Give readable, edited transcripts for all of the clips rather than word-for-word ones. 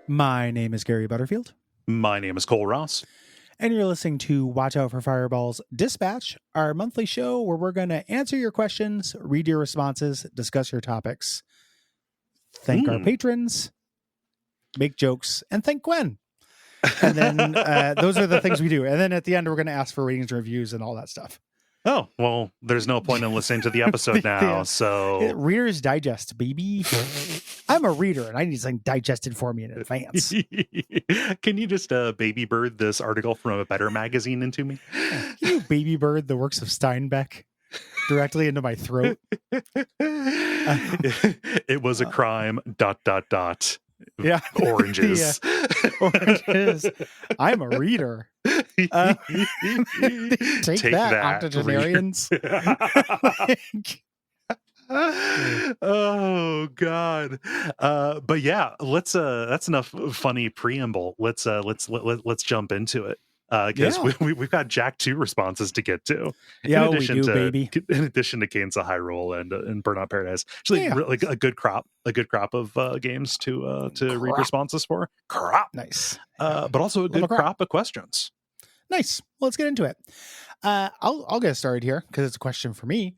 My name is Gary Butterfield. My name is Cole Ross. And you're listening to Watch Out for Fireballs Dispatch, our monthly show where we're going to answer your questions, read your responses, discuss your topics, thank our patrons, make jokes, and thank Gwen. And then those are the things we do. And then at the end, we're going to ask for ratings and reviews and all that stuff. Oh, well, there's no point in listening to the episode now, so... Reader's Digest, baby. I'm a reader, and I need something digested for me in advance. Can you just baby bird this article from a Better magazine into me? Can you baby bird the works of Steinbeck directly into my throat? It was a crime, ... Yeah. Oranges. Yeah. Oranges. I'm a reader. Take that, octogenarians. Oh God. But yeah, let's that's enough funny preamble. Let's jump into it. Because we've got Jack 2 responses to get to. Yeah, we do, baby. In addition to Canes of Hyrule and Burnout Paradise, actually, really a good crop of games to read responses for. Nice, but also a good crop of questions. Nice. Well, let's get into it. I'll get started here because it's a question for me.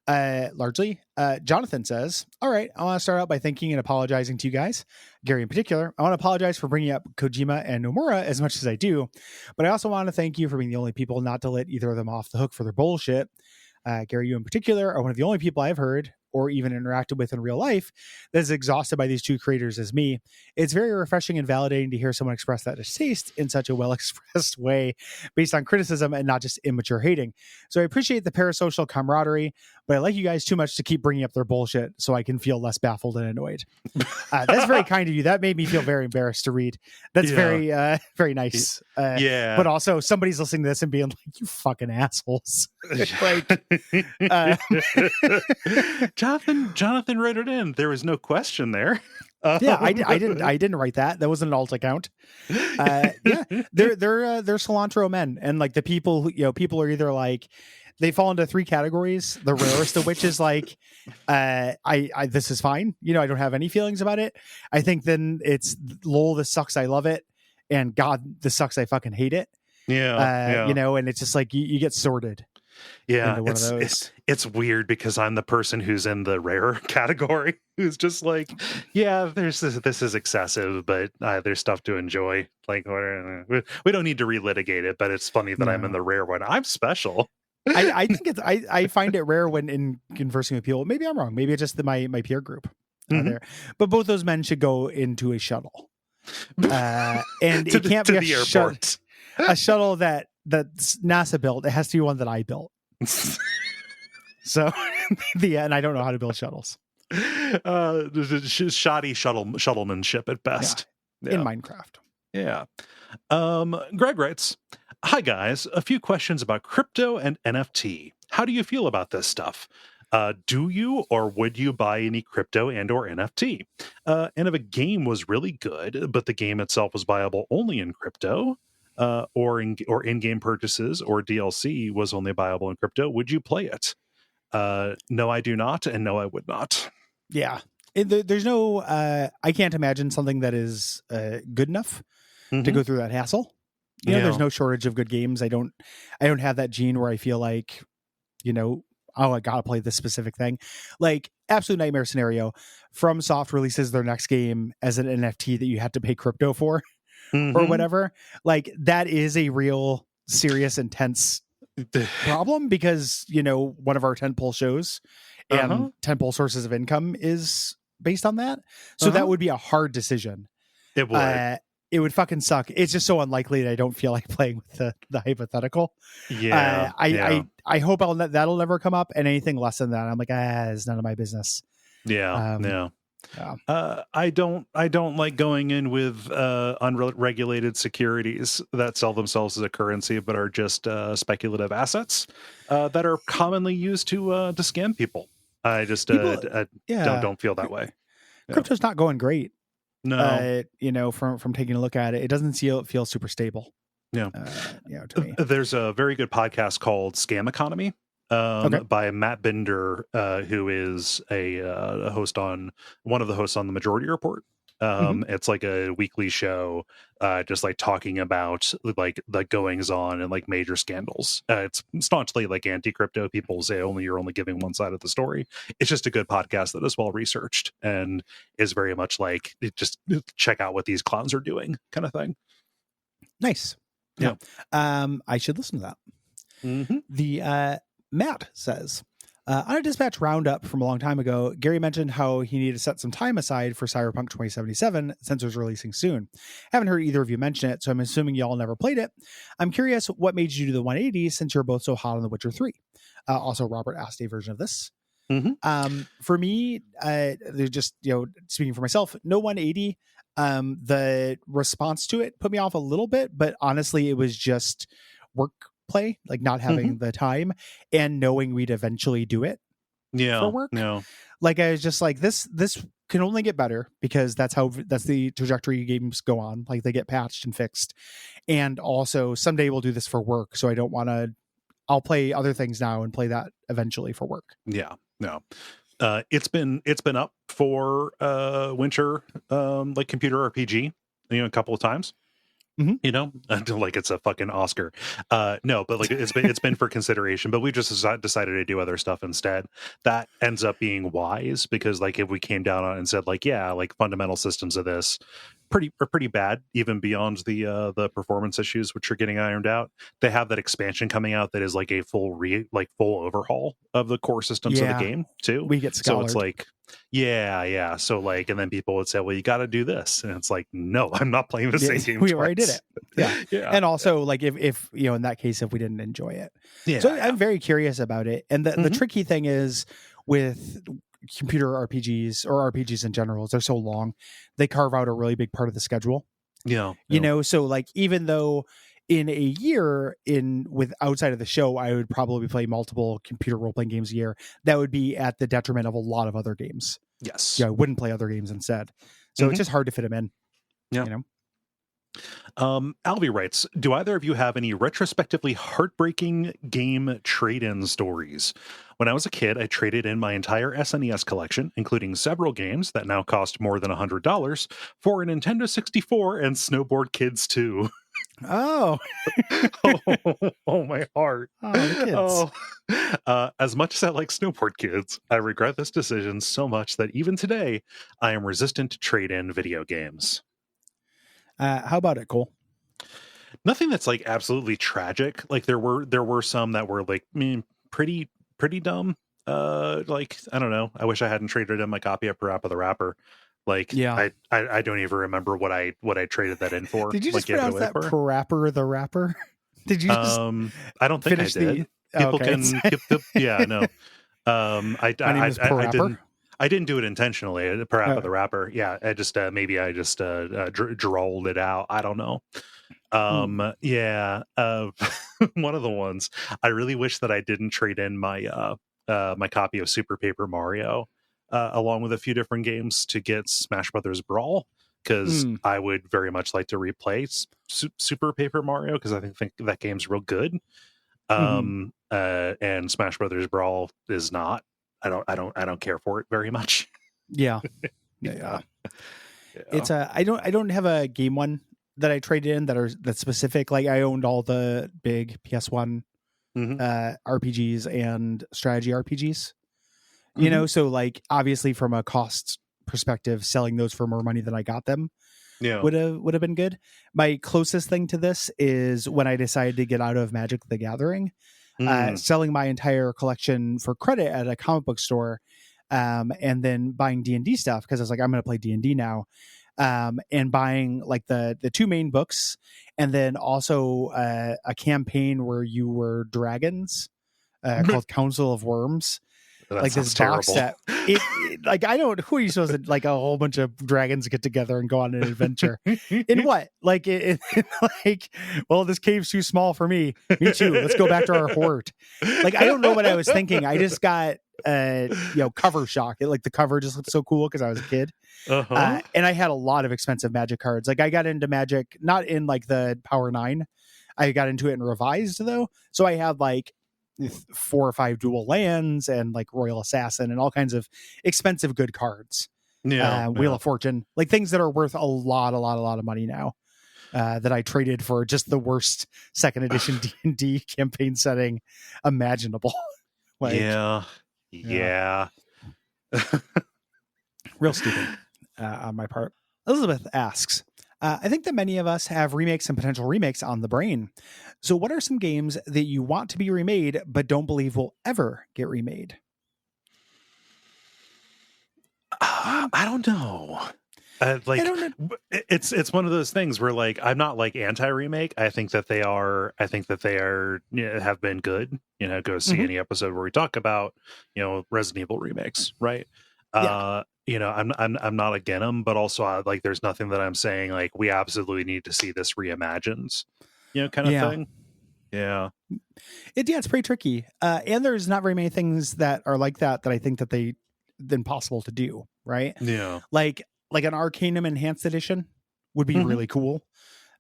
Largely, Jonathan says, all right, I want to start out by thanking and apologizing to you guys, Gary in particular. I want to apologize for bringing up Kojima and Nomura as much as I do, but I also want to thank you for being the only people not to let either of them off the hook for their bullshit. Gary, you in particular are one of the only people I've heard or even interacted with in real life that is exhausted by these two creators as me. It's very refreshing and validating to hear someone express that distaste in such a well-expressed way based on criticism and not just immature hating. So I appreciate the parasocial camaraderie, but I like you guys too much to keep bringing up their bullshit so I can feel less baffled and annoyed. That's very kind of you. That made me feel very embarrassed to read. That's very nice. But also somebody's listening to this and being like, you fucking assholes. Jonathan wrote it in. There was no question there. I didn't write that. That was an alt account. They're cilantro men, and like the people who, people are either like they fall into three categories. The rarest of which is like, I this is fine. I don't have any feelings about it. I think then it's lol, this sucks. I love it, and God, this sucks. I fucking hate it. And it's just like you get sorted. Yeah, it's weird because I'm the person who's in the rare category who's just like, this is excessive, but there's stuff to enjoy. Like, we don't need to relitigate it, but it's funny that I'm in the rare one. I'm special. I think I find it rare when in conversing with people. Maybe I'm wrong. Maybe it's just my peer group there. But both those men should go into a shuttle, and it can't be a airport. A shuttle that's NASA built. It has to be one that I built. So and I don't know how to build shuttles. Shoddy shuttlemanship at best. In Minecraft. Yeah. Greg writes, hi guys, a few questions about crypto and NFT. How do you feel about this stuff? Do you or would you buy any crypto and or NFT? And if a game was really good, but the game itself was viable only in crypto, or in-game purchases or DLC was only viable in crypto, would you play it? No, I do not, and no, I would not. Yeah. There's no, I can't imagine something that is good enough to go through that hassle. There's no shortage of good games. I don't have that gene where I feel like, oh, I gotta play this specific thing. Like, absolute nightmare scenario. FromSoft releases their next game as an NFT that you have to pay crypto for. Or whatever, like that is a real serious intense problem because one of our tentpole shows and tentpole sources of income is based on that, so that would be a hard decision. It would. it would fucking suck. It's just so unlikely that I don't feel like playing with the hypothetical. Yeah, yeah, I hope that'll never come up, and anything less than that, I'm like, it's none of my business. yeah, Um, yeah. yeah. I don't like going in with unregulated securities that sell themselves as a currency, but are just speculative assets that are commonly used to scam people. I just People, don't yeah, don't feel that way. Yeah. crypto's not going great. No. From taking a look at it, it doesn't feel super stable. Yeah. To me. There's a very good podcast called Scam Economy Okay. by Matt Binder, who is a host on one of the hosts on the Majority Report. Mm-hmm. It's like a weekly show, just like talking about like the goings on and like major scandals. It's staunchly like anti-crypto. People say you're only giving one side of the story. It's just a good podcast that is well researched and is very much like just check out what these clowns are doing kind of thing. Nice. Yeah. I should listen to that. Mm-hmm. The Matt says, on a dispatch roundup from a long time ago, Gary mentioned how he needed to set some time aside for Cyberpunk 2077 since it was releasing soon. Haven't heard either of you mention it, so I'm assuming y'all never played it. I'm curious what made you do the 180 since you're both so hot on The Witcher 3. Also, Robert asked a version of this. Mm-hmm. For me, they're just, speaking for myself, no 180. The response to it put me off a little bit, but honestly, it was just work play, like not having the time and knowing we'd eventually do it for work. Yeah. Like I was just like, this can only get better because that's the trajectory games go on. Like they get patched and fixed. And also someday we'll do this for work. So I don't want to, I'll play other things now and play that eventually for work. Yeah. No. It's been up for winter like computer RPG, a couple of times. Like it's a fucking Oscar. No, but like it's been for consideration, but we just decided to do other stuff instead. That ends up being wise because like if we came down on it and said like, yeah, like fundamental systems of this are pretty bad, even beyond the performance issues which are getting ironed out. They have that expansion coming out that is like a full overhaul of the core systems of the game too. We get so scoured. it's like yeah. So like, and then people would say, well, you got to do this, and it's like, no, I'm not playing the same game. We twice. already did it. Yeah. Yeah. And also like if in that case, if we didn't enjoy it. Yeah. So I'm very curious about it. And the tricky thing is with computer RPGs or RPGs in general, is they're so long, they carve out a really big part of the schedule. Yeah. So like even though in a year with outside of the show, I would probably play multiple computer role-playing games a year, that would be at the detriment of a lot of other games. Yes. Yeah, I wouldn't play other games instead. So it's just hard to fit them in. Yeah. Alvy writes, do either of you have any retrospectively heartbreaking game trade-in stories? When I was a kid, I traded in my entire SNES collection, including several games that now cost more than $100, for a Nintendo 64 and Snowboard Kids 2. Oh. Oh, my heart. Oh, the kids. As much as I like Snowboard Kids, I regret this decision so much that even today, I am resistant to trade in video games. How about it, Cole? Nothing that's like absolutely tragic. Like there were some that were like pretty dumb. Like I don't know. I wish I hadn't traded in my copy of Parappa the Rapper. Like I don't even remember what I traded that in for. Did you just like, pronounce that Parappa the Rapper? Did you just I don't think I did. People can yeah, no. I didn't do it intentionally. Parappa the Rapper. Yeah, I just maybe I just drawled it out. I don't know. Yeah. One of the ones I really wish that I didn't trade in my my copy of Super Paper Mario along with a few different games to get Smash Brothers Brawl, because I would very much like to replay Super Paper Mario because I think that game's real good. And Smash Brothers Brawl is not. I don't care for it very much. Yeah. It's I don't have a game one that I traded in that's specific. Like I owned all the big PS1 RPGs and strategy RPGs. So like obviously from a cost perspective, selling those for more money than I got them would have been good. My closest thing to this is when I decided to get out of Magic the Gathering. Selling my entire collection for credit at a comic book store, and then buying D&D stuff because I was like, I'm going to play D&D now. and buying like the two main books, and then also a campaign where you were dragons called Council of Worms, That like this sounds box terrible. set. Like I don't, who are you supposed to, like a whole bunch of dragons get together and go on an adventure in what, like like, well, this cave's too small for me too, let's go back to our horde. Like I don't know what I was thinking. I just got cover shock. Like the cover just looked so cool because I was a kid. Uh-huh. And I had a lot of expensive Magic cards. Like I got into Magic not in like the Power 9. I got into it in Revised though. So I had like 4 or 5 dual lands and like Royal Assassin and all kinds of expensive good cards. Yeah, Wheel yeah. of Fortune, like things that are worth a lot of money now. That I traded for just the worst second edition D&D campaign setting imaginable. Like, Yeah. yeah, Yeah. real stupid on my part. Elizabeth asks, I think that many of us have remakes and potential remakes on the brain. So, what are some games that you want to be remade but don't believe will ever get remade? I don't know. I Like don't know. it's one of those things where like I'm not like anti remake. I think that they are. I think that they are have been good. Go see Mhm. any episode where we talk about Resident Evil remakes, right? Yeah, I'm not against them, but also like there's nothing that I'm saying like we absolutely need to see this reimagined, kind of yeah, thing. Yeah, it's pretty tricky. And there's not very many things that are like that I think that they then possible to do. Right, yeah, like an Arcanum Enhanced Edition would be hmm really cool.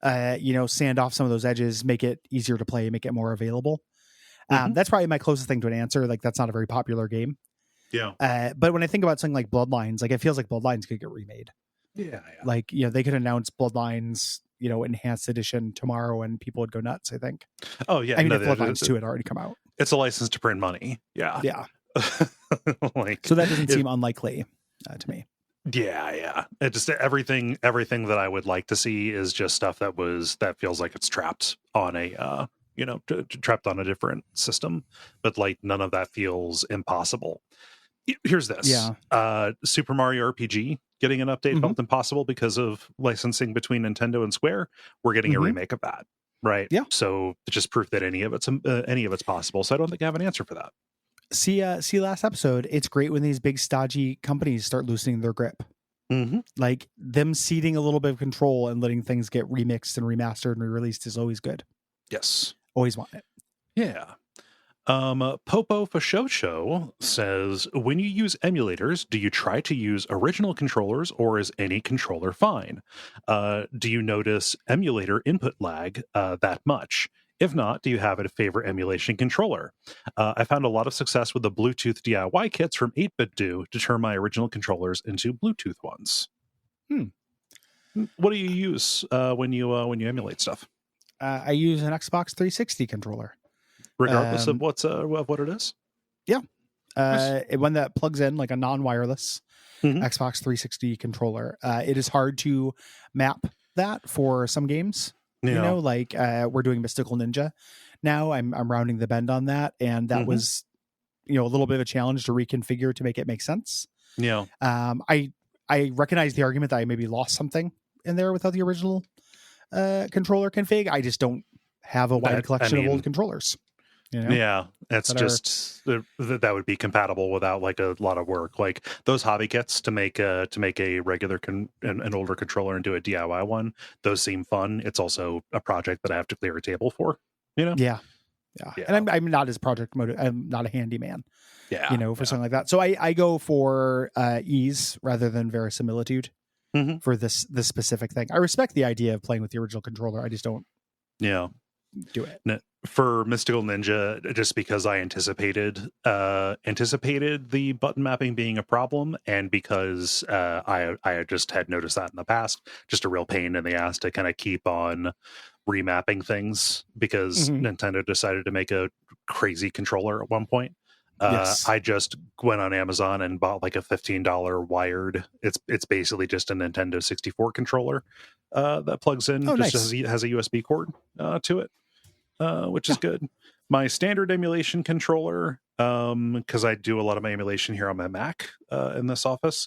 Sand off some of those edges, make it easier to play, make it more available. hmm That's probably my closest thing to an answer. Like that's not a very popular game. yeah, But when I think about something like Bloodlines, like it feels like Bloodlines could get remade. yeah, yeah. Like, they could announce Bloodlines, enhanced edition tomorrow and people would go nuts, I think. Oh yeah, I mean, no, if Bloodlines 2 had already come out. it's a license to print money. Yeah. Yeah. Like So that doesn't it, seem unlikely to me. yeah. It just everything that I would like to see is just stuff that feels like it's trapped on a trapped on a different system, but like none of that feels impossible. Here's this. Yeah. Super Mario RPG getting an update Mm-hmm. felt impossible because of licensing between Nintendo and Square. We're getting a Mm-hmm. remake of that. Right. Yeah. So it's just proof that any of it's possible. So I don't think I have an answer for that. See last episode. It's great when these big stodgy companies start loosening their grip. Mm-hmm. Like them ceding a little bit of control and letting things get remixed and remastered and re-released is always good. Yes. Always want it. Yeah. Popo Fashocho says, when you use emulators, do you try to use original controllers or is any controller fine? Do you notice emulator input lag that much? If not, do you have a favorite emulation controller? I found a lot of success with the Bluetooth DIY kits from 8BitDo to turn my original controllers into Bluetooth ones. What do you use when you emulate stuff? I use an Xbox 360 controller. Regardless of what it is? Yeah. Nice. One that plugs in like a non-wireless Mhm. Xbox 360 controller. It is hard to map that for some games. Yeah. Like we're doing Mystical Ninja now. I'm rounding the bend on that, and that Mhm. was a little bit of a challenge to reconfigure to make it make sense. Yeah. I recognize the argument that I maybe lost something in there without the original controller config. I just don't have a wide collection of old controllers. Yeah, it's just that would be compatible without like a lot of work. Like those hobby kits to make a regular an older controller into a DIY one. Those seem fun. It's also a project that I have to clear a table for. Yeah. Yeah. And I'm not as project mode. I'm not a handyman. Yeah. For something like that. So I go for ease rather than verisimilitude Mhm. for this specific thing. I respect the idea of playing with the original controller. I just don't Yeah. do it. For Mystical Ninja, just because I anticipated the button mapping being a problem, and because I just had noticed that in the past, just a real pain in the ass to kind of keep on remapping things because Nintendo decided to make a crazy controller at one point. Yes. I just went on Amazon and bought like a $15 wired. It's basically just a Nintendo 64 controller that plugs in. Oh, just nice. has a USB cord to it. Which is good. My standard emulation controller, because I do a lot of my emulation here on my Mac in this office,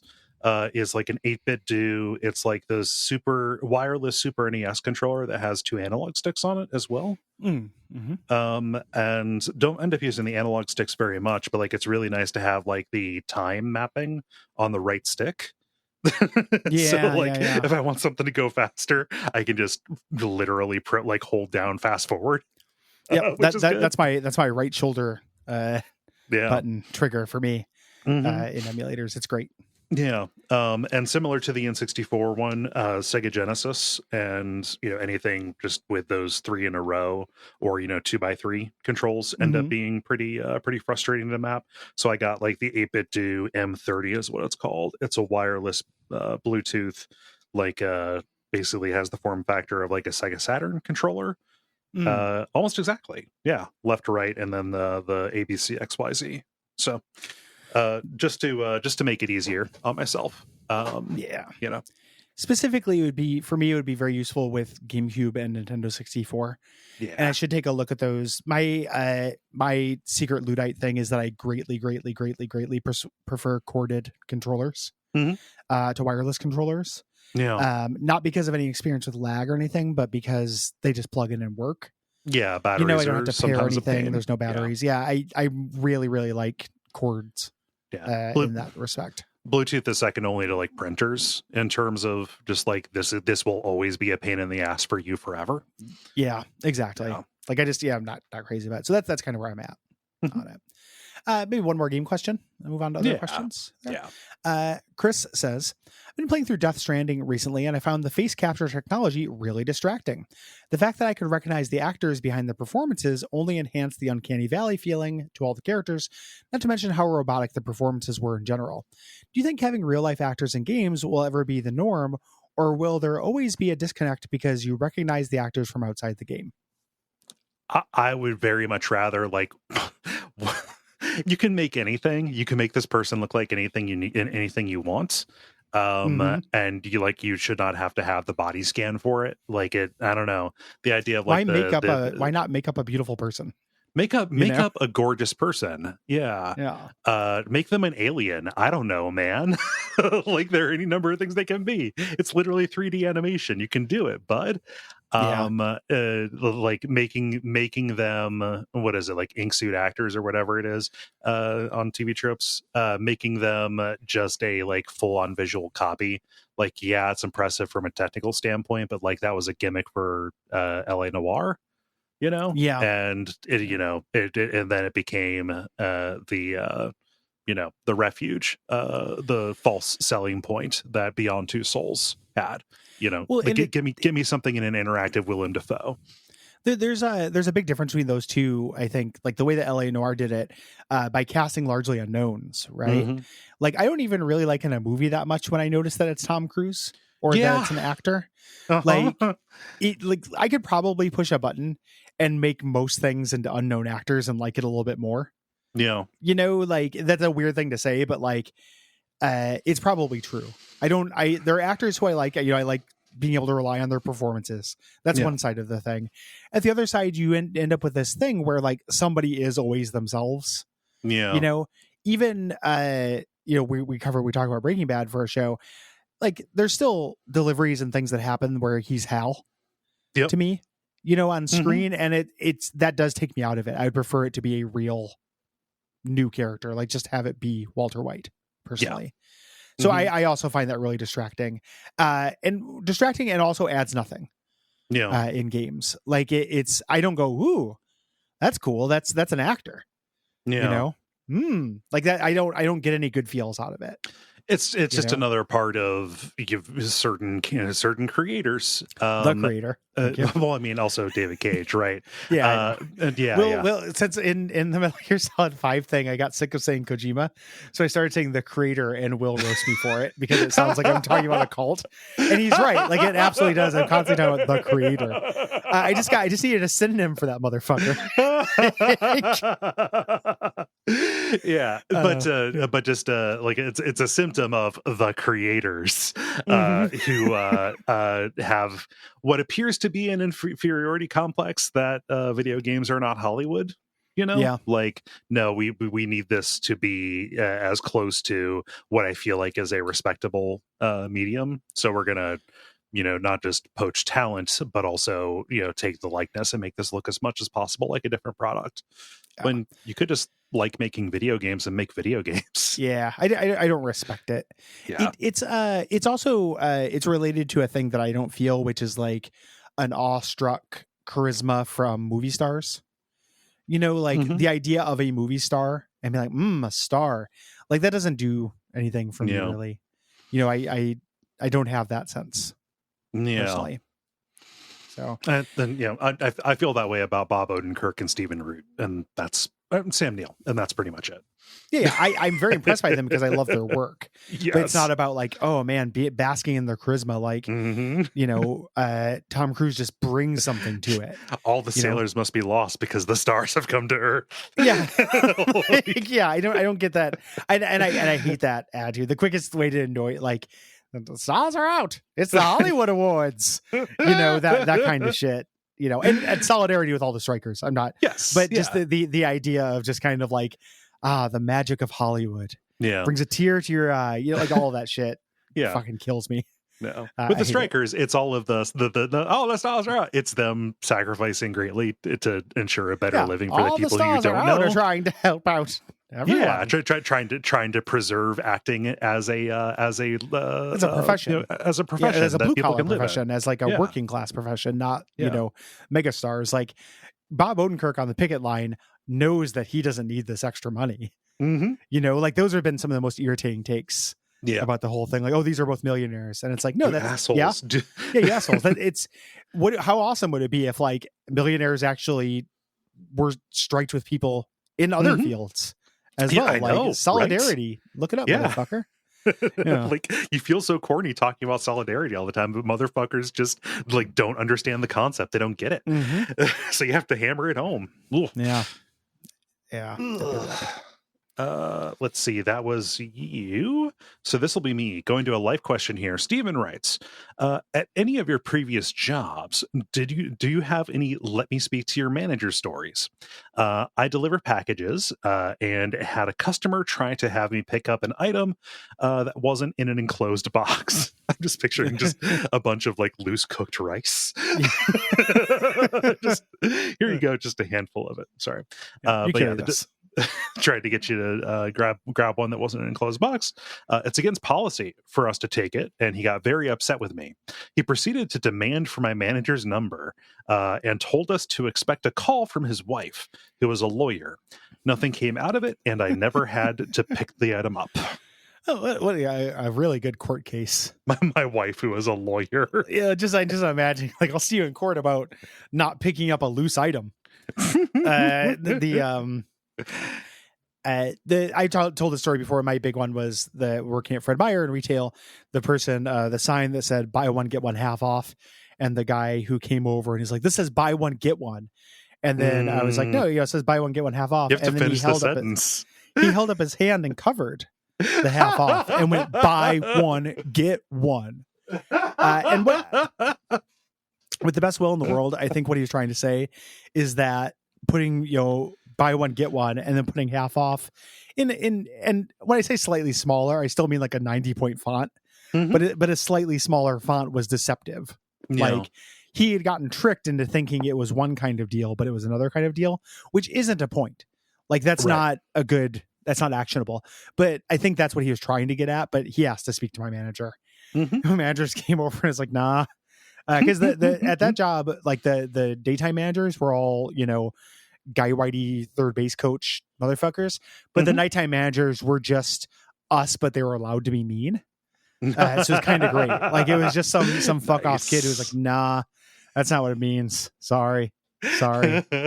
is like an 8-bit do. It's like the super wireless Super NES controller that has 2 analog sticks on it as well. Mm-hmm. And don't end up using the analog sticks very much, but like it's really nice to have like the time mapping on the right stick. So Yeah, like yeah. if I want something to go faster, I can just literally like hold down fast forward, Yep. which is good. That's my right shoulder Yeah. button trigger for me Hmm. in emulators. It's great. Yeah. And similar to the N64 one, Sega Genesis, and anything just with those 3 in a row, or 2x3 controls end up Mm-hmm. being pretty frustrating to map. So I got like the 8-bit do M30 is what it's called. It's a wireless Bluetooth, like basically has the form factor of like a Sega Saturn controller. Mm. Almost exactly. Yeah. Left to right, and then the ABC XYZ. So just to make it easier on myself. Yeah. You know. Specifically, it would be very useful with GameCube and Nintendo 64. And I Yeah. should take a look at those. My secret Luddite thing is that I greatly prefer corded controllers Hmm. to wireless controllers. Yeah. Not because of any experience with lag or anything, but because they just plug in and work. Yeah. I Batteries don't have are to pair sometimes a anything. pain. There's no Yeah. batteries. Yeah, I really like cords Yeah. in that respect. Bluetooth is second only to like printers in terms of just like this will always be a pain in the ass for you forever. Yeah, exactly. Yeah. Like I'm not crazy about it. So that's kind of where I'm at Mhm. on it. Maybe one more game question. I'll move on to other Yeah. questions. Yeah. Chris says, I've been playing through Death Stranding recently, and I found the face capture technology really distracting. The fact that I could recognize the actors behind the performances only enhanced the uncanny valley feeling to all the characters, not to mention how robotic the performances were in general. Do you think having real life actors in games will ever be the norm, or will there always be a disconnect because you recognize the actors from outside the game? I would very much rather like you can make anything. You can make this person look like anything you need and anything you want. Mm-hmm. And you should not have to have the body scan for it. Like I don't know. The idea of like Why not make up a beautiful person? make up You know? a gorgeous person. Yeah. Yeah. Make them an alien. I don't know, man. Like there are any number of things they can be. It's literally 3D animation. You can do it, bud. Yeah. Like making them what is it, like ink suit actors or whatever it is on TV tropes, making them just a like full on visual copy. Like, yeah, it's impressive from a technical standpoint, but like that was a gimmick for LA Noir, Yeah. and and then it became the refuge, the false selling point that Beyond Two Souls had. Well, Like and give me something in an interactive Willem Dafoe. there's a big difference between those two. I think like the way that LA Noir did it by casting largely unknowns, right? Hmm. Like I don't even really like in a movie that much when I notice that it's Tom Cruise or that Yeah. it's an actor. Like Uh-huh. I could probably push a button and make most things into unknown actors and like it a little bit more. Yeah. Like that's a weird thing to say, but like it's probably true. There are actors who I like, I like being able to rely on their performances. That's Yeah. one side of the thing. At the other side, you end up with this thing where like somebody is always themselves, Yeah. even, we talk about Breaking Bad for a show. Like there's still deliveries and things that happen where he's Hal Yep. to me, on Hmm. screen. And it's, that does take me out of it. I would prefer it to be a real new character, like just have it be Walter White personally. So Mhm. I also find that really distracting, and also adds nothing Yeah. in games. Like it's, I don't go, ooh, that's cool. That's an actor, Yeah. like that. I don't get any good feels out of it. It's just know? another part of certain creators. The creator. Thank you. Well, I mean, also David Cage, right? Yeah, I know. And yeah, Well, yeah. well, since in the Metal Gear Solid 5 thing, I got sick of saying Kojima, so I started saying the creator, and Will roast me for it because it sounds like I'm talking about a cult, and he's right. Like it absolutely does. I'm constantly talking about the creator. I just needed a synonym for that motherfucker. Yeah, but just like it's a symptom of the creators Mhm. who have what appears to be an inferiority complex that video games are not Hollywood. Yeah. Like, no, we need this to be as close to what I feel like is a respectable medium. So we're gonna, not just poach talent, but also, take the likeness and make this look as much as possible like a different product. Yeah. When you could just like making video games and make video games. Yeah, I don't respect it. Yeah. It's also it's related to a thing that I don't feel, which is like an awestruck charisma from movie stars. Like Mhm. the idea of a movie star and be like, a star, like that doesn't do anything for me Yeah. really. I don't have that sense Yeah. personally. So And then, I feel that way about Bob Odenkirk and Stephen Root, and that's Sam Neill, and that's pretty much it. yeah, I'm very impressed by them because I love their work. Yes. But it's not about like, oh man, be it basking in their charisma. Like, Tom Cruise just brings something to it. All the sailors must be lost because the stars have come to Earth. Yeah. Yeah, I don't get that. And I hate that attitude. The quickest way to annoy it, like, the stars are out. It's the Hollywood Awards. That kind of shit. And solidarity with all the strikers. I'm not. Yes. But just the idea of just kind of like, the magic of Hollywood. Yeah. Brings a tear to your eye. Like all of that shit. Yeah. Fucking kills me. No. With the strikers, it's all of the stars are out. It's them sacrificing greatly to ensure a better living for the people you don't know. Are trying to help out. Everyone. Yeah, trying to preserve acting as a profession, as a profession, as a blue collar profession, profession, as like a working class profession, not mega stars. Like Bob Odenkirk on the picket line knows that he doesn't need this extra money. Mm-hmm. Like those have been some of the most irritating takes about the whole thing. Like, oh, these are both millionaires, and it's like, no, that's assholes. You assholes. It's how awesome would it be if like millionaires actually were striked with people in other fields as well? I know, solidarity. Right? Look it up, motherfucker. Yeah. Like, you feel so corny talking about solidarity all the time, but motherfuckers just like don't understand the concept. They don't get it. So you have to hammer it home. Ugh. Yeah. Let's see. That was you. So this will be me going to a life question here. Steven writes, at any of your previous jobs, do you have any let me speak to your manager stories? I deliver packages and had a customer try to have me pick up an item that wasn't in an enclosed box. I'm just picturing just a bunch of like loose cooked rice. Just here you go, just a handful of it. Sorry. Tried to get you to grab one that wasn't an enclosed box. It's against policy for us to take it, and he got very upset with me. He proceeded to demand for my manager's number and told us to expect a call from his wife, who was a lawyer. Nothing came out of it, and I never had to pick the item up. Oh, what a really good court case. My wife, who is a lawyer. Yeah, I just imagine, like, I'll see you in court about not picking up a loose item. I told the story before. My big one was working at Fred Meyer in retail. The person, the sign that said "buy one get one half off," and the guy who came over and he's like, "This says buy one get one," and then I was like, "No, it says buy one get one half off." You have and to then finish the sentence. He held up his hand and covered the half off and went buy one get one. And with the best will in the world, I think what he was trying to say is that putting buy one get one and then putting half off in and when I say slightly smaller, I still mean like a 90-point font, but a slightly smaller font was deceptive. Like he had gotten tricked into thinking it was one kind of deal, but it was another kind of deal, which isn't a point. Like that's not that's not actionable. But I think that's what he was trying to get at. But he asked to speak to my manager. My managers came over and was like, nah. Because at that job, like the daytime managers were all, Guy Whitey third base coach motherfuckers, but the nighttime managers were just us, but they were allowed to be mean. So it was kind of great. Like it was just some fuck off kid who was like, nah, that's not what it means. Sorry. And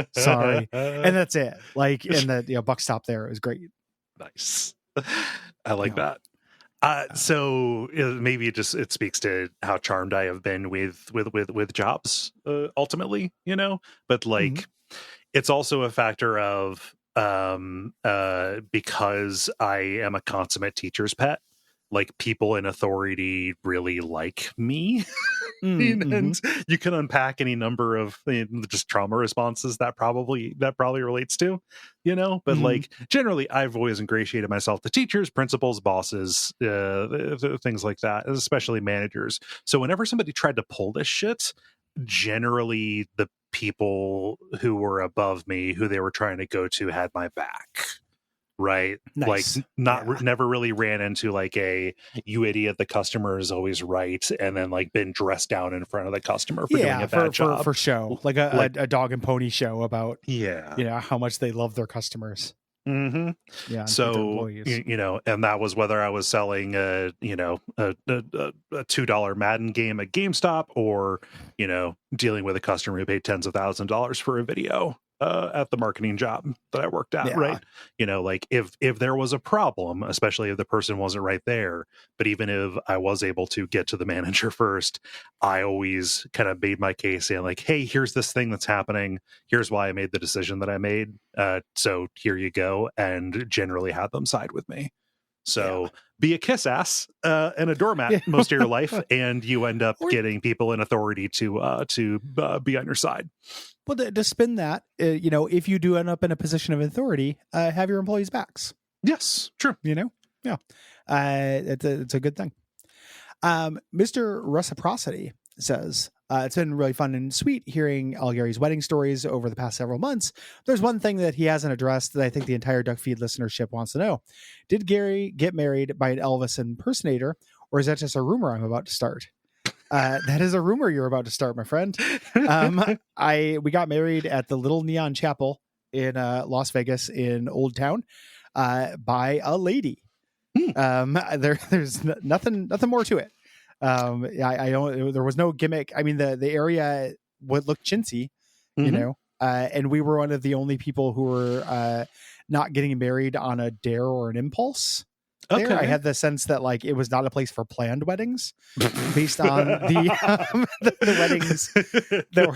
that's it. Like, and the buck stopped there. It was great. Nice. I like that. So maybe it speaks to how charmed I have been with jobs ultimately, but like it's also a factor of because I am a consummate teacher's pet. like people in authority really like me. Mm-hmm. And you can unpack any number of just trauma responses that probably relates to, but Mm-hmm. like generally I've always ingratiated myself to teachers, principals, bosses, things like that, especially managers. So whenever somebody tried to pull this shit, generally the people who were above me, who they were trying to go to, had my back. Right. Like Nice. never really ran into like you idiot, the customer is always right, and then like been dressed down in front of the customer for doing a bad job. For show, like a dog and pony show about how much they love their customers. Mm-hmm. Yeah, and treat their So employees. and that was whether I was selling a $2 Madden game at GameStop, or dealing with a customer who paid tens of thousands of dollars for a video at the marketing job that I worked at. Right. Like if there was a problem, especially if the person wasn't right there, but even if I was able to get to the manager first, I always kind of made my case saying like, hey, here's this thing that's happening. Here's why I made the decision that I made. So here you go. And generally had them side with me. So be a kiss ass and a doormat most of your life, and you end up getting people in authority to be on your side. Well, to spin that, if you do end up in a position of authority, have your employees' backs. Yes, true. It's a good thing. Mr. Reciprocity says, it's been really fun and sweet hearing all Gary's wedding stories over the past several months. There's one thing that he hasn't addressed that I think the entire Duckfeed listenership wants to know. Did Gary get married by an Elvis impersonator, or is that just a rumor I'm about to start? That is a rumor you're about to start, my friend. We got married at the Little Neon Chapel in Las Vegas in Old Town by a lady. There's nothing more to it. I don't. There was no gimmick. I mean, the area would look chintzy, and we were one of the only people who were not getting married on a dare or an impulse. Okay. There, I had the sense that like it was not a place for planned weddings, based on the weddings that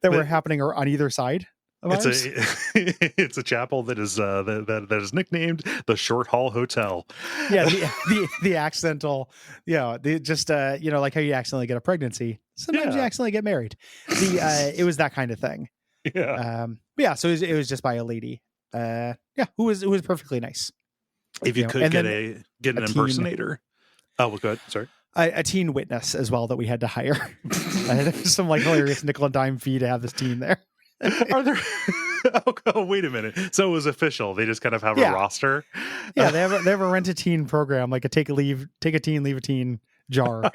were were happening on either side. It's a chapel that is that is nicknamed the Short Hall Hotel. Yeah, the accidental, like how you accidentally get a pregnancy. Sometimes you accidentally get married. It was that kind of thing. Yeah. So it was just by a lady. Who was perfectly nice. If you could get an impersonator. Oh, well, good. Sorry. A teen witness as well that we had to hire. There's some like hilarious nickel and dime fee to have this teen there. Are there? Oh, wait a minute. So it was official. They just kind of have a roster. Yeah, they have a rent a teen program, like a take a teen, leave a teen jar.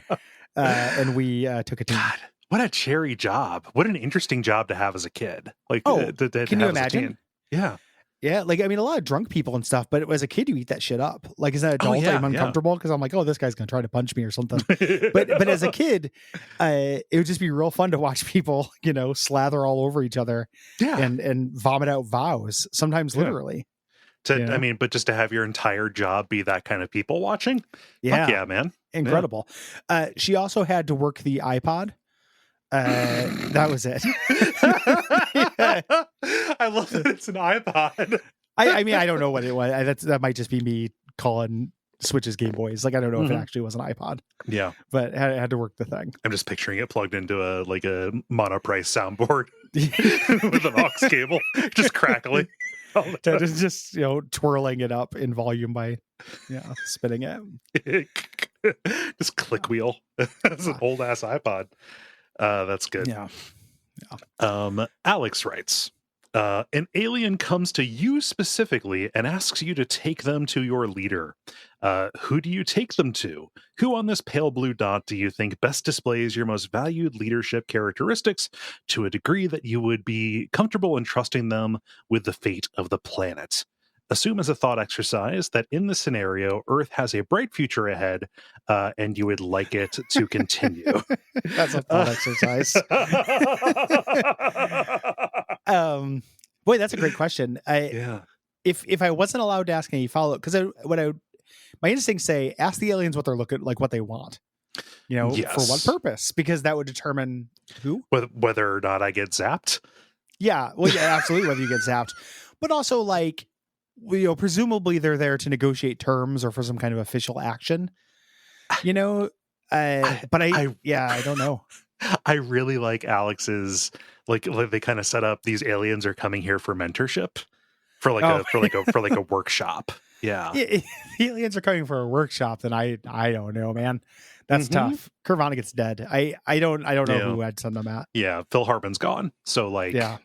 And we took a teen. God, what a cherry job! What an interesting job to have as a kid. Like, can you imagine? Yeah. Yeah, like I mean, a lot of drunk people and stuff, but as a kid, you eat that shit up. Like as an adult, I'm uncomfortable because I'm like, oh, this guy's gonna try to punch me or something. but as a kid, it would just be real fun to watch people, slather all over each other, and vomit out vows, sometimes literally. I mean, but just to have your entire job be that kind of people watching, yeah, man, incredible. She also had to work the iPod. That was it. I love that it's an iPod. I mean, I don't know what it was. That might just be me calling Switches Game Boys. Like, I don't know if it actually was an iPod. Yeah. But I had to work the thing. I'm just picturing it plugged into a monoprice soundboard with an aux cable, just crackling. Just twirling it up in volume by spinning it. Just click wheel. That's an old ass iPod. That's good. Yeah. Alex writes, an alien comes to you specifically and asks you to take them to your leader. Who do you take them to? Who on this pale blue dot do you think best displays your most valued leadership characteristics to a degree that you would be comfortable in trusting them with the fate of the planet? Assume as a thought exercise that in this scenario, Earth has a bright future ahead, and you would like it to continue. That's a thought exercise. Boy, that's a great question. If I wasn't allowed to ask any follow up, because my instincts say ask the aliens what they're looking like, what they want. For what purpose? Because that would determine whether or not I get zapped. Yeah, well, yeah, absolutely. Whether you get zapped, but also like, presumably they're there to negotiate terms or for some kind of official action, you know. But I don't know. I really like Alex's like they kind of set up these aliens are coming here for mentorship for like Oh, a workshop. Yeah. the aliens are coming for a workshop, then I don't know, man. That's Mhm. tough. Kurt Vonnegut's dead. I don't know Yeah. who I'd send them at. Yeah, Phil Hartman's gone. So like Yeah.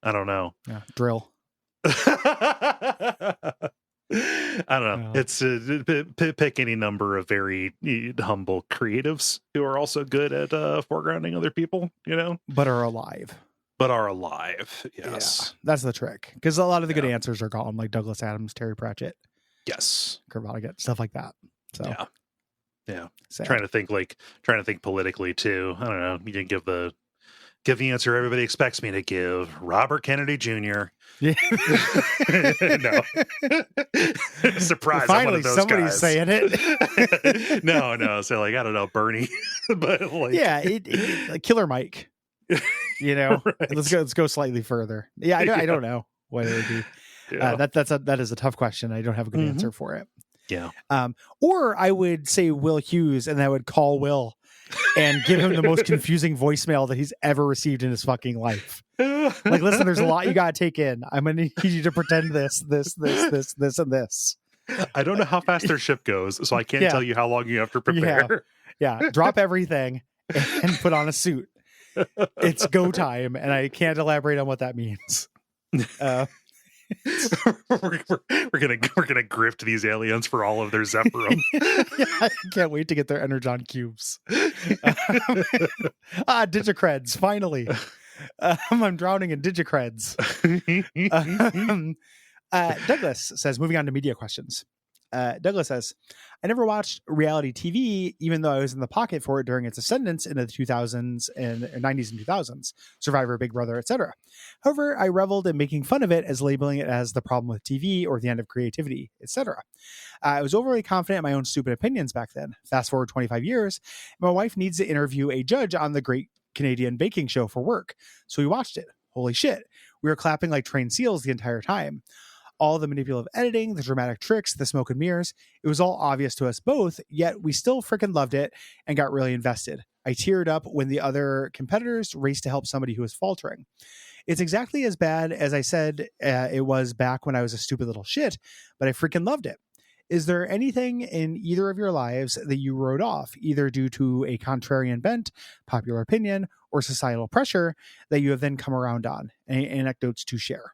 I don't know. Yeah, drill. I don't know. Yeah. It's pick any number of very humble creatives who are also good at foregrounding other people, you know, But are alive. but are alive. Yeah, Yes. that's the trick. Because a lot of the good Yeah. answers are gone, like Douglas Adams, Terry Pratchett, Yes. Kurt Vonnegut, stuff like that. So Yeah. Yeah. sad. Trying to think politically too. I don't know. You can give the answer everybody expects me to give. Robert Kennedy Jr. Yeah. No. Surprise. I'm one Finally, of those somebody's guys. saying it. No. So like, I don't know, Bernie, but like, Yeah, like Killer Mike. You know, right. let's go slightly further. Yeah, I don't know what it would be. Yeah. That is a tough question. I don't have a good Mhm. answer for it. Yeah. Or I would say Will Hughes, and I would call Will and give him the most confusing voicemail that he's ever received in his fucking life. Like, listen, there's a lot you gotta take in. I'm gonna need you to pretend this, and this. I don't know how fast their ship goes, so I can't Yeah. tell you how long you have to prepare. Yeah, drop everything and put on a suit. It's go time, and I can't elaborate on what that means. we're gonna grift these aliens for all of their Zephyrum. Yeah, I can't wait to get their Energon cubes. Digicreds, finally. I'm drowning in Digicreds. Douglas says, moving on to media questions. Douglas says, I never watched reality TV, even though I was in the pocket for it during its ascendance into the 2000s and 90s and 2000s, Survivor, Big Brother, etc. However, I reveled in making fun of it as labeling it as the problem with TV or the end of creativity, etc. I was overly confident in my own stupid opinions back then. Fast forward 25 years, my wife needs to interview a judge on the Great Canadian Baking Show for work. So we watched it. Holy shit. We were clapping like trained seals the entire time. All the manipulative editing, the dramatic tricks, the smoke and mirrors, it was all obvious to us both, yet we still freaking loved it and got really invested. I teared up when the other competitors raced to help somebody who was faltering. It's exactly as bad as I said it was back when I was a stupid little shit, but I freaking loved it. Is there anything in either of your lives that you wrote off, either due to a contrarian bent, popular opinion, or societal pressure that you have then come around on? Any anecdotes to share?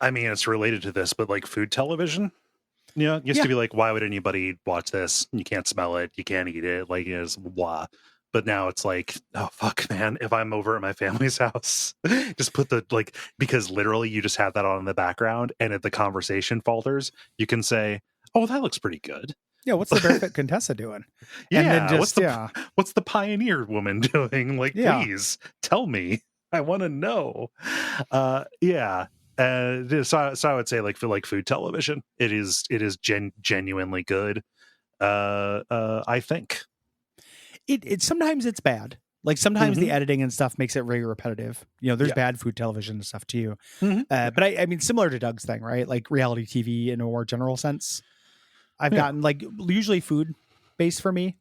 I mean, it's related to this, but like food television, used to be like, why would anybody watch this? You can't smell it, you can't eat it, like it's blah. But now it's like, oh fuck, man! If I'm over at my family's house, just put because literally you just have that on in the background, and if the conversation falters, you can say, "Oh, that looks pretty good." Yeah, what's the Barefoot Contessa doing? Yeah, and then just, what's the Pioneer woman doing? Like, please tell me. I want to know. Yeah. So I would say for food television, it is genuinely good. I think it sometimes it's bad. Like sometimes the editing and stuff makes it very repetitive. There's bad food television and stuff too. But I mean, similar to Doug's thing, right? Like reality TV in a more general sense. I've gotten usually food based for me,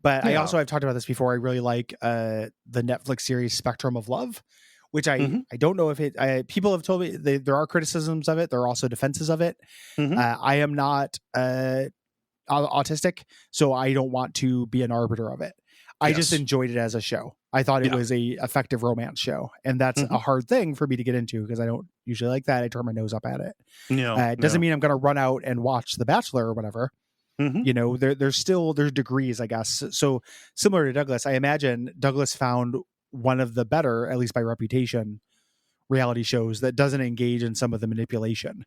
but I also, I've talked about this before. I really like the Netflix series Spectrum of Love, which I don't know if people have told me there are criticisms of it. There are also defenses of it. I am not autistic, so I don't want to be an arbiter of it. I just enjoyed it as a show. I thought it was a effective romance show, and that's a hard thing for me to get into because I don't usually like that. I turn my nose up at it. It doesn't mean I'm going to run out and watch The Bachelor or whatever. There's degrees, I guess. So similar to Douglas, I imagine Douglas found one of the better, at least by reputation, reality shows that doesn't engage in some of the manipulation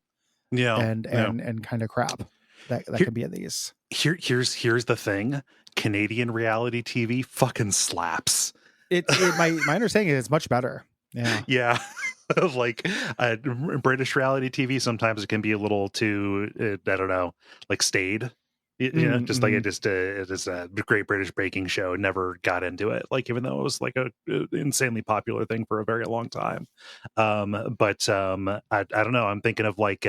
and kind of crap that can be in these. Here's the thing. Canadian reality TV fucking slaps. My understanding is it's much better. Yeah. British reality TV, sometimes it can be a little too, I don't know, like staid, Just like it is a Great British Baking Show. Never got into it, like, even though it was like a insanely popular thing for a very long time. But I don't know. I'm thinking of like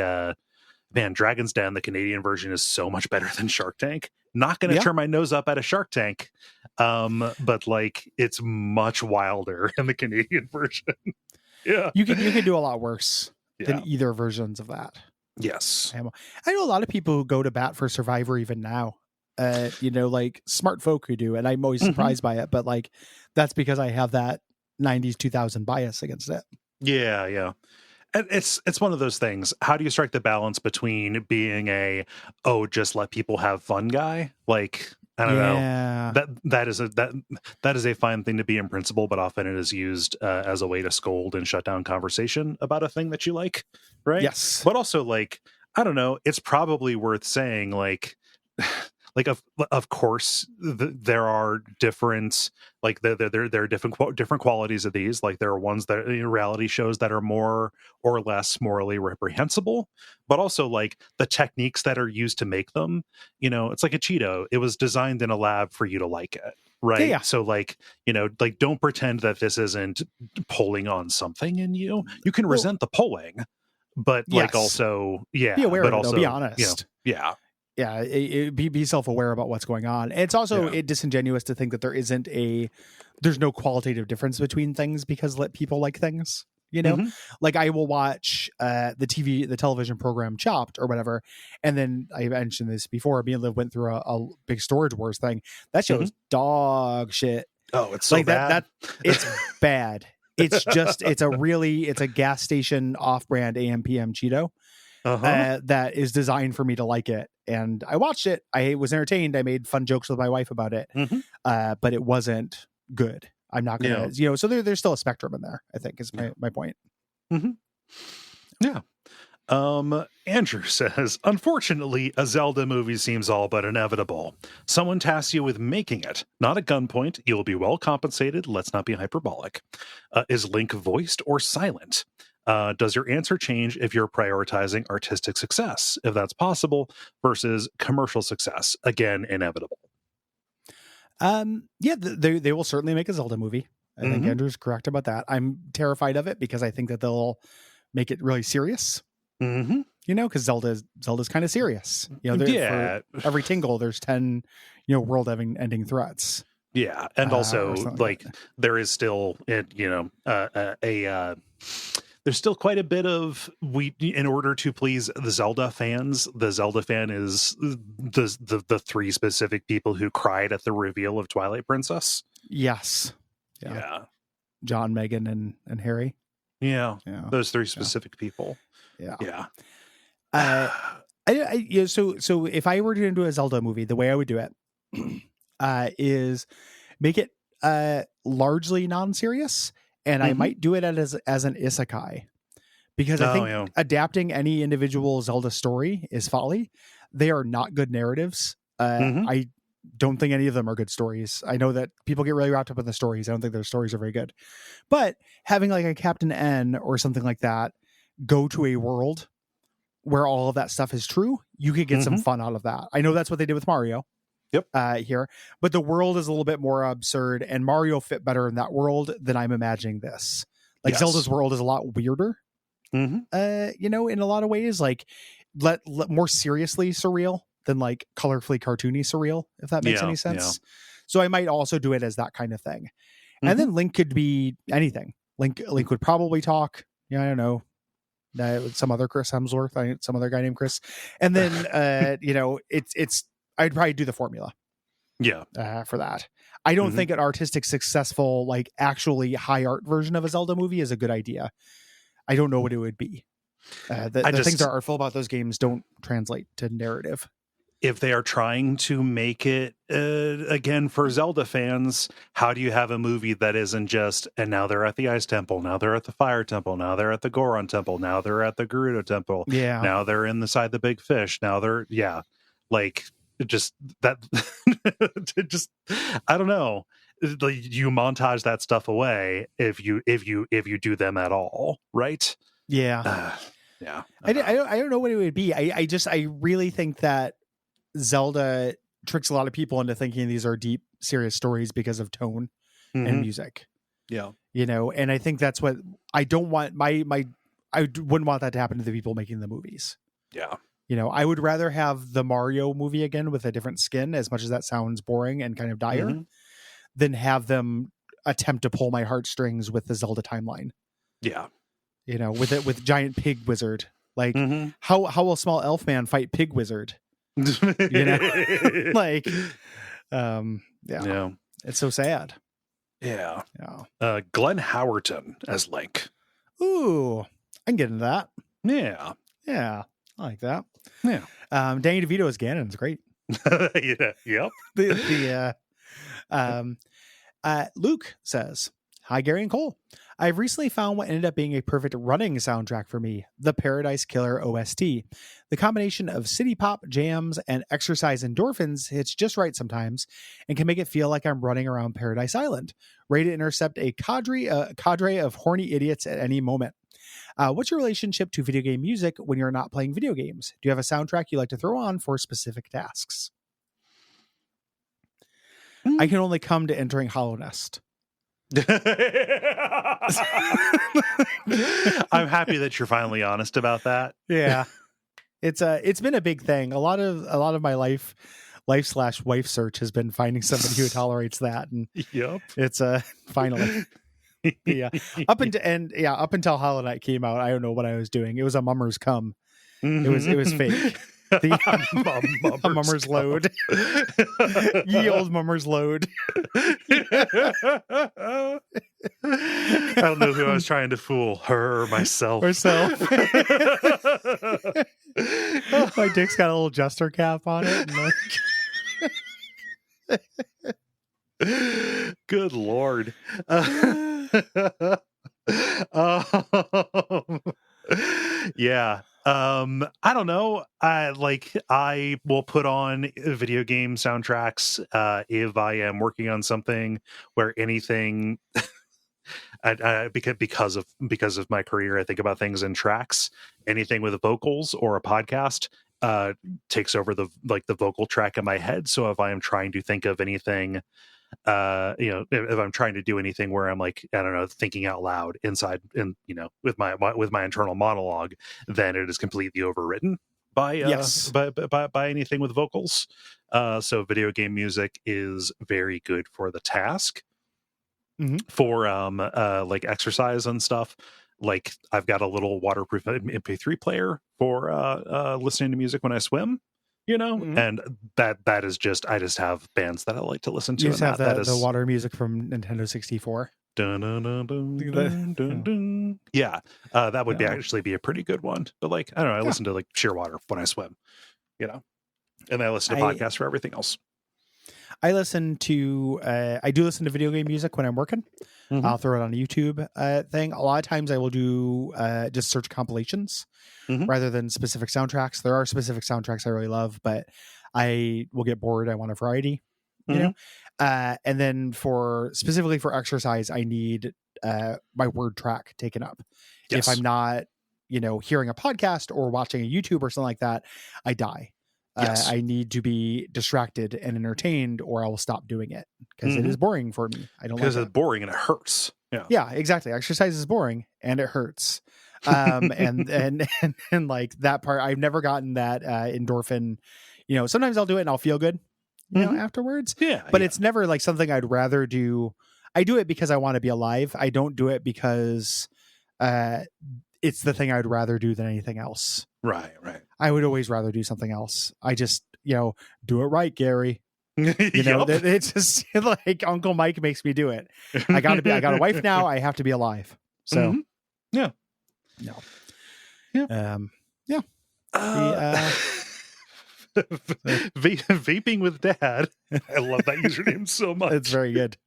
man, Dragon's Den, the Canadian version, is so much better than Shark Tank. Not going to turn my nose up at a Shark Tank, but like it's much wilder in the Canadian version. Yeah, you can do a lot worse than either versions of that. Yes, I know a lot of people who go to bat for Survivor even now. Like smart folk who do, and I'm always surprised by it. But like, that's because I have that '90s 2000 bias against it. Yeah. And it's one of those things. How do you strike the balance between being just let people have fun guy? Like, I don't know. That is a fine thing to be in principle, but often it is used as a way to scold and shut down conversation about a thing that you like, right? Yes. But also, like, I don't know. It's probably worth saying, like, like of course there are different, like there are different qualities of these. Like there are ones that reality shows that are more or less morally reprehensible, but also like the techniques that are used to make them, it's like a Cheeto. It was designed in a lab for you to like it, right? Yeah. So like, like don't pretend that this isn't pulling on something in you. You can resent the pulling, but like also be aware but of it, also though, be honest. Be self-aware about what's going on. And it's also disingenuous to think that there's no qualitative difference between things because people like things, like I will watch the television program Chopped or whatever, and then I mentioned this before, me and Liv went through a big Storage Wars thing. That show's dog shit. Oh, it's so like bad. that it's bad. It's a gas station off-brand AM PM Cheeto that is designed for me to like it. And I watched it. I was entertained. I made fun jokes with my wife about it, but it wasn't good. I'm not going to, so there's still a spectrum in there, I think is my point. Yeah. Andrew says, unfortunately, a Zelda movie seems all but inevitable. Someone tasks you with making it, not at gunpoint. You'll be well compensated. Let's not be hyperbolic. Is Link voiced or silent? Does your answer change if you're prioritizing artistic success, if that's possible, versus commercial success? Again, inevitable. They will certainly make a Zelda movie. I think Andrew's correct about that. I'm terrified of it because I think that they'll make it really serious. Because Zelda's kind of serious. For every tingle, there's 10, world-ending threats. Yeah, and also like there is still there's still quite a bit of in order to please the Zelda fans. The Zelda fan is the three specific people who cried at the reveal of Twilight Princess. Yes. Yeah. John, Megan, and Harry. Yeah. Those three specific people. Yeah. So if I were to do a Zelda movie, the way I would do it is make it largely non-serious, and I might do it as an isekai, because I think adapting any individual Zelda story is folly. They are not good narratives. I don't think any of them are good stories. I know that people get really wrapped up in the stories. I don't think their stories are very good. But having like a Captain N or something like that go to a world where all of that stuff is true, you could get some fun out of that. I know that's what they did with Mario. Here, but the world is a little bit more absurd, and Mario fit better in that world than I'm imagining this. Like Zelda's world is a lot weirder, in a lot of ways, like let more seriously surreal than like colorfully cartoony surreal, if that makes any sense. So I might also do it as that kind of thing. And then Link could be anything. Link would probably talk. I don't know. Some other Chris Hemsworth, some other guy named Chris. And then, I'd probably do the formula. For that. I don't think an artistic, successful, like actually high art version of a Zelda movie is a good idea. I don't know what it would be. The things that are artful about those games don't translate to narrative. If they are trying to make it, again, for Zelda fans, how do you have a movie that isn't just, and now they're at the Ice Temple, now they're at the Fire Temple, now they're at the Goron Temple, now they're at the Gerudo Temple, now they're inside the Big Fish, now they're, like, just that, I don't know. You montage that stuff away if you do them at all, right? I don't know what it would be. I really think that Zelda tricks a lot of people into thinking these are deep, serious stories because of tone and music. Yeah. And I think that's what I don't want. Wouldn't want that to happen to the people making the movies. Yeah. I would rather have the Mario movie again with a different skin, as much as that sounds boring and kind of dire, than have them attempt to pull my heartstrings with the Zelda timeline. Yeah. With giant pig wizard. Like, how will small elf man fight pig wizard? Like, yeah. It's so sad. Yeah. Glenn Howerton as Link. Ooh, I can get into that. Yeah. Yeah, I like that. Yeah. Danny DeVito as Ganon is great. Yep. Luke says, "Hi, Gary and Cole. I've recently found what ended up being a perfect running soundtrack for me, the Paradise Killer OST. The combination of city pop, jams, and exercise endorphins hits just right sometimes and can make it feel like I'm running around Paradise Island, ready to intercept a cadre of horny idiots at any moment. What's your relationship to video game music when you're not playing video games? Do you have a soundtrack you like to throw on for specific tasks?" I can only come to entering Hollow Nest. I'm happy that you're finally honest about that. Yeah. It's been a big thing. A lot of my life/wife search has been finding somebody who tolerates that, and it's finally. Yeah. Up until Hollow Knight came out, I don't know what I was doing. It was a mummer's cum. It was fake. The mummer's load. Ye old mummer's load. I don't know who I was trying to fool, her or myself. My dick's got a little jester cap on it. And good Lord. Yeah. I don't know. I will put on video game soundtracks if I am working on something where anything because of my career, I think about things in tracks. Anything with vocals or a podcast takes over the vocal track in my head. So if I am trying to think of anything, if I'm trying to do anything where I'm like, I don't know, thinking out loud inside and with my internal monologue, then it is completely overwritten by by anything with vocals. So video game music is very good for the task. For like exercise and stuff. Like I've got a little waterproof MP3 player for listening to music when I swim. And that is just, I just have bands that I like to listen to. You just have the water music from Nintendo 64. Dun, dun, dun, dun, dun, dun, dun. Yeah, that would actually be a pretty good one. But I don't know, I listen to like Shearwater when I swim, and I listen to podcasts for everything else. I do listen to video game music when I'm working. I'll throw it on a YouTube thing. A lot of times I will do just search compilations rather than specific soundtracks. There are specific soundtracks I really love, but I will get bored. I want a variety, and then specifically for exercise, I need my word track taken up. Yes. If I'm not, hearing a podcast or watching a YouTube or something like that, I die. Yes. I need to be distracted and entertained, or I will stop doing it because it is boring for me. I don't because it's boring and it hurts. Yeah, exactly. Exercise is boring and it hurts. And like that part, I've never gotten that endorphin. Sometimes I'll do it and I'll feel good, afterwards. Yeah, but it's never like something I'd rather do. I do it because I want to be alive. I don't do it because it's the thing I'd rather do than anything else. Right. I would always rather do something else. I just, do it right, Gary. It's just like Uncle Mike makes me do it. I got a wife now. I have to be alive. So, yeah. No. Yeah. Vaping with Dad. I love that username so much. It's very good.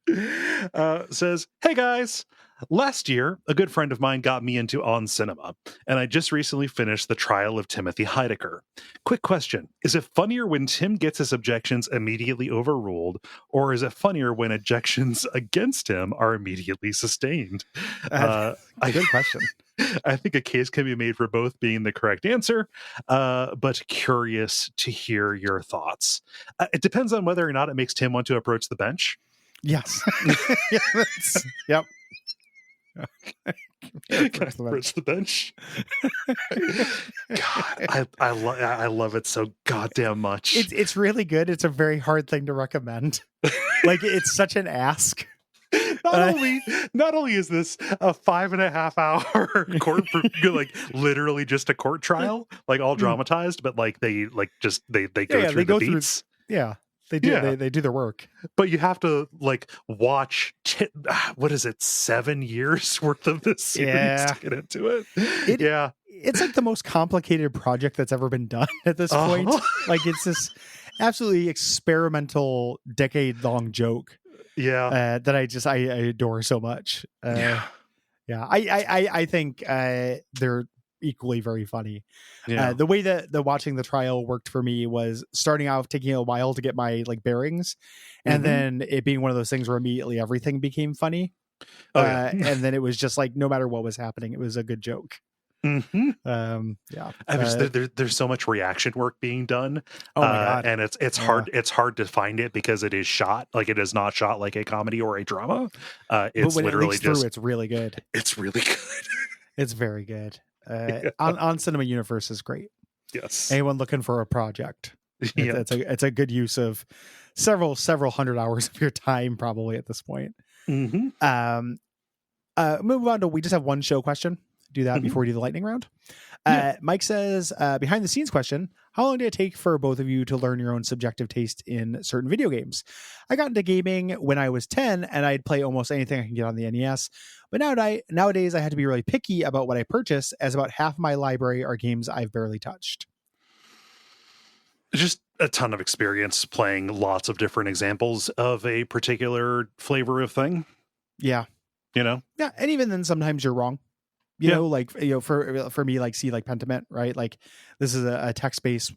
Says, "Hey guys, last year a good friend of mine got me into On Cinema, and I just recently finished The Trial of Timothy Heidecker. Quick question: is it funnier when Tim gets his objections immediately overruled, or is it funnier when objections against him are immediately sustained?" Good question. I think a case can be made for both being the correct answer, but curious to hear your thoughts. It depends on whether or not it makes Tim want to approach the bench. Yes. Yeah, yep. Can I approach the bench? God, I love it so goddamn much. It's really good. It's a very hard thing to recommend. Like, it's such an ask. Not only is this a 5.5 hour court, like literally just a court trial, like all dramatized, but like they go through the beats. They do. They do their work. But you have to like watch what is it, 7 years worth of this series to get into it. It's like the most complicated project that's ever been done at this point. Like, it's this absolutely experimental, decade-long joke. That I adore so much. I think they're equally very funny. The way that the watching the trial worked for me was starting out taking a while to get my like bearings, and then it being one of those things where immediately everything became funny. And then it was just like no matter what was happening, it was a good joke. There's so much reaction work being done. Oh my God. And it's hard to find it because it is shot like it is not shot like a comedy or a drama. It's literally it's really good. It's really good. It's very good. On Cinema Universe is great. Yes. Anyone looking for a project? It's a good use of several hundred hours of your time probably at this point. Move on to, we just have one show question. Do that before we do the lightning round. Mike says, behind the scenes question, how long did it take for both of you to learn your own subjective taste in certain video games? I got into gaming when I was 10 and I'd play almost anything I can get on the NES. But nowadays I had to be really picky about what I purchase, as about half my library are games I've barely touched. Just a ton of experience playing lots of different examples of a particular flavor of thing. Yeah. Yeah. And even then sometimes you're wrong. You know, like, for me, like, see, like Pentiment, right? Like, this is a text-based,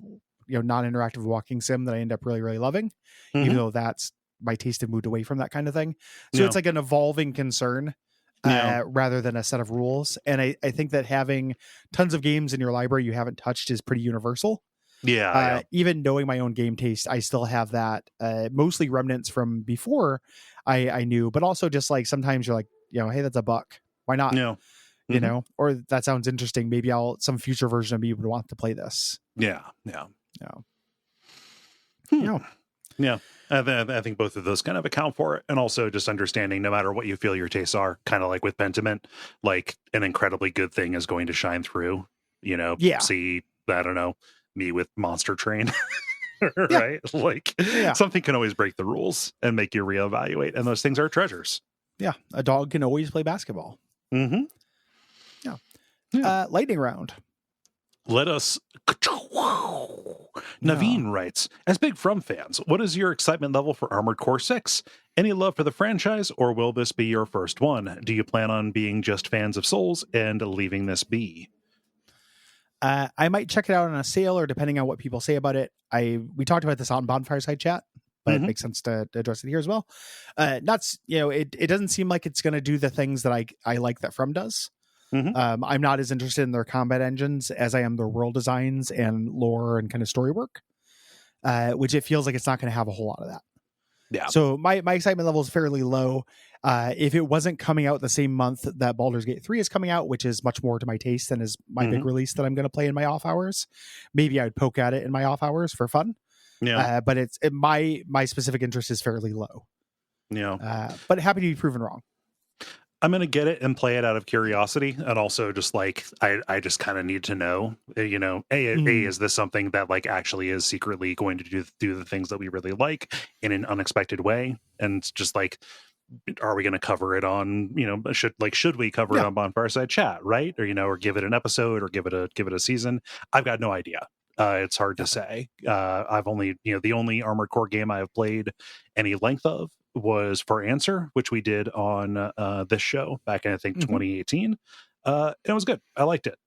non-interactive walking sim that I end up really, really loving, even though that's my taste have moved away from that kind of thing. So it's like an evolving concern rather than a set of rules. And I think that having tons of games in your library you haven't touched is pretty universal. Even knowing my own game taste, I still have that, mostly remnants from before I knew, but also just like sometimes you're like, hey, that's $1. Why not? Or that sounds interesting. Maybe some future version of me would want to play this. I think both of those kind of account for it. And also just understanding no matter what you feel your tastes are, kind of like with Pentiment, like an incredibly good thing is going to shine through, see, I don't know, me with Monster Train, right? Like something can always break the rules and make you reevaluate. And those things are treasures. Yeah. A dog can always play basketball. Lightning round. Let us. Naveen writes, as big From fans, what is your excitement level for Armored Core 6? Any love for the franchise, or will this be your first one? Do you plan on being just fans of Souls and leaving this be? I might check it out on a sale, or depending on what people say about it. We talked about this on Bonfireside Chat, but it makes sense to address it here as well. It doesn't seem like it's going to do the things that I like that From does. I'm not as interested in their combat engines as I am their world designs and lore and kind of story work, which it feels like it's not going to have a whole lot of that. Yeah. So my excitement level is fairly low. If it wasn't coming out the same month that Baldur's Gate 3 is coming out, which is much more to my taste and is my big release that I'm going to play in my off hours, maybe I'd poke at it in my off hours for fun. But my specific interest is fairly low. But happy to be proven wrong. I'm going to get it and play it out of curiosity. And also just like, I just kind of need to know, is this something that like actually is secretly going to do the things that we really like in an unexpected way? And just like, are we going to cover it on, should we cover it on Bonfireside Chat, right? Or, or give it an episode or give it a season? I've got no idea. It's hard to say. I've only, the only Armored Core game I have played any length of was For Answer, which we did on this show back in, I think, 2018. It was good. I liked it.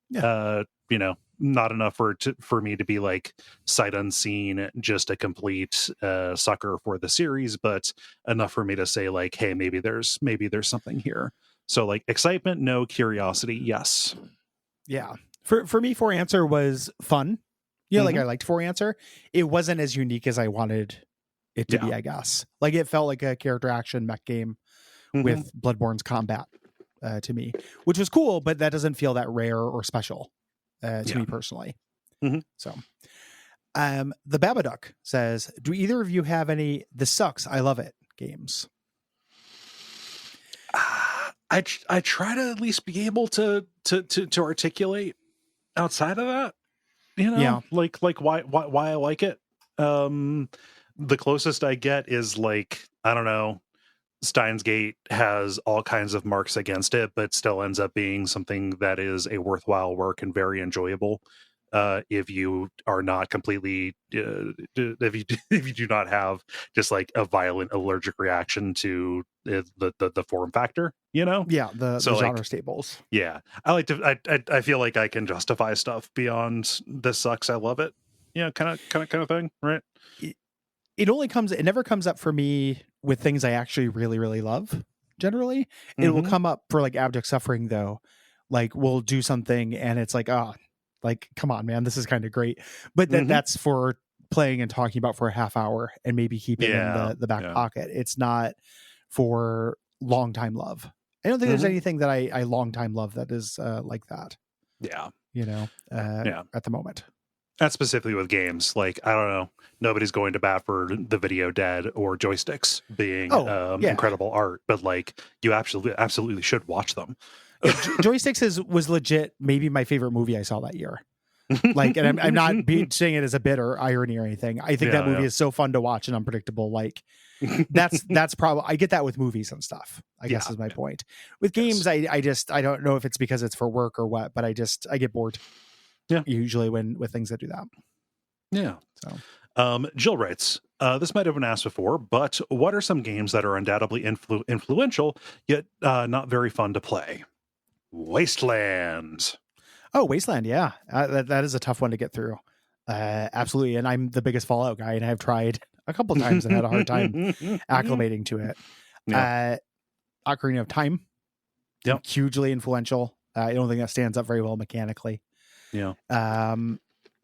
Not enough for me to be like sight unseen, just a complete sucker for the series, but enough for me to say like, hey, maybe there's something here. So like excitement, no. Curiosity, yes. Yeah. For me, For Answer was fun. You know, like Mhm. I liked For Answer. It wasn't as unique as I wanted it to Yeah. be, I guess. Like it felt like a character action mech game Mhm. with Bloodborne's combat to me, which was cool, but that doesn't feel that rare or special to Yeah. me personally. Mhm. So, the Babadook says, "Do either of you have any This Sucks, I Love It games?" I try to at least be able to articulate outside of that, you know, Yeah. like why I like it. Um, the closest I get is like, I don't know, Steins Gate has all kinds of marks against it, but still ends up being something that is a worthwhile work and very enjoyable. If you are not completely, if you do not have just like a violent allergic reaction to the form factor, you know. Yeah, the So like, genre staples. yeah, I like to. I feel like I can justify stuff beyond this sucks. I love it. Yeah, kind of thing, right? It never comes up for me with things I actually really, really love. Generally, it will Mm-hmm. come up for like Abject Suffering though. Like we'll do something and it's like, like come on, man, this is kind of great. But Mm-hmm. that's for playing and talking about for a half hour and maybe keep it in Yeah, the back yeah. pocket. It's not for long time love. I don't think there's Mm-hmm. anything that I long time love that is like that, Yeah, you know, yeah. at the moment. That's specifically with games. Like, I don't know, nobody's going to bat for the Video Dead or joysticks being Oh, yeah. incredible art, but like, you absolutely should watch them. Yeah, Joysticks was legit maybe my favorite movie I saw that year. Like, and I'm not saying it as a bit or irony or anything. I think that movie Yeah, is so fun to watch and unpredictable. Like yeah. that's probably I get that with movies and stuff. I guess Yeah, is my point. With yes. games, I just I don't know if it's because it's for work or what, but I get bored Yeah, usually when with things that do that. yeah. So Jill writes, this might have been asked before, but what are some games that are undoubtedly influential, yet not very fun to play? Wasteland. Wasteland, yeah, that is a tough one to get through. Absolutely, and I'm the biggest Fallout guy, and I've tried a couple times and had a hard time acclimating to it. Yeah. Ocarina of Time, Yep. hugely influential. I don't think that stands up very well mechanically. Yeah.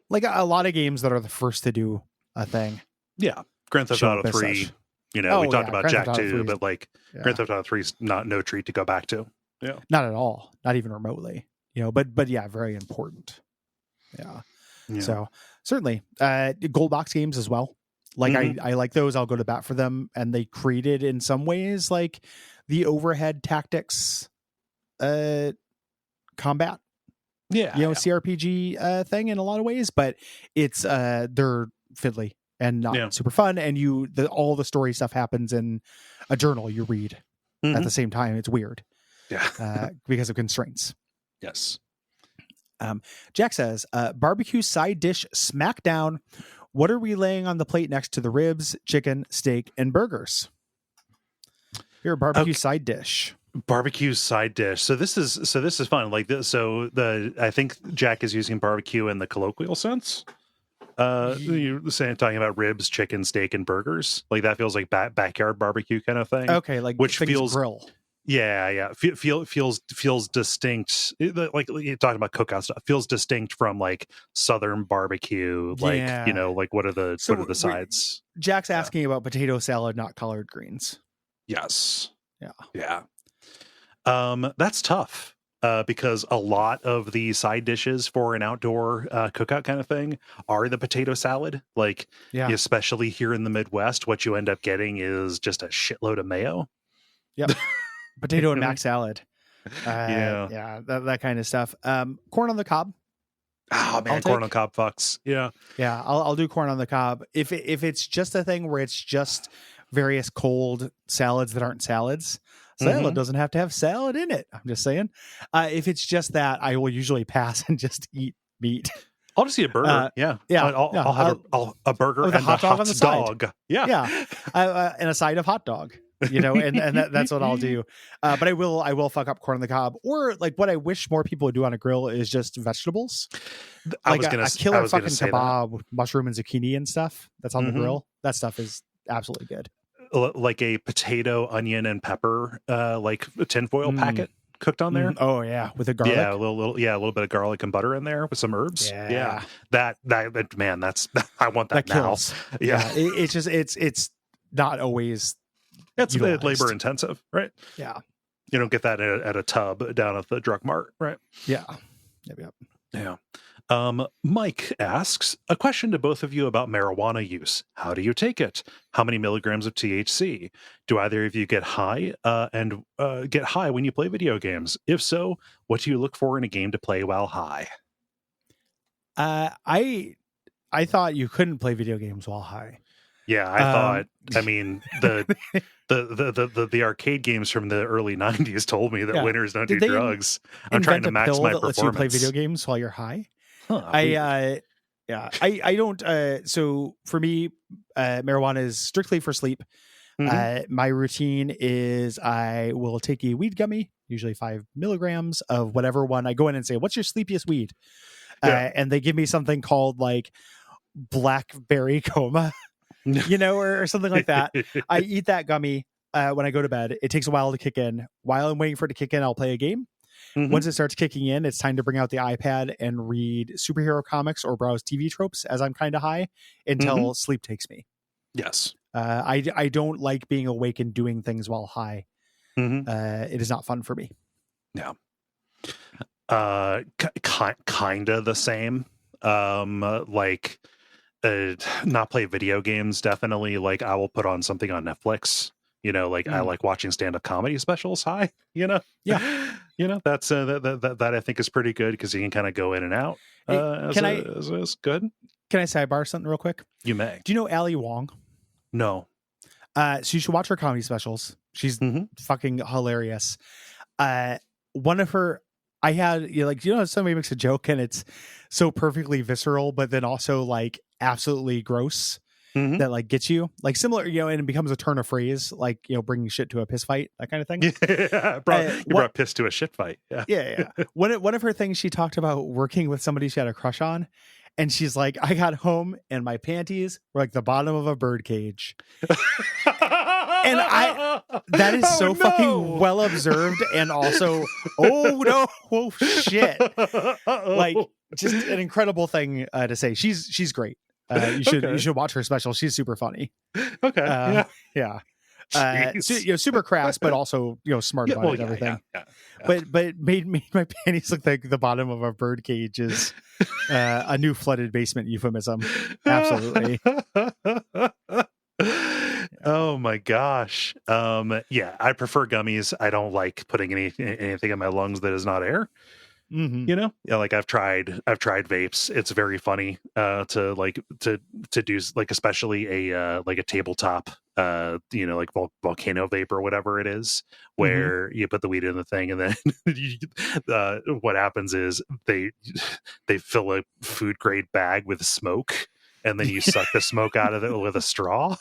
Like a lot of games that are the first to do a thing. Yeah. Grand Theft Show Auto up as 3, such. we Oh talked yeah, about Grand Theft Jack Auto 2, 3 is but like yeah, Grand Theft Auto 3 is not no treat to go back to. Yeah. not at all, not even remotely. You know, but yeah, very important. Yeah. Yeah. So certainly, gold box games as well. Like I like those. I'll go to bat for them, and they created in some ways like the overhead tactics, combat. Yeah. You know, Yeah. CRPG thing in a lot of ways, but it's they're fiddly and not Yeah. super fun. And all the story stuff happens in a journal you read at the same time. It's weird. Yeah. Because of constraints. Yes. Jack says, barbecue side dish smackdown. What are we laying on the plate next to the ribs, chicken, steak, and burgers? Your barbecue side dish. Barbecue side dish. So this is fun. Like this. So I think Jack is using barbecue in the colloquial sense. You're talking about ribs, chicken, steak, and burgers. Like that feels like backyard barbecue kind of thing. Okay, like which things feels grill. Yeah. Feels distinct. Like you're talking about cookout stuff. Feels distinct from like Southern barbecue. Like Yeah. like what are the sides? Jack's asking about potato salad, not collard greens. Yes. Yeah. Yeah. That's tough. Because a lot of the side dishes for an outdoor cookout kind of thing are the potato salad. Like, Yeah. especially here in the Midwest, what you end up getting is just a shitload of mayo. Yep. Potato and mac salad. Yeah. Yeah, that kind of stuff. Corn on the cob. Oh man, corn on cob fucks. Yeah. Yeah, I'll do corn on the cob. If it's just a thing where it's just various cold salads that aren't salads. Salad doesn't have to have salad in it. I'm just saying. If it's just that, I will usually pass and just eat meat. I'll just eat a burger. Yeah. I'll have a burger and a hot dog. Yeah. And a side of hot dog. You know, and that's what I'll do. But I will fuck up corn on the cob. Or like what I wish more people would do on a grill is just vegetables. Like a killer fucking kebab with mushroom and zucchini and stuff that's on the grill. That stuff is absolutely good. like a potato, onion, and pepper, like a tinfoil Mm, packet cooked on there. oh yeah, with the Yeah, garlic. a little bit of garlic and butter in there with some herbs. Yeah, Yeah, that man, that's I want that that now. kills. Yeah, Yeah, it's just it's not always it's labor utilized. intensive, right? Yeah, You don't get that at a tub down at the drug mart, right? yeah, yep, yep. Yeah. Mike asks a question to both of you about marijuana use. How do you take it? How many milligrams of THC? Do either of you get high and get high when you play video games? If so, what do you look for in a game to play while high? I thought you couldn't play video games while high. Yeah, I thought. I mean, the arcade games from the early '90s told me that Yeah. winners don't Did do they drugs. I'm trying invent to a max pill my that lets you play video performance. games while you're high? Huh, I weird. yeah, I don't so for me marijuana is strictly for sleep. Hmm. My routine is I will take a weed gummy, usually 5 milligrams of whatever one. I go in and say, "What's your sleepiest weed?" Yeah. And they give me something called like blackberry coma, or something like that. I eat that gummy when I go to bed. It takes a while to kick in. While I'm waiting for it to kick in, I'll play a game. Hmm. Once it starts kicking in, it's time to bring out the iPad and read superhero comics or browse TV tropes as I'm kind of high Hmm. until sleep takes me. Yes. I don't like being awake and doing things while high. Hmm. It is not fun for me. Yeah. Kind of the same. Like not play video games, definitely. Like I will put on something on Netflix. Like I Mm. like watching stand-up comedy specials high. Yeah. That's that I think is pretty good because you can kind of go in and out. Hey, As good. can I sidebar something real quick? You may. Do you know Ali Wong? No. So you should watch her comedy specials. She's Hmm. fucking hilarious. One of her, I had how somebody makes a joke and it's so perfectly visceral, but then also like absolutely gross Hmm. that like gets you like similar, and it becomes a turn of phrase, like bringing shit to a piss fight, that kind of thing. Yeah, you brought piss to a shit fight. Yeah. Yeah. One of her things, she talked about working with somebody she had a crush on, and she's like, I got home and my panties were like the bottom of a bird cage. And that is so fucking well observed, and also, oh no, oh shit, like just an incredible thing to say. She's great. You should watch her special. She's super funny. Okay. Yeah. Jeez. Super crass, but also smart about it and everything. Yeah. But made my panties look like the bottom of a bird cage is a new flooded basement euphemism. Absolutely. Oh my gosh. Yeah, I prefer gummies. I don't like putting anything in my lungs that is not air. Mm-hmm. Yeah, like I've tried vapes. It's very funny to do like especially a like a tabletop like volcano vape or whatever it is, where you put the weed in the thing and then what happens is they fill a food grade bag with smoke and then you suck the smoke out of it with a straw.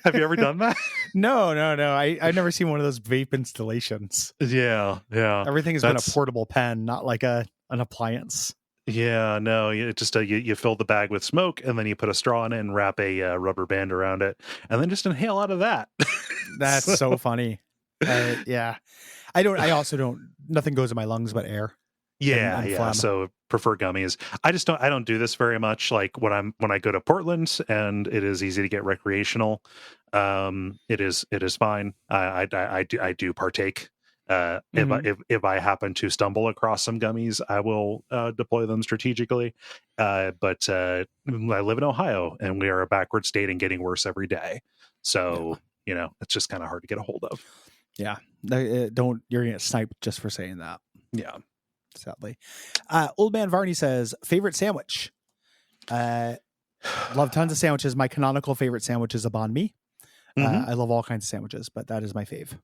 Have you ever done that? No. I've never seen one of those vape installations. Yeah. Everything has been a portable pen, not like an appliance. Yeah, no, it just you fill the bag with smoke and then you put a straw in it and wrap a rubber band around it and then just inhale out of that. That's so funny. Yeah. I also don't, nothing goes in my lungs but air. Yeah, and yeah. phlegm. So prefer gummies. I don't do this very much. Like when I go to Portland and it is easy to get recreational. It is fine. I do partake. If I happen to stumble across some gummies, I will deploy them strategically. But I live in Ohio and we are a backward state and getting worse every day. So it's just kind of hard to get a hold of. Yeah. You're gonna get sniped just for saying that. Yeah. Sadly. Old Man Varney says, favorite sandwich. Love tons of sandwiches. My canonical favorite sandwich is a banh mi. I love all kinds of sandwiches, but that is my fave.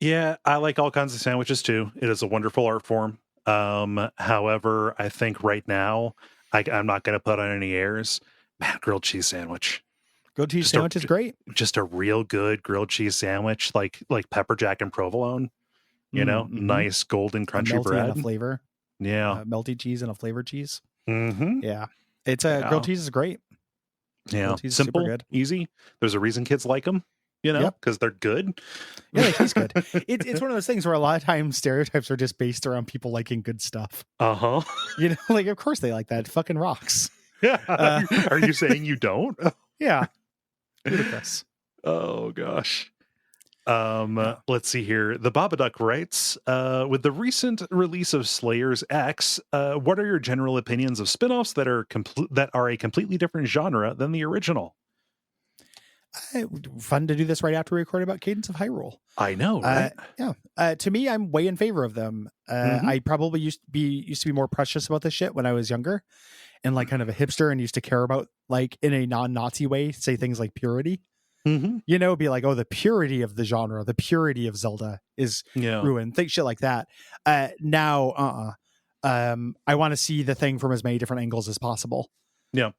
Yeah, I like all kinds of sandwiches too. It is a wonderful art form. However, I think right now I'm not going to put on any airs. Man, grilled cheese sandwich. Grilled cheese sandwich is great. Just a real good grilled cheese sandwich, like pepper jack and provolone. Nice golden crunchy bread and a flavor. Yeah, melty cheese and a flavored cheese. Mm-hmm. Yeah, it's a grilled cheese is great. Yeah, He's super simple, good. easy. There's a reason kids like them, you know, Yep. because they're good. Yeah, like he's good. It's one of those things where a lot of times stereotypes are just based around people liking good stuff. Uh-huh. You know, like of course they like that. It fucking rocks. Yeah. Uh, Are you saying you don't? yeah, ludicrous. Oh gosh. Yeah. Let's see here. The Babadook writes, with the recent release of Slayers X, what are your general opinions of spin-offs that are a completely different genre than the original? Fun to do this right after we record about Cadence of Hyrule. I know, right? Yeah. To me, I'm way in favor of them. Mhm. I probably used to be more precious about this shit when I was younger, and like kind of a hipster, and used to care about, like, in a non-Nazi way, say things like purity. Mhm. You know, be like, oh, the purity of the genre, the purity of Zelda is Yeah. ruined. Think shit like that. Now, I want to see the thing from as many different angles as possible. Yeah.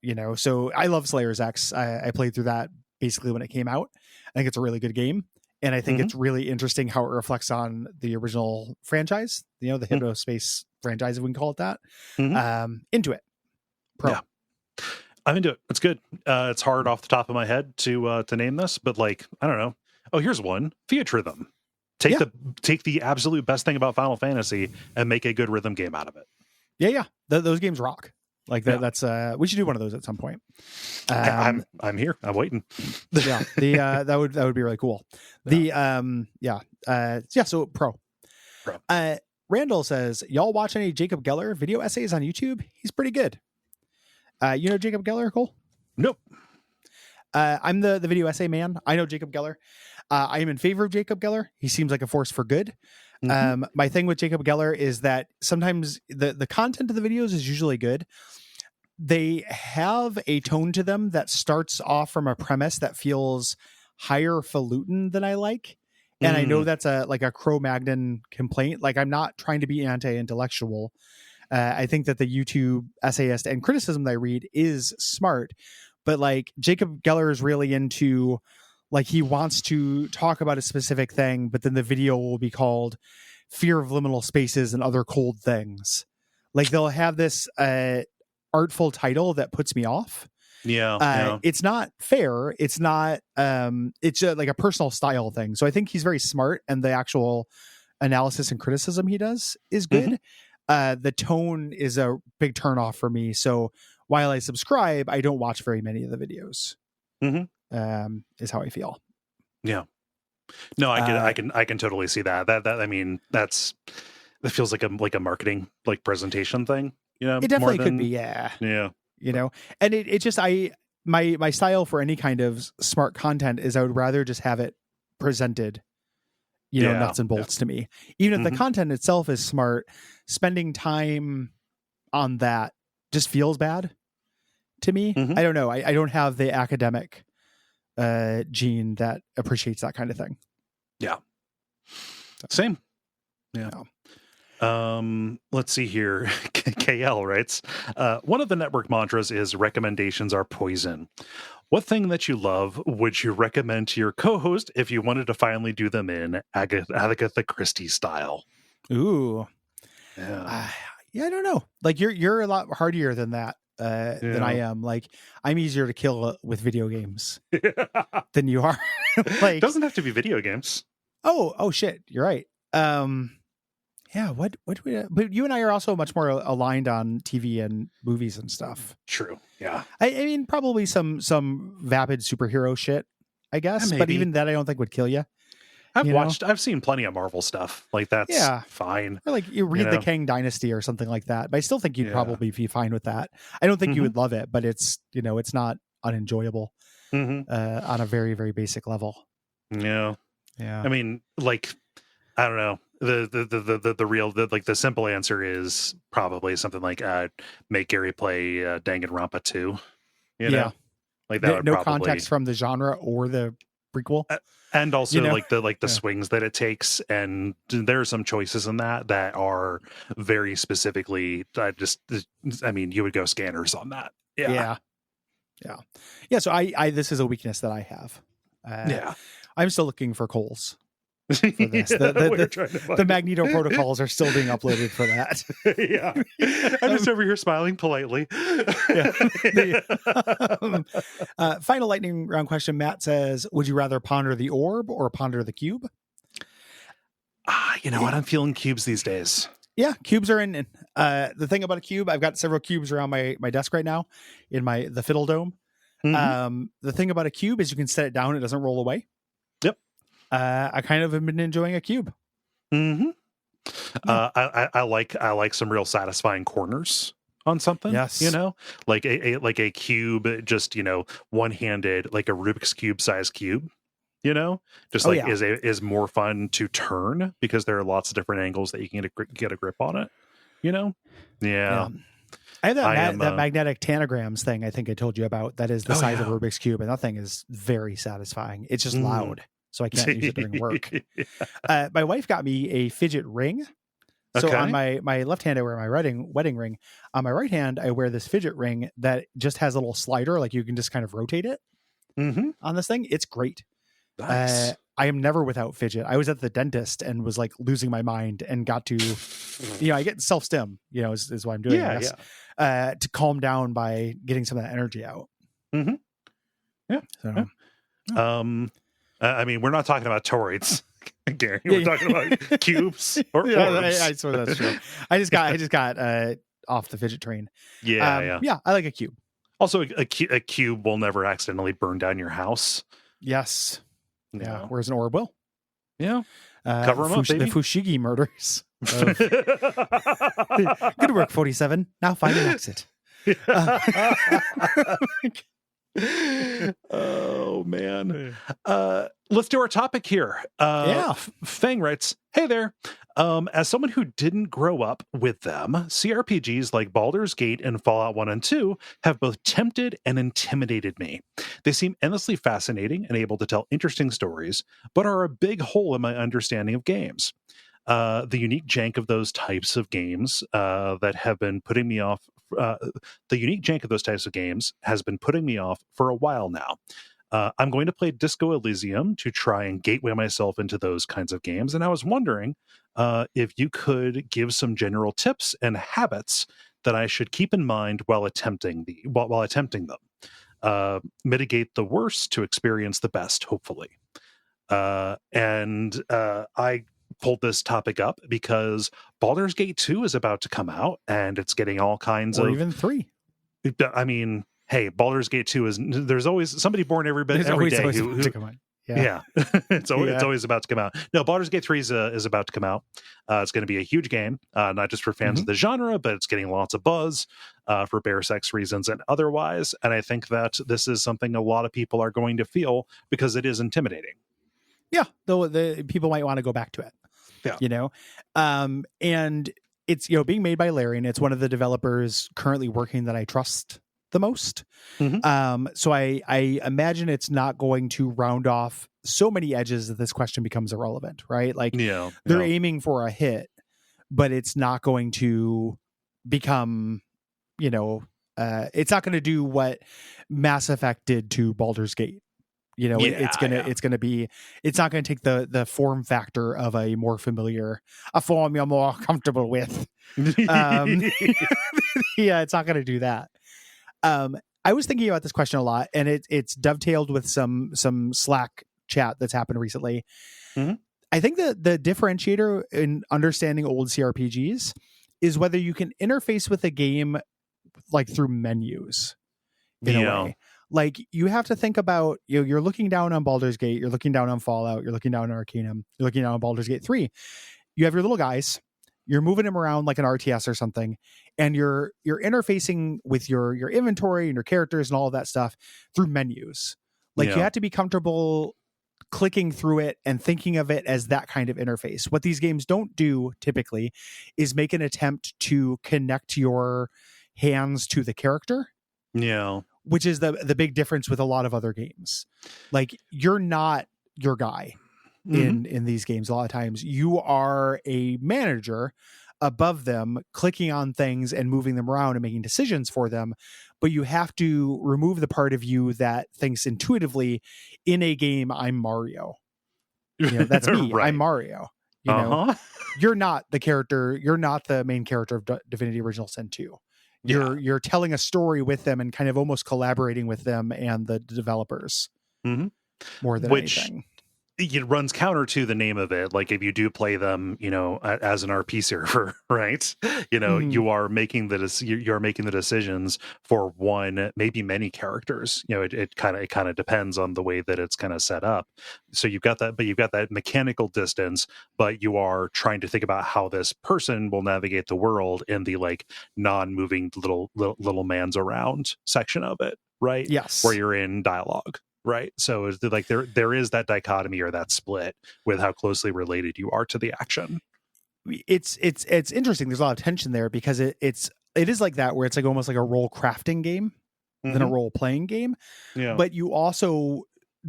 You know, so I love Slayer's X. I played through that basically when it came out. I think it's a really good game. And I think Mhm. it's really interesting how it reflects on the original franchise, you know, the Mhm. Hypnospace franchise, if we can call it that. Mhm. Into it. Pro. Yeah. I'm into it. It's good. It's hard off the top of my head to name this, but like, I don't know. Oh, here's one. Fiat Rhythm. Yeah. Take the absolute best thing about Final Fantasy and make a good rhythm game out of it. Yeah. Those games rock. Like that. Yeah. That's we should do one of those at some point. I'm here. I'm waiting. Yeah. That would be really cool. So pro. Randall says, y'all watch any Jacob Geller video essays on YouTube? He's pretty good. You know Jacob Geller, Cole? Nope. I'm the video essay man. I know Jacob Geller. I am in favor of Jacob Geller. He seems like a force for good. Mm-hmm. My thing with Jacob Geller is that sometimes the content of the videos is usually good. They have a tone to them that starts off from a premise that feels higher falutin than I like. And I know that's a Cro-Magnon complaint. Like, I'm not trying to be anti-intellectual. I think that the YouTube essayist and criticism that I read is smart, but like Jacob Geller is really into, like, he wants to talk about a specific thing, but then the video will be called Fear of Liminal Spaces and Other Cold Things. Like, they'll have this artful title that puts me off. Yeah. It's not fair. It's not, it's like a personal style thing. So I think he's very smart, and the actual analysis and criticism he does is good. The tone is a big turnoff for me. So while I subscribe, I don't watch very many of the videos. Is how I feel. Yeah. No, I can totally see that. I mean, that feels like a marketing, like, presentation thing. You know, it definitely could be. Yeah. You know, and it just, my style for any kind of smart content is I would rather just have it presented, you know, nuts and bolts to me. Even if the content itself is smart, spending time on that just feels bad to me. I don't know. I don't have the academic gene that appreciates that kind of thing. Yeah. Same. Yeah. Let's see here. KL writes, one of the network mantras is recommendations are poison. What thing that you love would you recommend to your co-host if you wanted to finally do them in Agatha Christie style? Ooh. Yeah. I don't know. Like, you're a lot hardier than that than I am. Like, I'm easier to kill with video games than you are. Like, doesn't have to be video games. Oh shit. You're right. Yeah, what but you and I are also much more aligned on TV and movies and stuff. True. Yeah. I mean, probably some vapid superhero shit, I guess, but even that I don't think would kill you. I've seen plenty of Marvel stuff. Like, that's fine. Or like you read the Kang Dynasty or something like that. But I still think you'd probably be fine with that. I don't think you would love it, but it's, you know, it's not unenjoyable on a very, very basic level. Yeah. Yeah. I mean, like, I don't know. The simple answer is probably something like make Gary play Danganronpa 2. You know? Like, that would no probably... context from the genre or the prequel. And also, you know, the swings that it takes, and there are some choices in that are very specifically I mean, you would go Scanners on that. Yeah. So I this is a weakness that I have. I'm still looking for Coles. for this. We're trying to find The Magneto protocols are still being uploaded for that. Yeah. I'm just over here smiling politely. Yeah. Final lightning round question. Matt says, would you rather ponder the orb or ponder the cube? You know what? I'm feeling cubes these days. Yeah, cubes are in. The thing about a cube, I've got several cubes around my desk right now in the Fiddle Dome. The thing about a cube is you can set it down; it doesn't roll away. Yep. I kind of have been enjoying a cube. Mm-hmm. Yeah. I like some real satisfying corners on something. Yes. You know, like a cube, just one-handed, like a Rubik's cube size cube. Just is more fun to turn because there are lots of different angles that you can get a grip on it. Yeah. I have that magnetic tanagrams thing I think I told you about. That is the size of a Rubik's cube, and that thing is very satisfying. It's just loud, so I can't use it during work. My wife got me a fidget ring. So on my left hand, I wear my wedding ring. On my right hand, I wear this fidget ring that just has a little slider, like you can just kind of rotate it on this thing. It's great. Nice. I am never without fidget. I was at the dentist and was like losing my mind and got to, I get self-stim, is what I'm doing. To calm down by getting some of that energy out. Mm-hmm. Yeah. So, I mean, we're not talking about toroids, Gary. We're talking about cubes or orbs. I swear that's true. I just got off the fidget train. Yeah. I like a cube. Also, a cube will never accidentally burn down your house. Yes. Yeah. Whereas an orb will. Yeah. Cover them up, baby. The Fushigi murders. Good work, 47. Now find an exit. Oh man. Let's do our topic here. Fang writes, hey there. As someone who didn't grow up with them, CRPGs like Baldur's Gate and Fallout 1 and 2 have both tempted and intimidated me. They seem endlessly fascinating and able to tell interesting stories, but are a big hole in my understanding of games. The unique jank of those types of games that have been putting me off. The unique jank of those types of games has been putting me off for a while now. I'm going to play Disco Elysium to try and gateway myself into those kinds of games, and I was wondering if you could give some general tips and habits that I should keep in mind while attempting them. Mitigate the worst to experience the best, hopefully. And I pulled this topic up because Baldur's Gate 2 is about to come out, and it's getting all kinds of... Or even 3. I mean, hey, Baldur's Gate 2 there's always somebody born every day who to come out. Yeah. It's always about to come out. No, Baldur's Gate 3 is about to come out. It's going to be a huge game, not just for fans of the genre, but it's getting lots of buzz for bear sex reasons and otherwise. And I think that this is something a lot of people are going to feel because it is intimidating. Yeah, though the people might want to go back to it. Yeah. And it's being made by Larian. It's one of the developers currently working that I trust the most. So I imagine it's not going to round off so many edges that this question becomes irrelevant, right? Like they're aiming for a hit, but it's not going to become, it's not going to do what Mass Effect did to Baldur's Gate. It's not going to take the form factor of a more familiar, a form you're more comfortable with. It's not going to do that. I was thinking about this question a lot, and it's dovetailed with some Slack chat that's happened recently. I think the differentiator in understanding old CRPGs is whether you can interface with a game like through menus in a way. Like you have to think about, you're looking down on Baldur's Gate, you're looking down on Fallout, you're looking down on Arcanum, you're looking down on Baldur's Gate 3. You have your little guys, you're moving them around like an RTS or something, and you're interfacing with your inventory and your characters and all of that stuff through menus. Like you have to be comfortable clicking through it and thinking of it as that kind of interface. What these games don't do typically is make an attempt to connect your hands to the character. Yeah. Which is the big difference with a lot of other games. Like you're not your guy in these games. A lot of times you are a manager above them, clicking on things and moving them around and making decisions for them. But you have to remove the part of you that thinks intuitively in a game, I'm Mario. That's me. I'm Right. Mario. Uh-huh. You're not the character. You're not the main character of Divinity Original Sin 2. Yeah. You're telling a story with them and kind of almost collaborating with them and the developers Hmm. more than Which anything. it runs counter to the name of it. Like if you do play them, as an RP server, right? Mhm. You are making you're making the decisions for one, maybe many characters. It kind of depends on the way that it's kind of set up. So you've got that mechanical distance, but you are trying to think about how this person will navigate the world in the like non-moving little man's around section of it, right? Where Yes. you're in dialogue. Right. So it's like there is that dichotomy or that split with how closely related you are to the action. It's interesting. There's a lot of tension there because it is like that where it's like almost like a role crafting game than a Hmm. role playing game, Yeah. but you also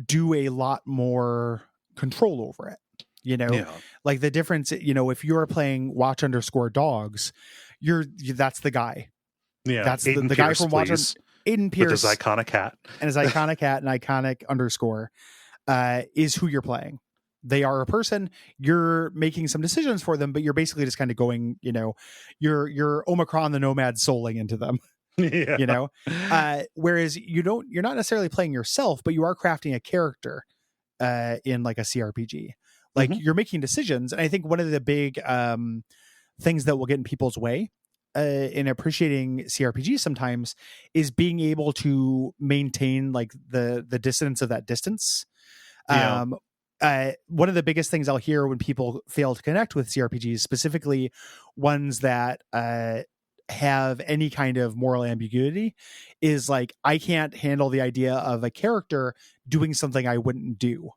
do a lot more control over it. Yeah. Like the difference, if you're playing Watch_Dogs, that's the guy. Yeah. That's Aiden the guy Pierce, from please, Aiden with his Pierce iconic hat. and his iconic hat and iconic underscore is who you're playing. They are a person. You're making some decisions for them, but you're basically just kind of going, you're Omicron the Nomad souling into them. Yeah. Whereas you're not necessarily playing yourself, but you are crafting a character in like a CRPG. Like Hmm. you're making decisions, and I think one of the big things that will get in people's way in appreciating CRPGs sometimes is being able to maintain like the dissonance of that distance. Yeah. Um, one of the biggest things I'll hear when people fail to connect with CRPGs, specifically ones that have any kind of moral ambiguity, is like, I can't handle the idea of a character doing something I wouldn't do.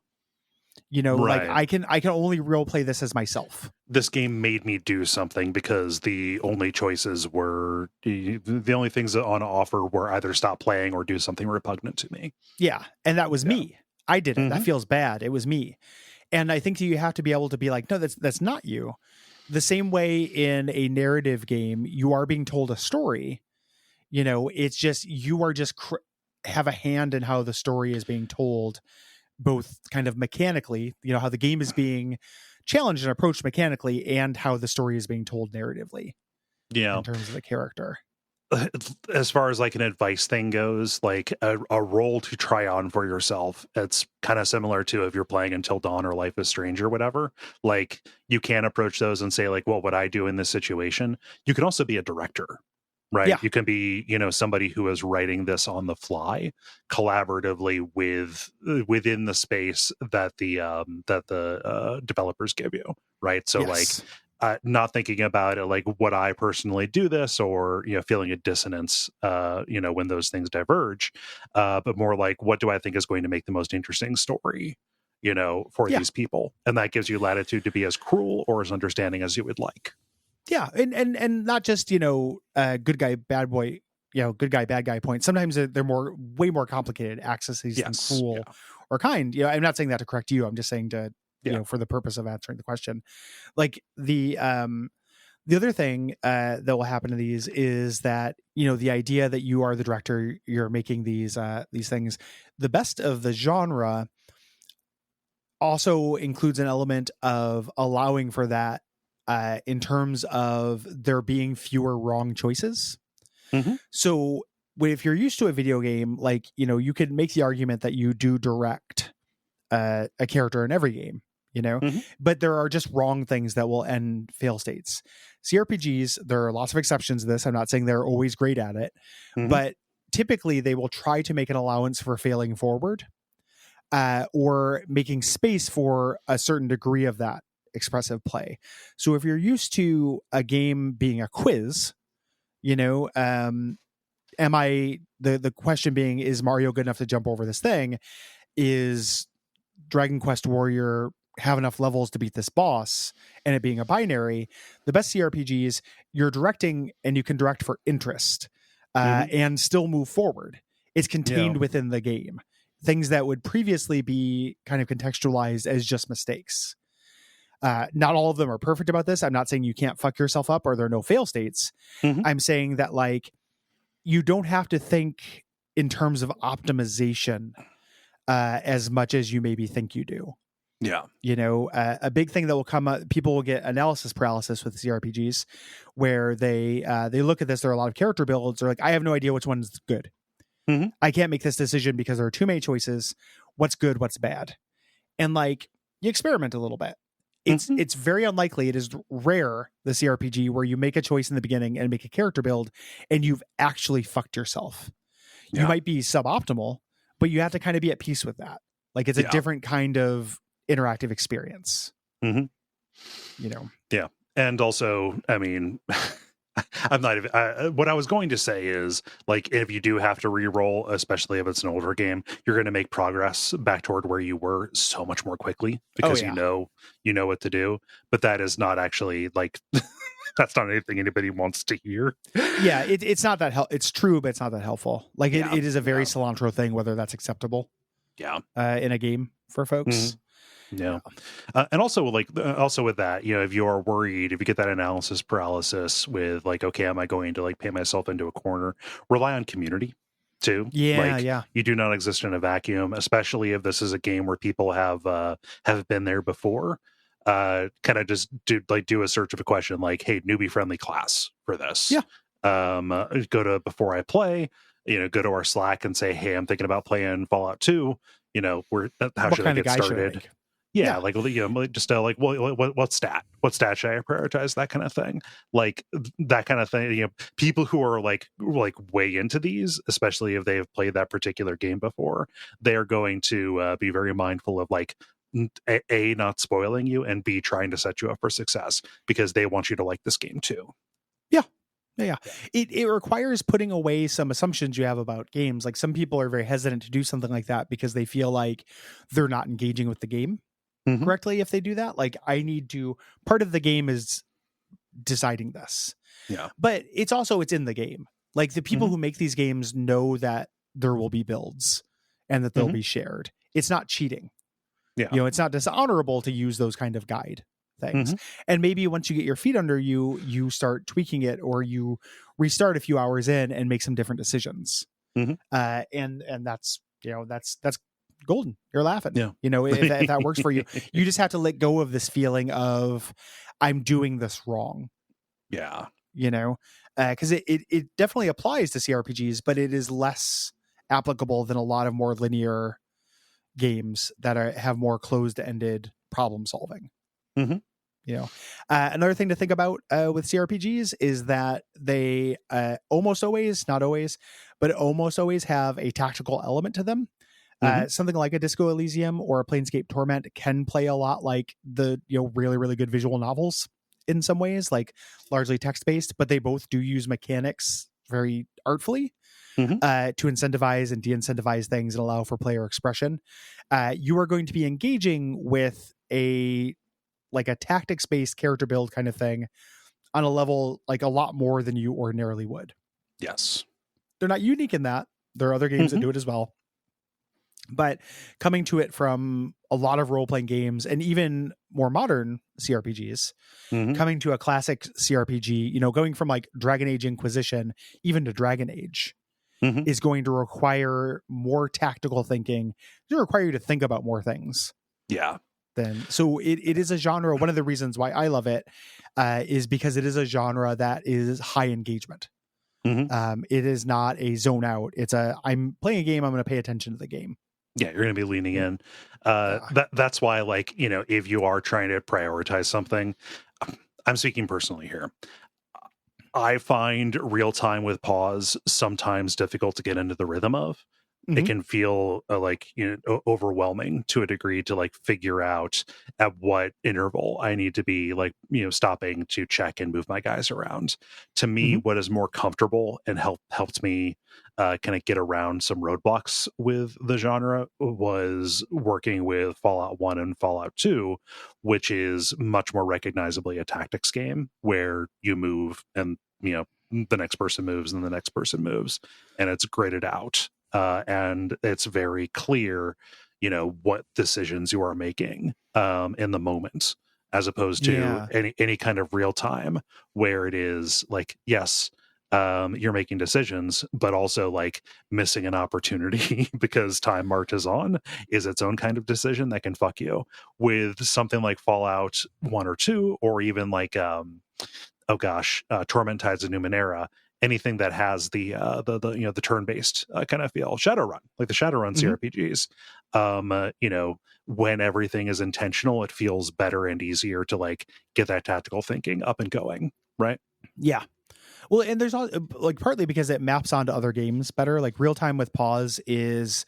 Like Right. I can only role play this as myself. This game made me do something because the only choices were the only things on offer were either stop playing or do something repugnant to me. Yeah, and that was Yeah. me. I did it. That Hmm. feels bad. It was me. And I think that you have to be able to be like, no, that's not you. The same way in a narrative game, you are being told a story. It's just you are just have a hand in how the story is being told, both kind of mechanically, how the game is being challenged and approached mechanically, and how the story is being told narratively Yeah. in terms of the character. As far as like an advice thing goes, like a role to try on for yourself, it's kind of similar to if you're playing Until Dawn or Life is Strange or whatever. Like you can approach those and say like, what would I do in this situation? You can also be a director, right? Yeah. You can be, somebody who is writing this on the fly collaboratively within the space that the developers give you, right? So like Yes. not thinking about it like, would I personally do this, or feeling a dissonance when those things diverge, but more like, what do I think is going to make the most interesting story for Yeah. these people, and that gives you latitude to be as cruel or as understanding as you would like. Yeah. And not just, good guy, bad boy, good guy, bad guy point. Sometimes they're way more complicated accesses than Yes. cruel Yeah. or kind. I'm not saying that to correct you. I'm just saying to, Yeah. for the purpose of answering the question. Like the other thing that will happen to these is that, the idea that you are the director, you're making these things. The best of the genre also includes an element of allowing for that in terms of there being fewer wrong choices. Hmm. So if you're used to a video game, like, you could make the argument that you do direct a character in every game, Hmm. but there are just wrong things that will end fail states. CRPGs, there are lots of exceptions to this. I'm not saying they're always great at it, Hmm. but typically they will try to make an allowance for failing forward or making space for a certain degree of that expressive play. So if you're used to a game being a quiz, am I the question being, is Mario good enough to jump over this thing? Is Dragon Quest Warrior have enough levels to beat this boss? And it being a binary, the best CRPGs, you're directing and you can direct for interest Hmm. and still move forward. It's Yeah. contained within the game. Things that would previously be kind of contextualized as just mistakes. Not all of them are perfect about this. I'm not saying you can't fuck yourself up or there are no fail states. Hmm. I'm saying that like you don't have to think in terms of optimization as much as you maybe think you do. Yeah. You know, a big thing that will come up, people will get analysis paralysis with CRPGs, where they look at this. There are a lot of character builds. They're like, I have no idea which one's good. Mhm. I can't make this decision because there are too many choices. What's good? What's bad? And like, you experiment a little bit. Mhm. It's very unlikely. It is rare, the CRPG, where you make a choice in the beginning and make a character build, and you've actually fucked yourself. You Yeah. might be suboptimal, but you have to kind of be at peace with that. Like, it's a Yeah. different kind of interactive experience. Mhm. You know. Yeah. And also, I mean, I'm not even. What I was going to say is, like, if you do have to re-roll, especially if it's an older game, you're going to make progress back toward where you were so much more quickly Oh because yeah. you know what to do. But that is not actually like that's not anything anybody wants to hear. Yeah, it's not that it's true, but it's not that helpful. Like, Yeah. it is a very Yeah. cilantro thing, whether that's acceptable Yeah. in a game for folks. Mhm. Yeah. Yeah. And also, like, also with that, you know, if you're worried, if you get that analysis paralysis with, like, okay, am I going to like paint myself into a corner? Rely on community too. Yeah, Like, yeah. you do not exist in a vacuum, especially if this is a game where people have been there before. Kind of just do a search of a question like, hey, newbie friendly class for this. Yeah. Go to before I play. You know, go to our Slack and say, hey, I'm thinking about playing Fallout 2. You know, how What should I kind of get guy should I started? make? Yeah, Yeah. like, you know, like, just like, what stat should I prioritize? That kind of thing, like that kind of thing. You know, people who are like way into these, especially if they have played that particular game before, they are going to be very mindful of like a not spoiling you, and b trying to set you up for success because they want you to like this game too. Yeah. Yeah. Yeah. It requires putting away some assumptions you have about games. Like, some people are very hesitant to do something like that because they feel like they're not engaging with the game Hmm. correctly if they do that. Like, I need to, part of the game is deciding this. Yeah. But it's in the game. Like, the people Hmm. who make these games know that there will be builds and that they'll Hmm. be shared. It's not cheating. Yeah. You know, it's not dishonorable to use those kind of guide things. Hmm. And maybe once you get your feet under you, you start tweaking it, or you restart a few hours in and make some different decisions. Hmm. And that's, you know, that's golden. You're laughing. Yeah. You know, if that works for you, you just have to let go of this feeling of, I'm doing this wrong. Yeah. You know, because it definitely applies to CRPGs, but it is less applicable than a lot of more linear games that have more closed-ended problem solving. Hmm. You know, another thing to think about with CRPGs is that they almost always, not always, but almost always have a tactical element to them. Hmm. Something like a Disco Elysium or a Planescape Torment can play a lot like the, you know, really, really good visual novels in some ways, like largely text-based, but they both do use mechanics very artfully Hmm. to incentivize and de-incentivize things and allow for player expression. You are going to be engaging with a tactics-based character build kind of thing on a level like a lot more than you ordinarily would. Yes. They're not unique in that. There are other games that Hmm. do it as well. But coming to it from a lot of role-playing games and even more modern CRPGs, Hmm. coming to a classic CRPG, you know, going from like Dragon Age Inquisition even to Dragon Age, Hmm. is going to require more tactical thinking. It's going to require you to think about more things. Yeah. So it is a genre. One of the reasons why I love it is because it is a genre that is high engagement. Hmm. It is not a zone out. It's I'm playing a game. I'm going to pay attention to the game. Yeah, you're going to be leaning Yeah. in. Yeah. That's why, like, you know, if you are trying to prioritize something, I'm speaking personally here. I find real time with pause sometimes difficult to get into the rhythm of. It Mhm. can feel like, you know, overwhelming to a degree to like figure out at what interval I need to be like, you know, stopping to check and move my guys around. To me, Mhm. what is more comfortable and helped me kind of get around some roadblocks with the genre was working with Fallout 1 and Fallout 2, which is much more recognizably a tactics game where you move and, you know, the next person moves and the next person moves, and it's gridded out. And it's very clear, you know, what decisions you are making in the moment, as opposed to Yeah. any kind of real time where it is like, yes, you're making decisions, but also like missing an opportunity because time marches on is its own kind of decision that can fuck you. With something like Fallout 1 or 2, or even like Torment Tides of Numenera, anything that has the turn-based kind of feel. Shadowrun, like the Shadowrun Mhm. CRPGs, when everything is intentional, it feels better and easier to like get that tactical thinking up and going, right? Yeah. Well, and there's all like partly because it maps onto other games better. Like real time with pause is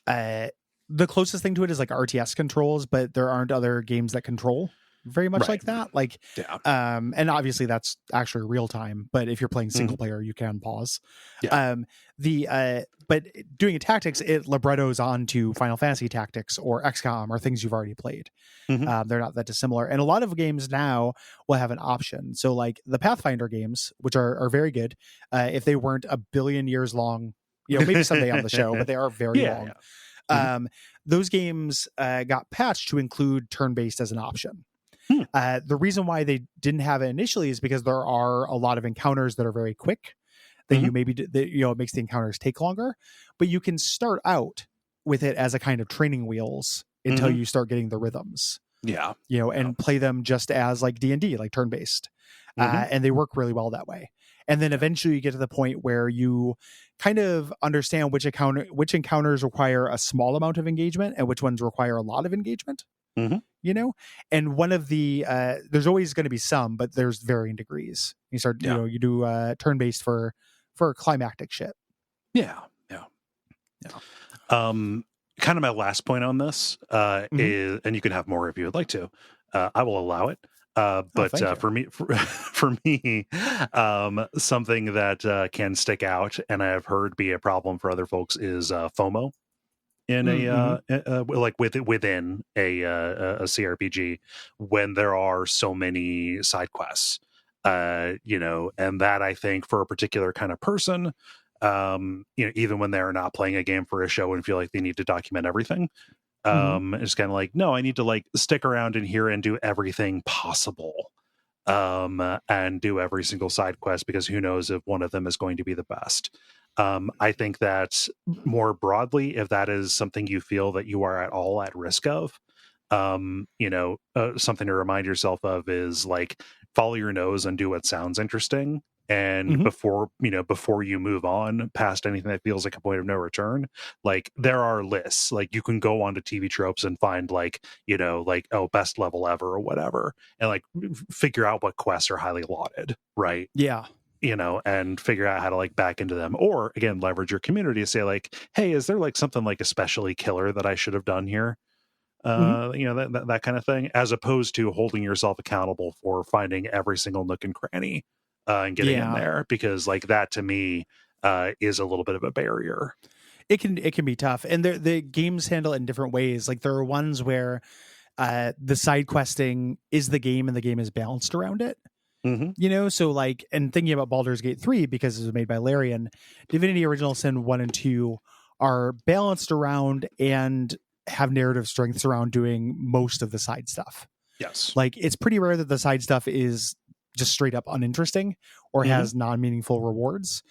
uh the closest thing to it is like RTS controls, but there aren't other games that control very much Right. like that. Like Yeah. and obviously that's actually real time, but if you're playing Hmm. single player, you can pause. Yeah. Um the but doing a tactics, it librettos onto Final Fantasy Tactics or XCOM or things you've already played. Hmm. They're not that dissimilar. And a lot of games now will have an option. So, like the Pathfinder games, which are very good, if they weren't a billion years long, maybe someday on the show, but they are very Yeah. long. Yeah. Hmm. Those games got patched to include turn based as an option. Hmm. The reason why they didn't have it initially is because there are a lot of encounters that are very quick that Hmm. you maybe that, it makes the encounters take longer, but you can start out with it as a kind of training wheels until Hmm. you start getting the rhythms, Yeah. Yeah. and play them just as like D&D, like turn based. Hmm. And they work really well that way. And then Yeah. eventually you get to the point where you kind of understand which encounters require a small amount of engagement and which ones require a lot of engagement. Hmm. And one of the there's always going to be some, but there's varying degrees. You start, Yeah. you do turn based for climactic shit. Yeah. Yeah. Yeah. Kind of my last point on this Mhm. is, and you can have more if you would like to. I will allow it. Oh, But thank you. for me, for me, something that can stick out, and I have heard be a problem for other folks, is FOMO in Mm-hmm. like within a CRPG when there are so many side quests. And that I think for a particular kind of person, even when they're not playing a game for a show and feel like they need to document everything, Mm-hmm. it's kind of like, no, I need to like stick around in here and do everything possible, and do every single side quest, because who knows if one of them is going to be the best. I think that more broadly, if that is something you feel that you are at all at risk of, something to remind yourself of is like follow your nose and do what sounds interesting. And Mm-hmm. before you move on past anything that feels like a point of no return, like there are lists, like you can go onto TV tropes and find like, like, oh, best level ever or whatever, and like figure out what quests are highly lauded, right? Yeah. And figure out how to like back into them, or again leverage your community to say like, hey, is there like something like especially killer that I should have done here, Mm-hmm. that kind of thing, as opposed to holding yourself accountable for finding every single nook and cranny, and getting in Yeah. there, because like that to me is a little bit of a barrier. It can be tough, and the games handle it in different ways. Like there are ones where the side questing is the game and the game is balanced around it. Hmm. So like, and thinking about Baldur's Gate 3, because it was made by Larian, Divinity Original Sin 1 and 2 are balanced around and have narrative strengths around doing most of the side stuff. Yes. Like it's pretty rare that the side stuff is just straight up uninteresting or Hmm. has non-meaningful rewards.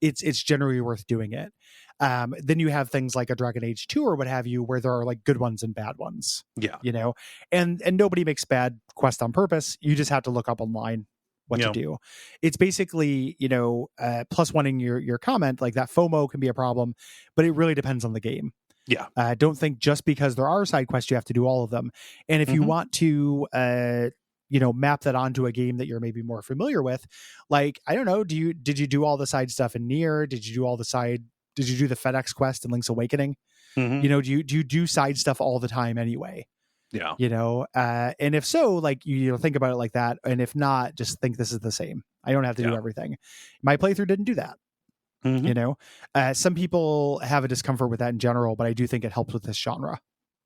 It's generally worth doing it. Then you have things like a Dragon Age 2 or what have you, where there are like good ones and bad ones. Yeah. And nobody makes bad quests on purpose. You just have to look up online what to Yeah. do. It's basically, plus one in your comment, like that FOMO can be a problem, but it really depends on the game. Yeah. Don't think just because there are side quests you have to do all of them. And if you Hmm. want to map that onto a game that you're maybe more familiar with, like I don't know, did you do all the side stuff in Nier? Did you do the FedEx quest in Link's Awakening? Hmm. Do you do side stuff all the time anyway? Yeah. And if so, like you think about it like that, and if not, just think this is the same. I don't have to do Yeah. everything. My playthrough didn't do that. Hmm. Some people have a discomfort with that in general, but I do think it helps with this genre.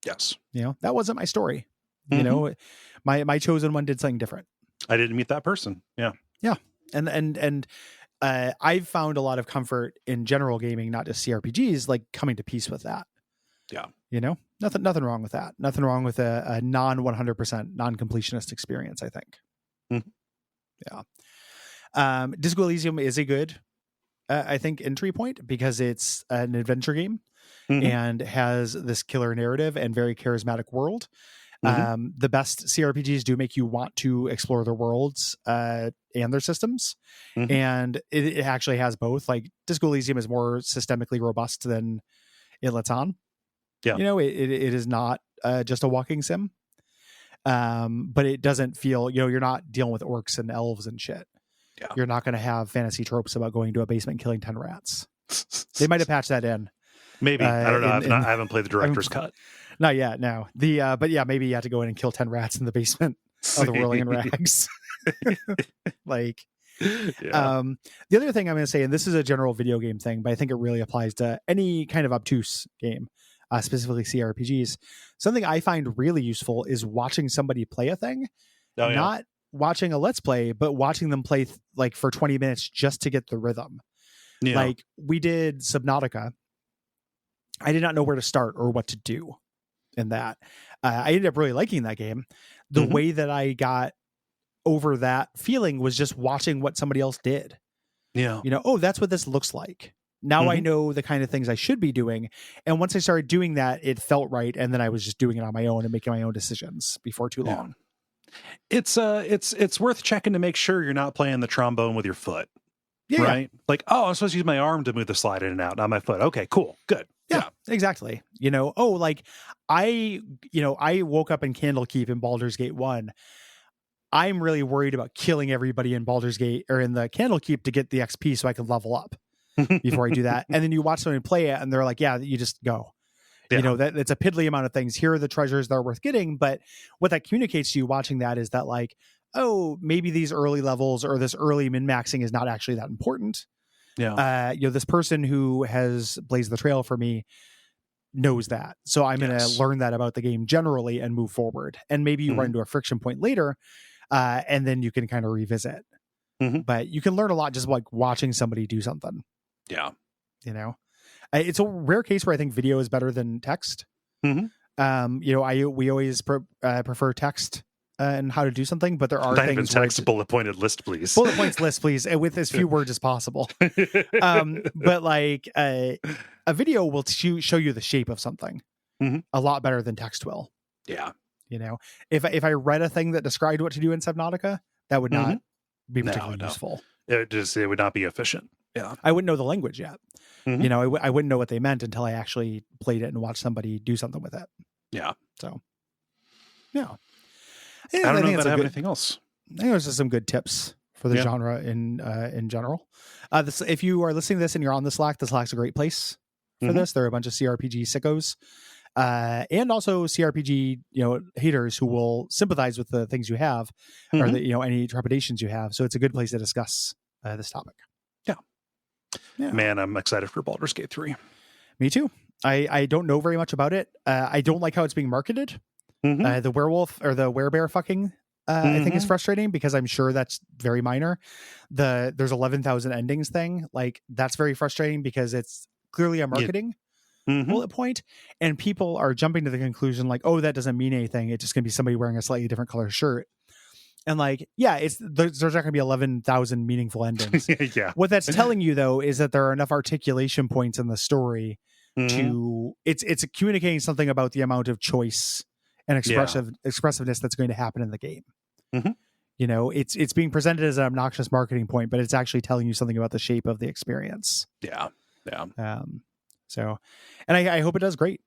Yes. That wasn't my story. Hmm. My chosen one did something different. I didn't meet that person. Yeah. Yeah. And I've found a lot of comfort in general gaming, not just CRPGs, like coming to peace with that. Yeah. Nothing wrong with that. Nothing wrong with a non 100% non completionist experience, I think. Mhm. Yeah. Disco Elysium is a good, I think, entry point because it's an adventure game Mhm. and has this killer narrative and very charismatic world. The best CRPGs do make you want to explore their worlds and their systems. Mhm. And it actually has both. Like Disco Elysium is more systemically robust than it lets on. Yeah. It is not just a walking sim. But it doesn't feel, you're not dealing with orcs and elves and shit. Yeah. You're not going to have fantasy tropes about going to a basement and killing 10 rats. They might have patched that in. Maybe. I don't know. I haven't played the director's cut. Not yet, no. But yeah, maybe you have to go in and kill 10 rats in the basement of the Whirling in Rags. Like, Yeah. the other thing I'm going to say, and this is a general video game thing, but I think it really applies to any kind of obtuse game, specifically CRPGs. Something I find really useful is watching somebody play a thing, not watching a let's play, but watching them play like for 20 minutes just to get the rhythm. Yeah. Like we did Subnautica. I did not know where to start or what to do in that. I ended up really liking that game. The way that I got over that feeling was just watching what somebody else did. Yeah. Oh, that's what this looks like. Now I know the kind of things I should be doing. And once I started doing that, it felt right. And then I was just doing it on my own and making my own decisions before too long. It's worth checking to make sure you're not playing the trombone with your foot. Yeah. Right? Like, oh, I'm supposed to use my arm to move the slide in and out, not my foot. Okay, cool. Good. Yeah, exactly. Like I woke up in Candlekeep in Baldur's Gate 1. I'm really worried about killing everybody in Baldur's Gate or in the Candlekeep to get the XP so I can level up before I do that. And then you watch someone play it and they're like, yeah, you just go. Yeah. That it's a piddly amount of things. Here are the treasures that are worth getting. But what that communicates to you watching that is that like, oh, maybe these early levels or this early min-maxing is not actually that important. Yeah. This person who has blazed the trail for me knows that. So I'm going to learn that about the game generally and move forward. And maybe you run into a friction point later, and then you can kind of revisit. But you can learn a lot just like watching somebody do something. Yeah. It's a rare case where I think video is better than text. We always prefer text and how to do something, but there are things text bullet pointed list, please. Bullet points list, please, and with as few words as possible. But like a video will show you the shape of something a lot better than text will. Yeah. If I read a thing that described what to do in Subnautica, that would not be particularly useful. It would not be efficient. Yeah. I wouldn't know the language yet. I wouldn't know what they meant until I actually played it and watched somebody do something with it. Yeah. So, yeah. I don't know if I have anything else. I think there's just some good tips for the genre in general. If you are listening to this and you're on the Slack's a great place for this. There are a bunch of CRPG sickos and also CRPG haters who will sympathize with the things you have or any trepidations you have. So it's a good place to discuss this topic. Yeah. Man, I'm excited for Baldur's Gate 3. Me too. I don't know very much about it. I don't like how it's being marketed. The werewolf or the werebear fucking I think is frustrating because I'm sure that's very minor. There's 11,000 endings thing. Like that's very frustrating because it's clearly a marketing bullet point, and people are jumping to the conclusion like, oh, that doesn't mean anything. It's just gonna be somebody wearing a slightly different color shirt. And like, yeah, there's not going to be 11,000 meaningful endings. Yeah. What that's telling you though is that there are enough articulation points in the story to it's communicating something about the amount of choice and expressiveness that's going to happen in the game. It's being presented as an obnoxious marketing point, but it's actually telling you something about the shape of the experience. Yeah. So, and I hope it does great.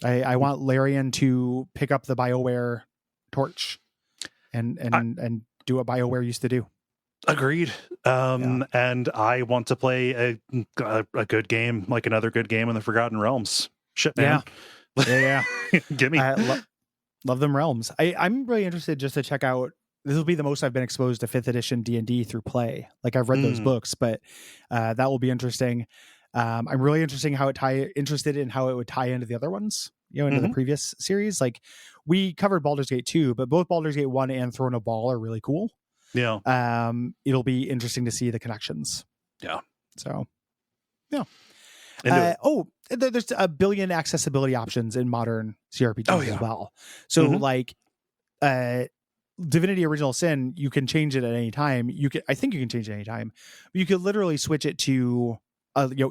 I want Larian to pick up the BioWare torch and do what BioWare used to do. Agreed. And I want to play a good game, like another good game in the Forgotten Realms. Shit, man. Yeah. Give me. Love them realms. I'm really interested just to check out. This will be the most I've been exposed to 5th edition D&D through play. Like I've read those books, but that will be interesting. I'm really interested in how it would tie into the other ones, into the previous series. Like we covered Baldur's Gate 2, but both Baldur's Gate 1 and Throne of Ball are really cool. Yeah. It'll be interesting to see the connections. Yeah. So, yeah. There's a billion accessibility options in modern CRPGs as well. So like, Divinity Original Sin, you can change it at any time. I think you can change it at any time. But you could literally switch it to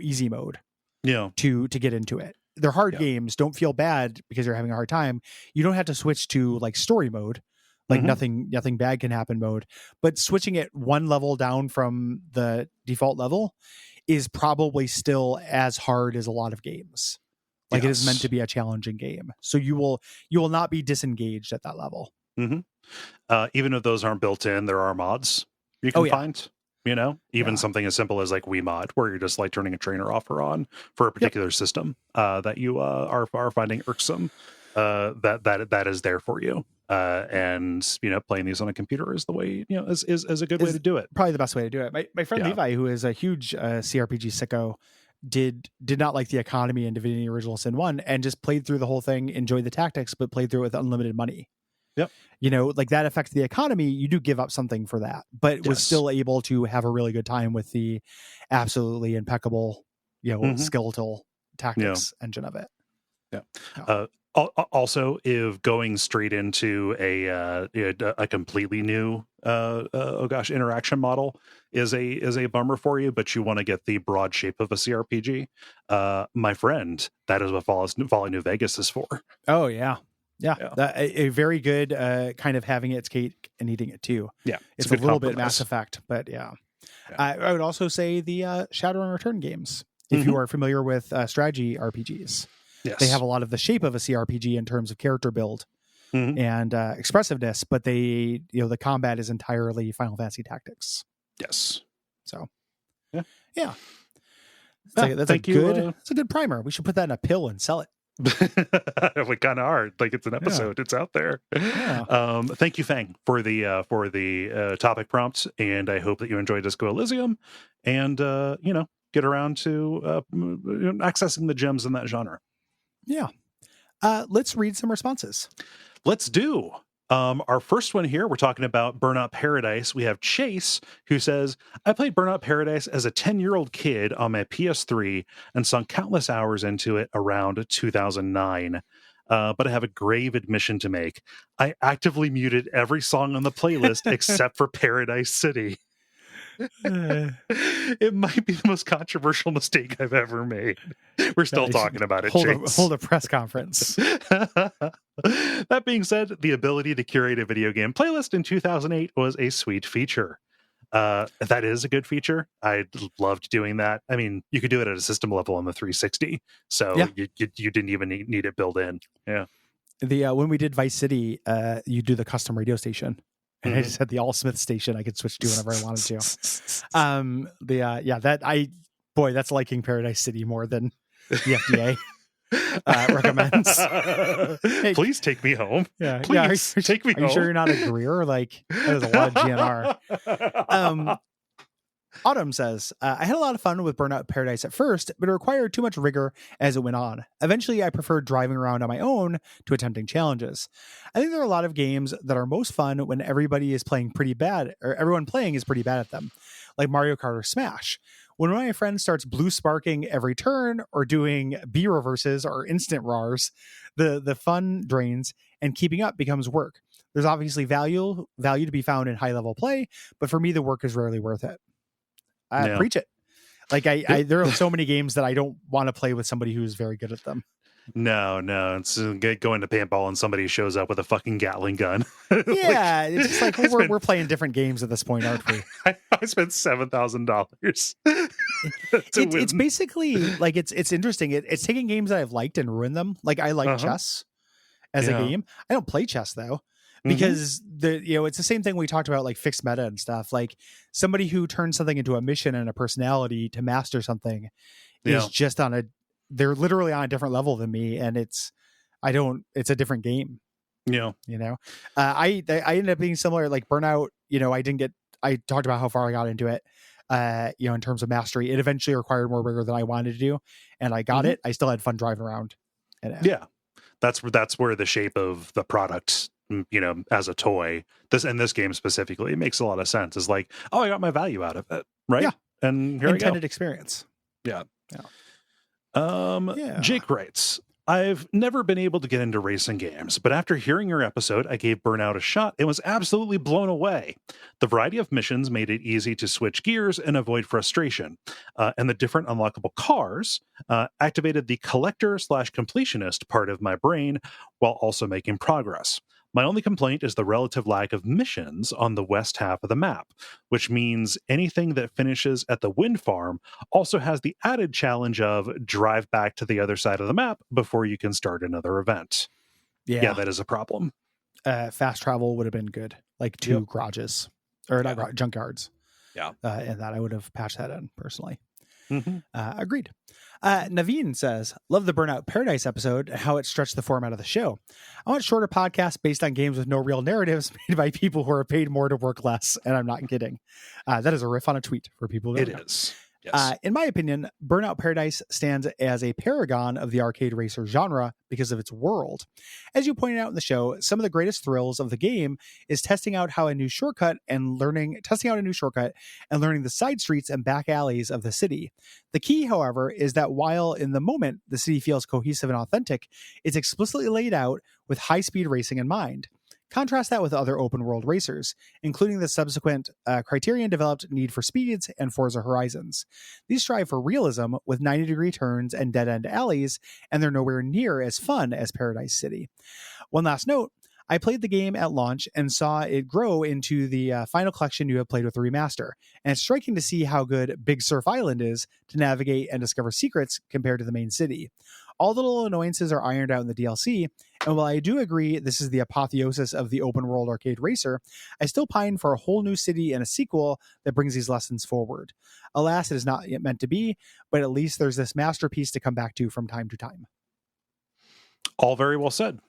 easy mode Yeah. to get into it. They're hard Yeah. games. Don't feel bad because you're having a hard time. You don't have to switch to like story mode, like Mhm. nothing bad can happen mode. But switching it one level down from the default level is probably still as hard as a lot of games. Like it is meant Yes. to be a challenging game, so you will not be disengaged at that level. Mhm. Even if those aren't built in, there are mods you Oh can yeah, find. Even yeah, something as simple as like WeMod, where you're just like turning a trainer off or on for a yep. particular system that you are finding irksome. That is there for you. And playing these on a computer is the way is a good way Is to do it. probably the best way to do it. My friend Yeah. Levi, who is a huge CRPG sicko, did not like the economy in Divinity Original Sin 1 and just played through the whole thing, enjoyed the tactics, but played through it with unlimited money. Yep. Like that affects the economy. You do give up something for that, but was Yes. still able to have a really good time with the absolutely impeccable, skeletal Yeah. tactics engine of it. Yeah. Yeah. Also, if going straight into a completely new interaction model is a bummer for you, but you want to get the broad shape of a CRPG, my friend, that is what Fallout New Vegas is for. Oh yeah. Yeah, Yeah. a very good kind of having its cake and eating it too. Yeah, It's a a good little bit Mass compromise. Effect, but yeah. Yeah. I would also say the Shadowrun Return games. If you are familiar with strategy RPGs, Yes, they have a lot of the shape of a CRPG in terms of character build and expressiveness, but the combat is entirely Final Fantasy Tactics. yes. So, Yeah. yeah, that's Thank you. it's a good primer. We should put that in a pill and sell it. We kind of are, like, it's an episode. It's out there. Yeah. Thank you, Fang, for the topic prompt, and I hope that you enjoyed Disco Elysium, and get around to accessing the gems in that genre. Yeah. Let's read some responses. Let's do. Our first one here, we're talking about Burnout Paradise. We have Chase, who says, I played Burnout Paradise as a 10-year-old kid on my PS3 and sunk countless hours into it around 2009. But I have a grave admission to make. I actively muted every song on the playlist except for Paradise City. It might be the most controversial mistake I've ever made. We're still talking about it, Chase. Hold a press conference. That being said, the ability to curate a video game playlist in 2008 was a sweet feature. That is a good feature. I loved doing that. I mean, you could do it at a system level on the 360, so Yeah. you didn't even need it built in. Yeah. The when we did Vice City, you do the custom radio station. And I just had the All Smith station I could switch to whenever I wanted to. That's liking Paradise City more than the FDA recommends. Hey, please take me home. Yeah, please take me home. Are you sure you're not a Greer? Like, that is a lot of GNR. Autumn says, I had a lot of fun with Burnout Paradise at first, but it required too much rigor as it went on. Eventually, I preferred driving around on my own to attempting challenges. I think there are a lot of games that are most fun when everybody is playing pretty bad, or everyone playing is pretty bad at them, like Mario Kart or Smash. When one of my friends starts blue sparking every turn or doing B reverses or instant RARs, the fun drains and keeping up becomes work. There's obviously value to be found in high level play, but for me, the work is rarely worth it. Preach it. Like there are so many games that I don't want to play with somebody who's very good at them. No, it's going to paintball and somebody shows up with a fucking Gatling gun. Yeah, it's just like we're playing different games at this point, aren't we? I spent $7,000. It's basically like it's interesting. It's taking games that I've liked and ruined them. Like I like chess as a game. I don't play chess though. Because it's the same thing we talked about, like fixed meta and stuff. Like somebody who turns something into a mission and a personality to master something is just they're literally on a different level than me, and it's a different game. Yeah, I ended up being similar. Like Burnout, I talked about how far I got into it. In terms of mastery, it eventually required more rigor than I wanted to do, and I got it. I still had fun driving around. Yeah, that's where the shape of the product, as a toy, this game specifically, it makes a lot of sense. It's like, I got my value out of it, right? Yeah, and here intended I go. experience. Yeah. Jake writes, I've never been able to get into racing games, but after hearing your episode, I gave Burnout a shot and was absolutely blown away. The variety of missions made it easy to switch gears and avoid frustration, and the different unlockable cars activated the collector/completionist part of my brain while also making progress. My only complaint is the relative lack of missions on the west half of the map, which means anything that finishes at the wind farm also has the added challenge of drive back to the other side of the map before you can start another event. Yeah, Yeah. that is a problem. Fast travel would have been good, like 2 garages or not junkyards. Yeah. And that I would have patched that in personally. Mm-hmm. Agreed. Naveen says, love the Burnout Paradise episode and how it stretched the format of the show. I want shorter podcasts based on games with no real narratives made by people who are paid more to work less. And I'm not kidding. That is a riff on a tweet for people who don't know. Is. Yes. In my opinion, Burnout Paradise stands as a paragon of the arcade racer genre because of its world. As you pointed out in the show, some of the greatest thrills of the game is testing out a new shortcut and learning the side streets and back alleys of the city. The key, however, is that while in the moment the city feels cohesive and authentic, it's explicitly laid out with high-speed racing in mind. Contrast that with other open world racers, including the subsequent Criterion developed Need for Speeds and Forza Horizons. These strive for realism with 90-degree turns and dead end alleys, and they're nowhere near as fun as Paradise City. One last note, I played the game at launch and saw it grow into the final collection you have played with the remaster, and it's striking to see how good Big Surf Island is to navigate and discover secrets compared to the main city. All the little annoyances are ironed out in the DLC, and while I do agree this is the apotheosis of the open world arcade racer, I still pine for a whole new city and a sequel that brings these lessons forward. Alas, it is not yet meant to be, but at least there's this masterpiece to come back to from time to time. All very well said.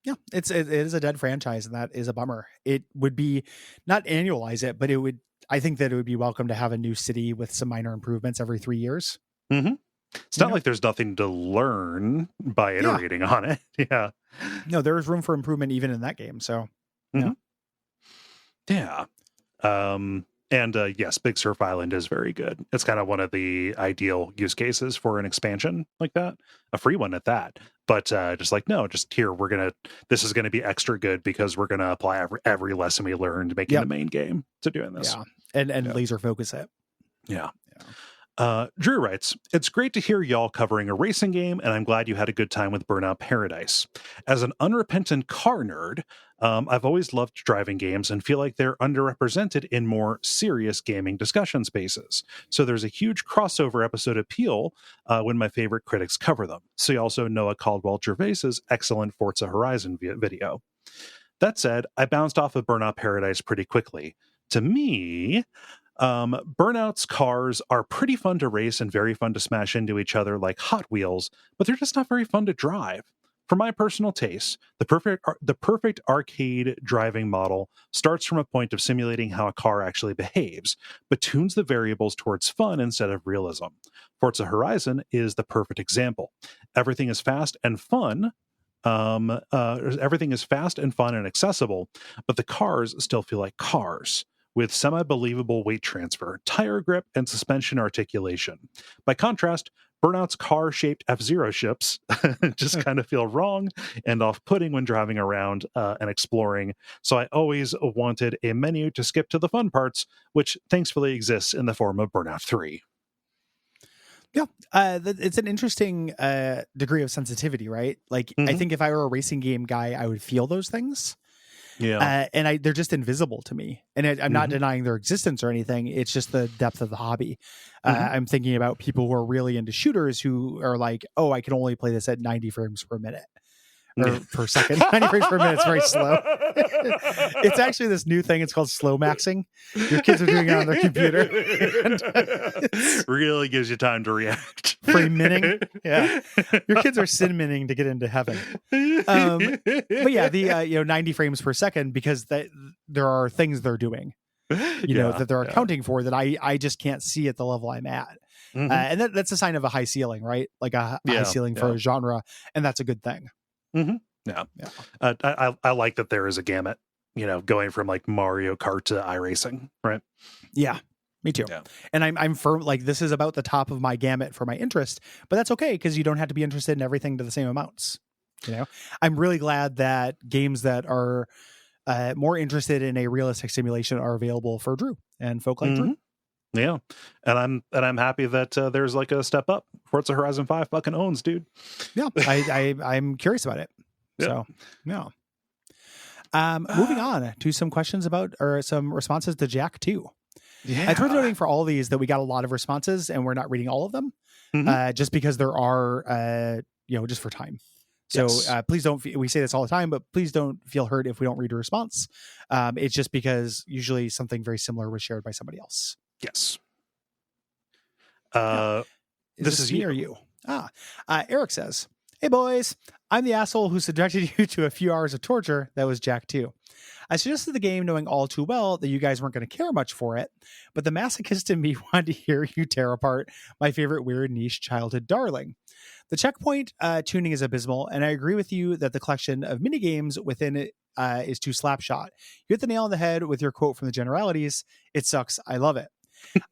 Yeah, it is a dead franchise, and that is a bummer. It would be, not annualize it, but I think that it would be welcome to have a new city with some minor improvements every 3 years. Mm-hmm. It's not like there's nothing to learn by iterating on it. Yeah. No, there is room for improvement even in that game. So, yeah. And yes, Big Surf Island is very good. It's kind of one of the ideal use cases for an expansion like that, a free one at that. But just here, this is going to be extra good because we're going to apply every lesson we learned making the main game to doing this. Yeah. And laser focus it. Yeah. Drew writes, it's great to hear y'all covering a racing game, and I'm glad you had a good time with Burnout Paradise. As an unrepentant car nerd, I've always loved driving games and feel like they're underrepresented in more serious gaming discussion spaces. So there's a huge crossover episode appeal when my favorite critics cover them. See also Noah Caldwell-Gervais's excellent Forza Horizon video. That said, I bounced off of Burnout Paradise pretty quickly. To me, Burnout's cars are pretty fun to race and very fun to smash into each other like Hot Wheels, but they're just not very fun to drive. For my personal taste, the perfect arcade driving model starts from a point of simulating how a car actually behaves, but tunes the variables towards fun instead of realism. Forza Horizon is the perfect example. Everything is fast and fun. Everything is fast and fun and accessible, but the cars still feel like cars, with semi-believable weight transfer, tire grip, and suspension articulation. By contrast, Burnout's car-shaped F-Zero ships just kind of feel wrong and off-putting when driving around and exploring, so I always wanted a menu to skip to the fun parts, which thankfully exists in the form of Burnout 3. Yeah, it's an interesting degree of sensitivity, right? Like, I think if I were a racing game guy, I would feel those things. Yeah. And they're just invisible to me. And I'm not denying their existence or anything. It's just the depth of the hobby. I'm thinking about people who are really into shooters who are like, oh, I can only play this at 90 frames per minute. Or per second. 90 frames per minute is very slow. It's actually this new thing. It's called slow maxing. Your kids are doing it on their computer. Really gives you time to react. Frame minning. Yeah. Your kids are sin minning to get into heaven. But yeah, the 90 frames per second, because there are things they're doing, that they're accounting for that I just can't see at the level I'm at. And that's a sign of a high ceiling, right? Like a high ceiling for a genre. And that's a good thing. Yeah. I like that there is a gamut, going from like Mario Kart to iRacing, right? Yeah. Me too. Yeah. And I'm firm, like, this is about the top of my gamut for my interest, but that's okay because you don't have to be interested in everything to the same amounts. You know, I'm really glad that games that are more interested in a realistic simulation are available for Drew and folk like Drew. Yeah, and I'm happy that there's like a step up. Forza Horizon 5 fucking owns, dude. Yeah, I'm curious about it. Yeah. So yeah. Moving on to some questions about or some responses to Jack 2. Yeah. It's worth noting for all these that we got a lot of responses and we're not reading all of them, just because there are, just for time. So please don't, we say this all the time, but please don't feel hurt if we don't read a response. It's just because usually something very similar was shared by somebody else. Yes. This is me or you? Eric says, "Hey boys, I'm the asshole who subjected you to a few hours of torture. That was Jack 2. I suggested the game knowing all too well that you guys weren't going to care much for it, but the masochist in me wanted to hear you tear apart my favorite weird niche childhood darling. The checkpoint tuning is abysmal, and I agree with you that the collection of minigames within it is too slapshot. You hit the nail on the head with your quote from the generalities. It sucks. I love it.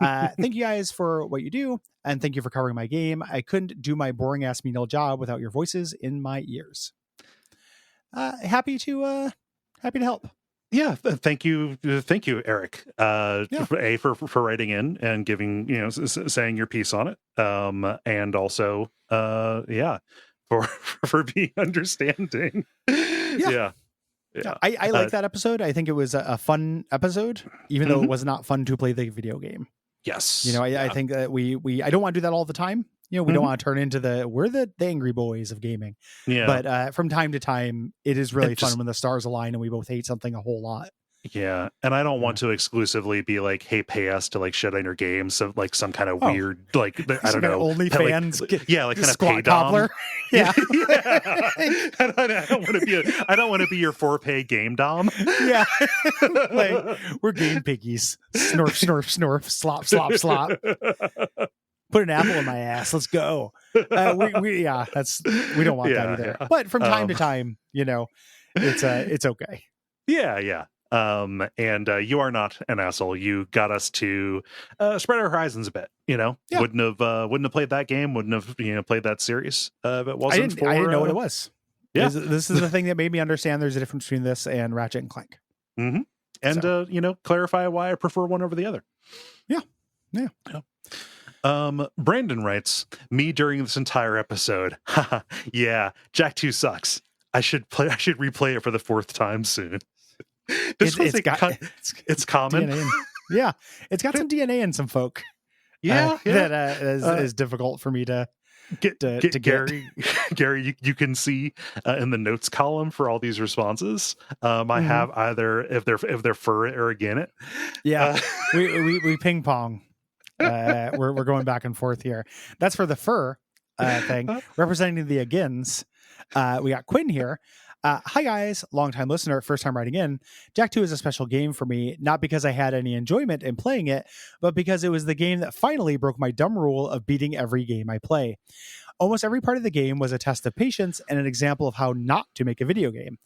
Thank you guys for what you do, and thank you for covering my game. I couldn't do my boring ass menial job without your voices in my ears." Happy to help. Yeah, thank you, Eric. For writing in and giving saying your piece on it, and also for being understanding. Yeah. I like that episode. I think it was a fun episode, even though it was not fun to play the video game. Yes, I think that we I don't want to do that all the time. We don't want to turn into we're the angry boys of gaming. Yeah. But from time to time, it is really fun when the stars align and we both hate something a whole lot. Yeah, and I don't want to exclusively be like, "Hey, pay us to like shit on your game," so like some kind of weird like I don't know, OnlyFans, like kind of pay cobbler. Yeah, I don't want to be your for-pay game dom. Yeah, like we're game piggies. Snorf, snorf, snorf, slop, slop, slop. Put an apple in my ass. Let's go. We don't want that either. Yeah. But from time to time, it's okay. Yeah. And you are not an asshole. You got us to spread our horizons a bit. Wouldn't have played that game. Wouldn't have played that series if it wasn't. I didn't know what it was. Yeah, this is the thing that made me understand there's a difference between this and Ratchet and Clank. Mm-hmm. And clarify why I prefer one over the other. Yeah. Brandon writes, "Me during this entire episode. Yeah, Jack 2 sucks. I should replay it for the 4th time soon." It's common. Yeah, it's got some DNA in some folk. That is difficult for me to get Gary. Gary, you can see in the notes column for all these responses. I have either if they're for it or again it. Yeah, we ping pong. We're going back and forth here. That's for the fur thing. Representing the agains, we got Quinn here. Hi guys, long-time listener, first time writing in. Jack 2 is a special game for me, not because I had any enjoyment in playing it, but because it was the game that finally broke my dumb rule of beating every game I play. Almost every part of the game was a test of patience and an example of how not to make a video game.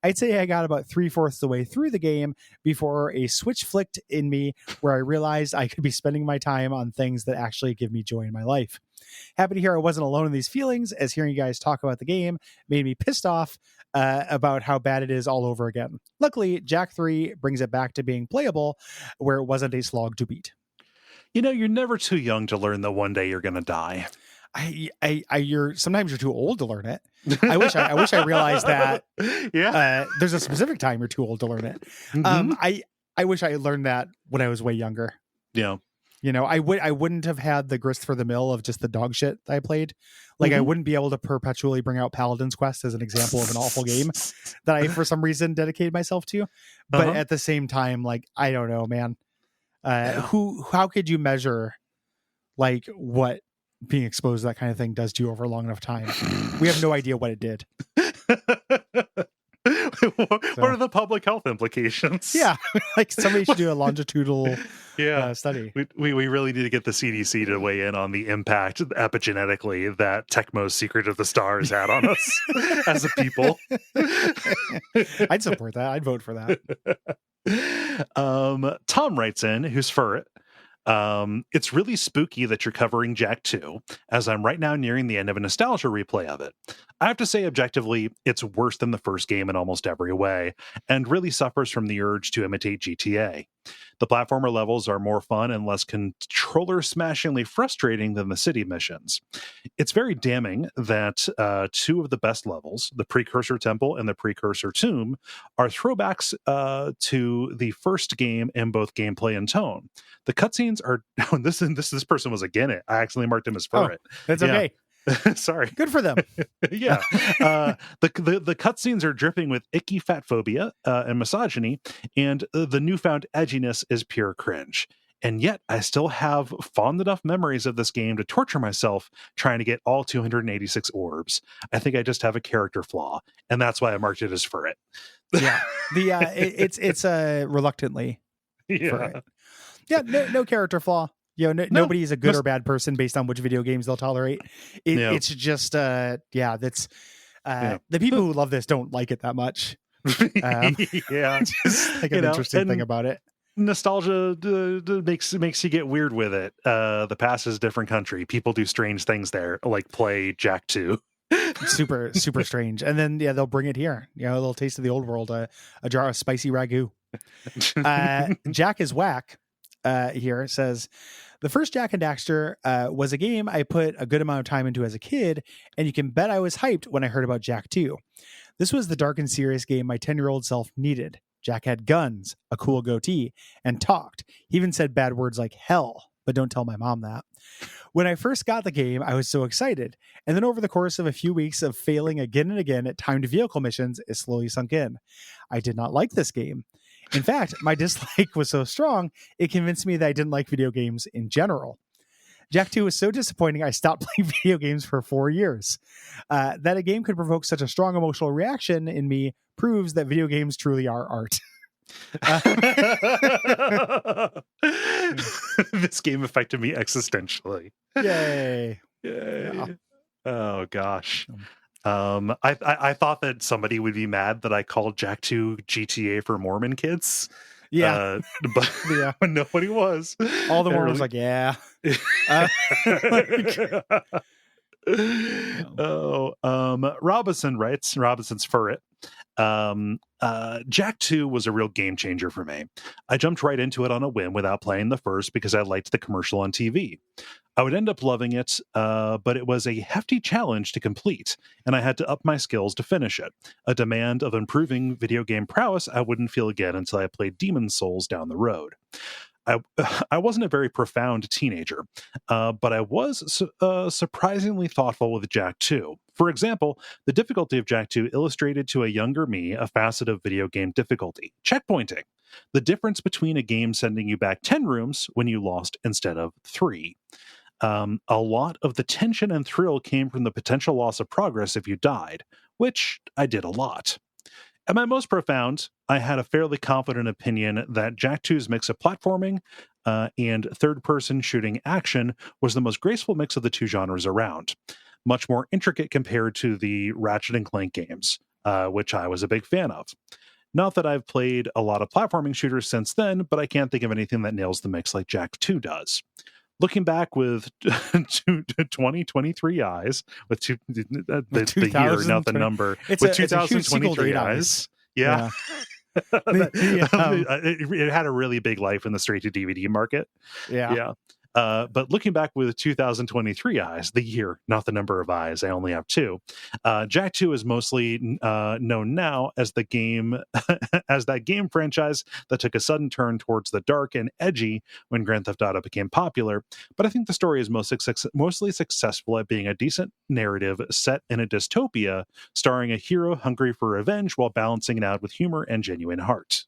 I'd say I got about 3/4 the way through the game before a switch flicked in me where I realized I could be spending my time on things that actually give me joy in my life. Happy to hear I wasn't alone in these feelings, as hearing you guys talk about the game made me pissed off about how bad it is all over again. Luckily, Jack 3 brings it back to being playable where it wasn't a slog to beat. You're never too young to learn that one day you're going to die. Sometimes you're too old to learn it. I wish I realized that. Yeah. There's a specific time you're too old to learn it. I wish I learned that when I was way younger. Yeah. I wouldn't have had the grist for the mill of just the dog shit that I played. Like I wouldn't be able to perpetually bring out Paladin's Quest as an example of an awful game that I, for some reason, dedicated myself to. But at the same time, like, I don't know, man. How could you measure like what being exposed to that kind of thing does to you over a long enough time? We have no idea what it did. What are the public health implications? Yeah, like somebody should do a longitudinal study. We really need to get the CDC to weigh in on the impact epigenetically that Tecmo's Secret of the Stars had on us as a people. I'd support that. I'd vote for that. Tom writes in, who's for it. It's really spooky that you're covering Jack 2, as I'm right now nearing the end of a nostalgia replay of it. I have to say, objectively, it's worse than the first game in almost every way, and really suffers from the urge to imitate GTA. The platformer levels are more fun and less controller smashingly frustrating than the city missions. It's very damning that two of the best levels, the Precursor Temple and the Precursor Tomb, are throwbacks to the first game in both gameplay and tone. The cutscenes are this person was again it. I accidentally marked him as for Oh, it. that's Yeah. okay. Sorry. Good for them. Yeah. The cutscenes are dripping with icky fat phobia and misogyny, and the newfound edginess is pure cringe. And yet, I still have fond enough memories of this game to torture myself trying to get all 286 orbs. I think I just have a character flaw, and that's why I marked it as for it. Yeah. It's reluctantly for Yeah. it. Yeah, no character flaw. Nobody is a good or bad person based on which video games they'll tolerate. It's just that's the people who love this don't like it that much. Yeah, just like an interesting thing about it. Nostalgia makes you get weird with it. The past is a different country. People do strange things there, like play Jack 2. Super strange. And then they'll bring it here. A little taste of the old world, a jar of spicy ragu. Jack is whack. Here says, the first Jack and Daxter was a game I put a good amount of time into as a kid, and you can bet I was hyped when I heard about Jack 2. This was the dark and serious game my 10-year-old self needed. Jack had guns, a cool goatee, and talked. He even said bad words like hell, but don't tell my mom that. When I first got the game, I was so excited, and then over the course of a few weeks of failing again and again at timed vehicle missions, it slowly sunk in. I did not like this game. In fact, my dislike was so strong, it convinced me that I didn't like video games in general. Jack 2 was so disappointing, I stopped playing video games for 4 years. That a game could provoke such a strong emotional reaction in me proves that video games truly are art. This game affected me existentially. Yay. Yeah. Oh, gosh. I thought that somebody would be mad that I called Jack 2 GTA for Mormon kids. Yeah. But nobody was. All the Mormons like, yeah. Robinson's for it. Jack 2 was a real game changer for me. I jumped right into it on a whim without playing the first because I liked the commercial on TV. I would end up loving it, but it was a hefty challenge to complete, and I had to up my skills to finish it, a demand of improving video game prowess I wouldn't feel again until I played Demon's Souls down the road. I wasn't a very profound teenager, but I was surprisingly thoughtful with Jack 2. For example, the difficulty of Jack 2 illustrated to a younger me a facet of video game difficulty, checkpointing. The difference between a game sending you back 10 rooms when you lost instead of 3. A lot of the tension and thrill came from the potential loss of progress if you died, which I did a lot. At my most profound, I had a fairly confident opinion that Jack 2's mix of platforming and third-person shooting action was the most graceful mix of the two genres around. Much more intricate compared to the Ratchet and Clank games, which I was a big fan of. Not that I've played a lot of platforming shooters since then, but I can't think of anything that nails the mix like Jack 2 does. Looking back with 2023 eyes, with the year, not the number, with 2023 eyes, yeah. It had a really big life in the straight to DVD market. Yeah. But looking back with 2023 eyes, the year, not the number of eyes, I only have 2. Jack 2 is mostly known now as the game, as that game franchise that took a sudden turn towards the dark and edgy when Grand Theft Auto became popular. But I think the story is mostly successful at being a decent narrative set in a dystopia, starring a hero hungry for revenge while balancing it out with humor and genuine heart.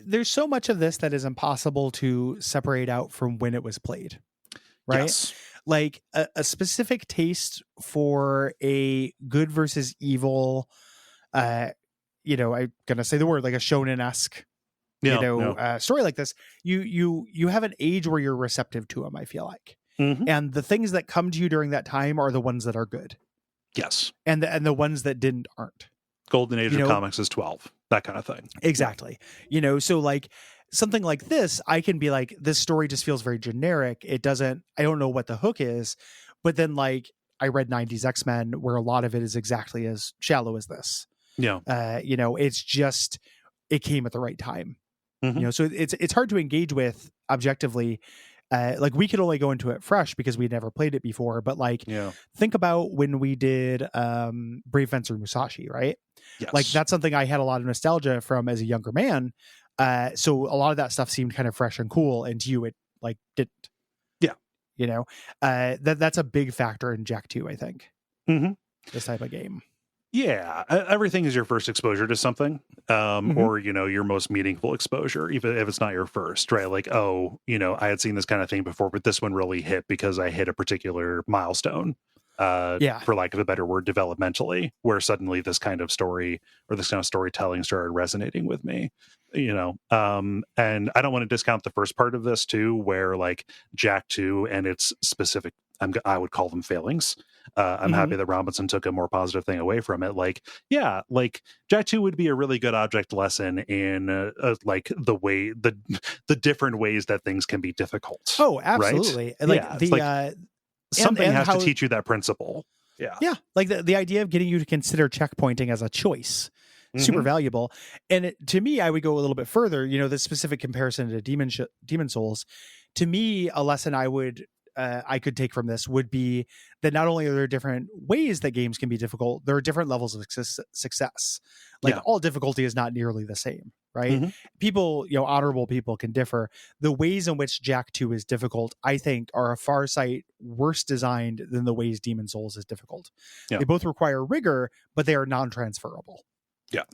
There's so much of this that is impossible to separate out from when it was played, right? Yes. Like a specific taste for a good versus evil, I'm gonna say the word, like a shonen-esque, story like this. You have an age where you're receptive to them, I feel like. Mm-hmm. And the things that come to you during that time are the ones that are good. Yes. And the ones that didn't aren't. Golden Age of comics is 12, that kind of thing. Exactly. So like something like this, I can be like, this story just feels very generic. I don't know what the hook is. But then, like, I read 90s X-Men, where a lot of it is exactly as shallow as this. Yeah. It's just, it came at the right time. Mhm. So it's hard to engage with objectively. Like, we could only go into it fresh because we'd never played it before. But like, Yeah. think about when we did Brave Fencer Musashi, right? Yes. Like, that's something I had a lot of nostalgia from as a younger man. So a lot of that stuff seemed kind of fresh and cool, and to you, it like didn't. Yeah. That's a big factor in Jack 2, I think. Mhm. This type of game. Yeah, everything is your first exposure to something, or your most meaningful exposure, even if it's not your first, right? Like, oh, I had seen this kind of thing before, but this one really hit because I hit a particular milestone, for lack of a better word, developmentally, where suddenly this kind of story or this kind of storytelling started resonating with me. And I don't want to discount the first part of this too, where like Jack 2 and its specific, I would call them failings. I'm happy that Robinson took a more positive thing away from it. Like, yeah, like Jack 2 would be a really good object lesson in like the different ways that things can be difficult. Oh, absolutely. Right? Like something and has how, to teach you that principle. Yeah. Yeah. Like the idea of getting you to consider checkpointing as a choice. Super valuable. And to me, I would go a little bit further. The specific comparison to Demon Souls. To me, a lesson I could take from this would be that not only are there different ways that games can be difficult, there are different levels of success. Like, all difficulty is not nearly the same, right? People, honorable people can differ. The ways in which Jack 2 is difficult, I think, are a far sight worse designed than the ways Demon Souls is difficult. Yeah. They both require rigor, but they are non-transferable. Yeah.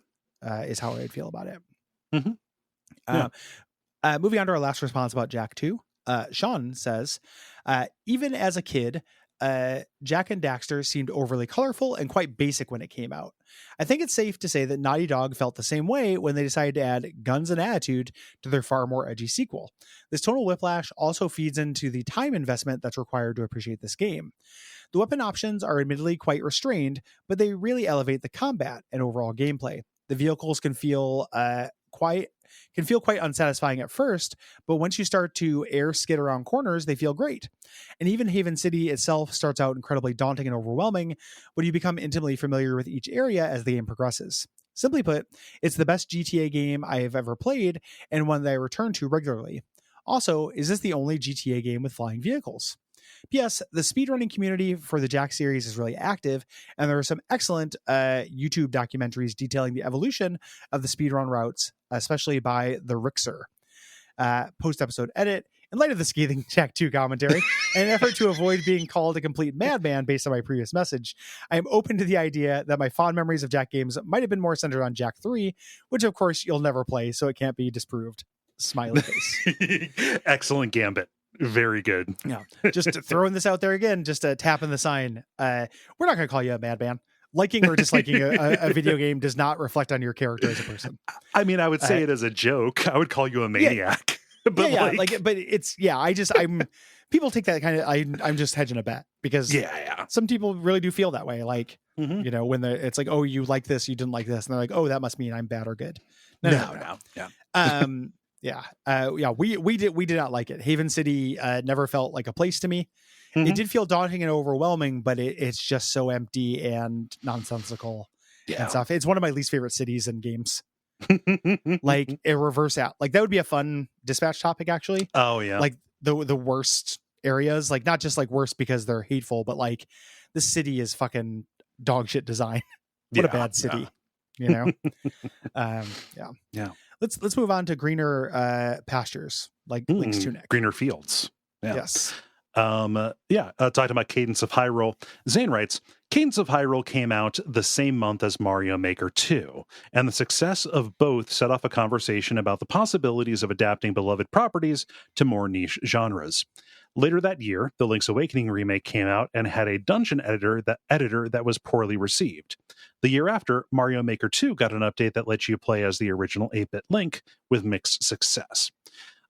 Is how I would feel about it. Yeah. Moving on to our last response about Jack 2. Sean says, even as a kid, Jack and Daxter seemed overly colorful and quite basic when it came out. I think it's safe to say that Naughty Dog felt the same way when they decided to add guns and attitude to their far more edgy sequel. This tonal whiplash also feeds into the time investment that's required to appreciate this game. The weapon options are admittedly quite restrained, but they really elevate the combat and overall gameplay. The vehicles can feel quite unsatisfying at first, but once you start to air skid around corners, they feel great. And even Haven City itself starts out incredibly daunting and overwhelming when you become intimately familiar with each area as the game progresses. Simply put, it's the best GTA game I have ever played and one that I return to regularly. Also, is this the only GTA game with flying vehicles? P.S. The speedrunning community for the Jack series is really active, and there are some excellent YouTube documentaries detailing the evolution of the speedrun routes, especially by the Rixer. Post-episode edit. In light of the scathing Jack 2 commentary, in an effort to avoid being called a complete madman based on my previous message, I am open to the idea that my fond memories of Jack games might have been more centered on Jack 3, which of course you'll never play, so it can't be disproved. Smiley face. Excellent gambit. Very good. Yeah. Just throwing this out there again, just tapping the sign. We're not going to call you a madman. Liking or disliking a video game does not reflect on your character as a person. I mean, I would say it as a joke. I would call you a maniac. But but it's, people take that kind of, I'm just hedging a bet because some people really do feel that way. Like, when it's like, oh, you like this, you didn't like this. And they're like, oh, that must mean I'm bad or good. No. Yeah. We did not like it. Haven City never felt like a place to me. It did feel daunting and overwhelming, but it's just so empty and nonsensical and stuff. It's one of my least favorite cities in games. Like a reverse out. Like that would be a fun dispatch topic, actually. Oh yeah. Like the worst areas, like not just like worst because they're hateful, but like the city is fucking dog shit design. What a bad city, Yeah. Let's move on to greener pastures, like Link's Tunic. Greener fields. Yeah. Yes. Talking about Cadence of Hyrule, Zane writes, Cadence of Hyrule came out the same month as Mario Maker 2, and the success of both set off a conversation about the possibilities of adapting beloved properties to more niche genres. Later that year, the Link's Awakening remake came out and had a dungeon editor that was poorly received. The year after, Mario Maker 2 got an update that lets you play as the original 8-bit Link with mixed success.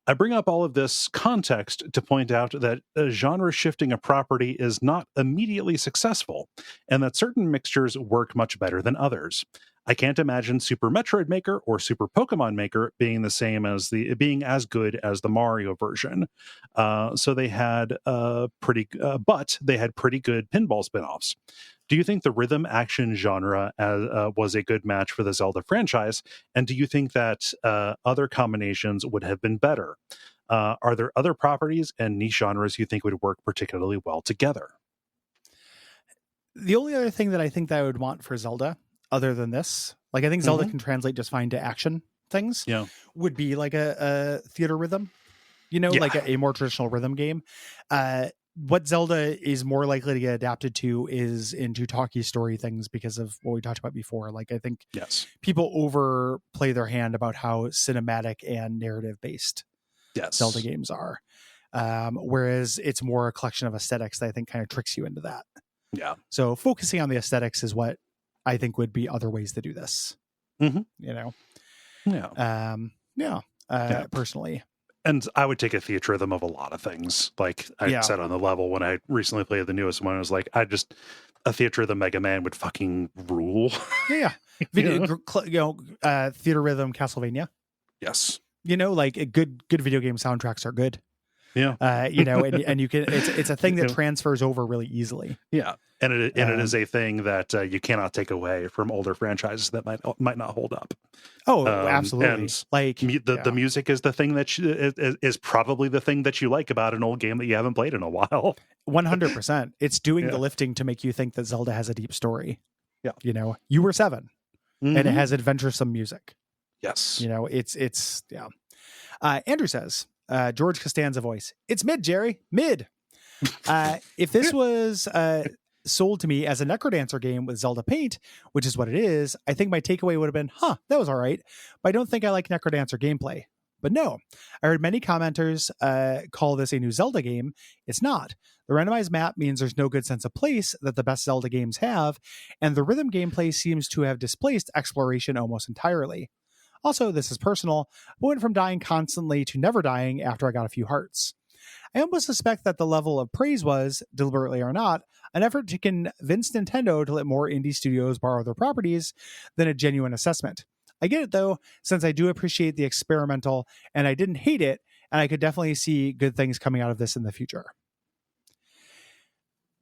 I bring up all of this context to point out that genre shifting a property is not immediately successful, and that certain mixtures work much better than others. I can't imagine Super Metroid Maker or Super Pokemon Maker being the same as being as good as the Mario version. So they had but they had pretty good pinball spin-offs. Do you think the rhythm action genre was a good match for the Zelda franchise? And do you think that other combinations would have been better? Are there other properties and niche genres you think would work particularly well together? The only other thing that I think that I would want for Zelda, other than this, like I think Zelda can translate just fine to action things, Yeah. would be like a theater rhythm, like a more traditional rhythm game. What Zelda is more likely to get adapted to is into talkie story things because of what we talked about before. Like I think people overplay their hand about how cinematic and narrative based Zelda games are. Whereas it's more a collection of aesthetics that I think kind of tricks you into that. Yeah. So focusing on the aesthetics is what I think would be other ways to do this. Yeah. Personally. And I would take a theatrhythm of a lot of things. Like I said on the level when I recently played the newest one, I was like, a theatrhythm Mega Man would fucking rule. Yeah. Theater rhythm Castlevania. Yes. Like good video game soundtracks are good. Yeah. And you can, it's a thing that transfers over really easily. Yeah. And it is a thing that you cannot take away from older franchises that might not hold up. Oh, absolutely. And like the music is the thing that is probably the thing that you like about an old game that you haven't played in a while. 100%. It's doing the lifting to make you think that Zelda has a deep story. Yeah. You were 7 and it has adventuresome music. Yes. It's Andrew says, George Costanza voice. It's mid, Jerry. Mid. If this was sold to me as a Necrodancer game with Zelda paint, which is what it is, I think my takeaway would have been, that was all right. But I don't think I like Necrodancer gameplay. But no, I heard many commenters call this a new Zelda game. It's not. The randomized map means there's no good sense of place that the best Zelda games have, and the rhythm gameplay seems to have displaced exploration almost entirely. Also, this is personal. I went from dying constantly to never dying after I got a few hearts. I almost suspect that the level of praise was, deliberately or not, an effort to convince Nintendo to let more indie studios borrow their properties than a genuine assessment. I get it, though, since I do appreciate the experimental, and I didn't hate it, and I could definitely see good things coming out of this in the future.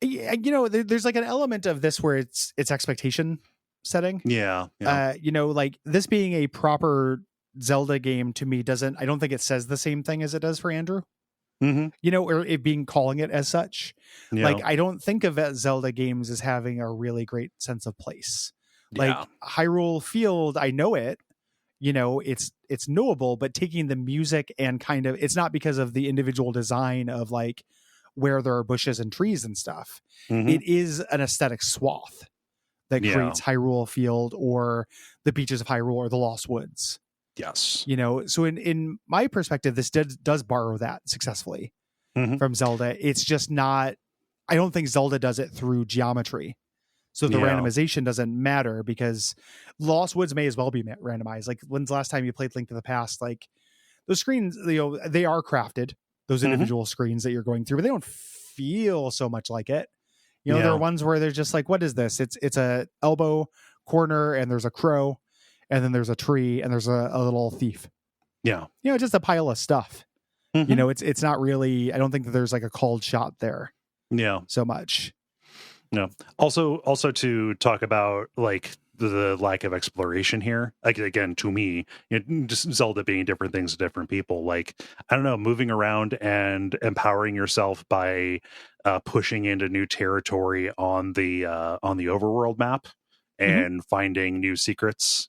There's like an element of this where it's expectation setting. Yeah. Like this being a proper Zelda game to me I don't think it says the same thing as it does for Andrew. Or it calling it as such. Like I don't think of Zelda games as having a really great sense of place. Like Hyrule Field, I know it. It's knowable, but taking the music and kind of, it's not because of the individual design of like where there are bushes and trees and stuff. It is an aesthetic swath that creates Hyrule Field or the beaches of Hyrule or the Lost Woods. Yes. So in my perspective, this does borrow that successfully from Zelda. It's just not, I don't think Zelda does it through geometry. So the randomization doesn't matter because Lost Woods may as well be randomized. Like when's the last time you played Link to the Past? Like those screens, they are crafted, those individual screens that you're going through, but they don't feel so much like it. There are ones where they're just like, what is this? It's a elbow corner and there's a crow and then there's a tree and there's a little thief. Yeah. Just a pile of stuff. It's not really, I don't think that there's like a called shot there. Yeah. So much. No. Also to talk about like the lack of exploration here, like again, to me, just Zelda being different things to different people. Like, I don't know, moving around and empowering yourself by pushing into new territory on the overworld map and finding new secrets,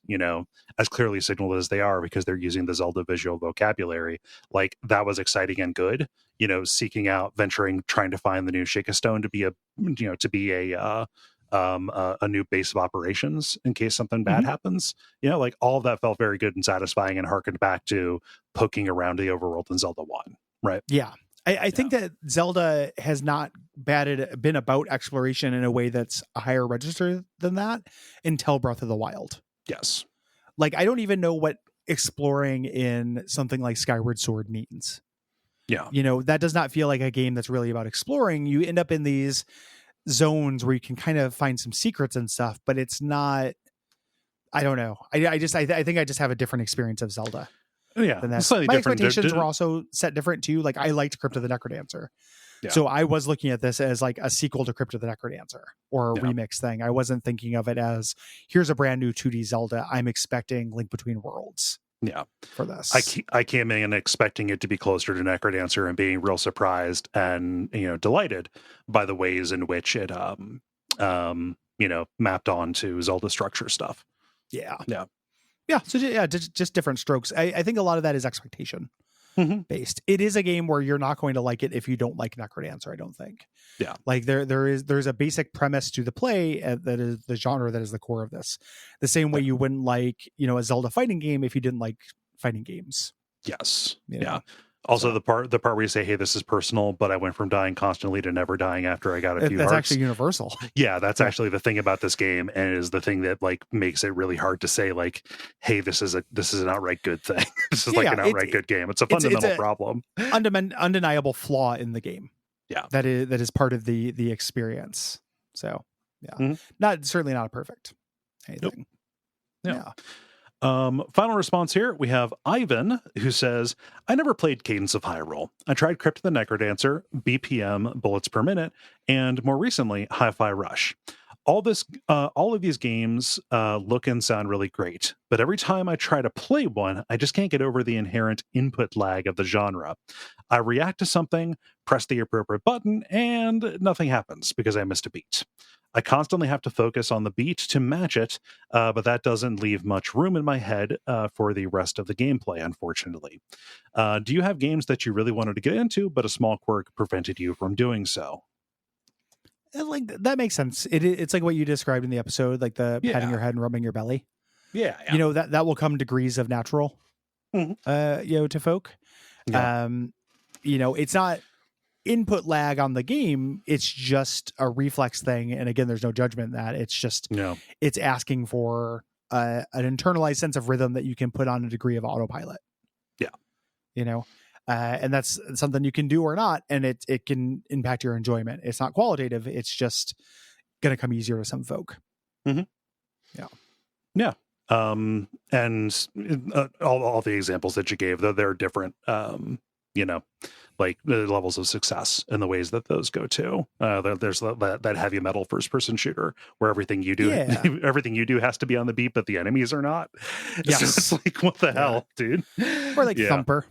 as clearly signaled as they are because they're using the Zelda visual vocabulary. Like that was exciting and good. Seeking out, venturing, trying to find the new Sheikah Stone to be a new base of operations in case something bad happens. Like all of that felt very good and satisfying and harkened back to poking around the overworld in Zelda 1. Right. Yeah. I think that Zelda has not been about exploration in a way that's a higher register than that until Breath of the Wild. Yes. Like, I don't even know what exploring in something like Skyward Sword means. Yeah. That does not feel like a game that's really about exploring. You end up in these zones where you can kind of find some secrets and stuff, but it's not I don't know. I think I just have a different experience of Zelda Yeah, than this. slightly My different. expectations were also set different too. Like I liked Crypt of the Necrodancer. Yeah. So I was looking at this as like a sequel to Crypt of the Necrodancer or a Yeah. remix thing. I wasn't thinking of it as here's a brand new 2D Zelda. I'm expecting Link Between Worlds. Yeah, for this. I came in expecting it to be closer to Necrodancer and being real surprised and delighted by the ways in which it mapped onto Zelda structure stuff. Yeah. So just different strokes. I think a lot of that is expectation based. It is a game where you're not going to like it if you don't like Necrodancer. I don't think. Yeah, like there's a basic premise to the play that is the genre that is the core of this. The same way you wouldn't like a Zelda fighting game if you didn't like fighting games. Yes. You Yeah. know? Also, the part where you say, "Hey, this is personal," but I went from dying constantly to never dying after I got a few That's hearts. actually universal. Yeah, that's actually the thing about this game, and is the thing that like makes it really hard to say like, "Hey, this is an outright good thing. This is like an outright good game." It's a fundamental problem, undeniable flaw in the game. Yeah, that is part of the experience. So certainly not a perfect anything. Nope. Yeah. Final response here. We have Ivan, who says, I never played Cadence of Hyrule. I tried Crypt of the Necrodancer, BPM, Bullets Per Minute, and more recently, Hi-Fi Rush. All of these games look and sound really great, but every time I try to play one, I just can't get over the inherent input lag of the genre. I react to something, press the appropriate button, and nothing happens because I missed a beat. I constantly have to focus on the beat to match it, but that doesn't leave much room in my head for the rest of the gameplay, unfortunately. Do you have games that you really wanted to get into, but a small quirk prevented you from doing so? Like that makes sense. It's like what you described in the episode, like the patting your head and rubbing your belly. Yeah. That will come degrees of natural, to folk. Yeah. It's not input lag on the game. It's just a reflex thing. And again, there's no judgment in that. It's just, it's asking for an internalized sense of rhythm that you can put on a degree of autopilot. Yeah. And that's something you can do or not, and it can impact your enjoyment. It's not qualitative. It's just going to come easier to some folk. Mm-hmm. Yeah. And all the examples that you gave, though, they're different. Like the levels of success and the ways that those go to. There's that heavy metal first person shooter where everything you do has to be on the beat, but the enemies are not. Yes. So it's like, what the hell, dude? Or like Thumper.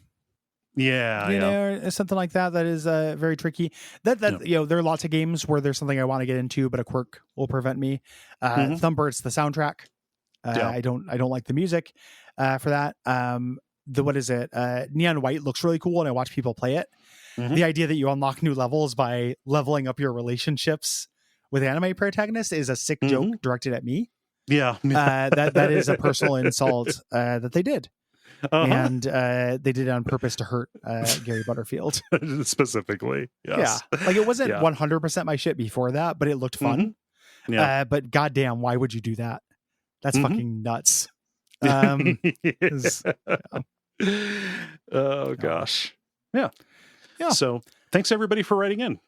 Yeah, or something like that. That is very tricky. That there are lots of games where there's something I want to get into, but a quirk will prevent me. Thumper, it's the soundtrack. I don't like the music for that. What is it? Neon White looks really cool, and I watch people play it. The idea that you unlock new levels by leveling up your relationships with anime protagonists is a sick joke directed at me. Yeah, that is a personal insult that they did. And they did it on purpose to hurt Gary Butterfield specifically. Yes. Yeah, like it wasn't 100% my shit before that, but it looked fun. But goddamn, why would you do that? That's fucking nuts. Oh gosh. Yeah. So thanks everybody for writing in.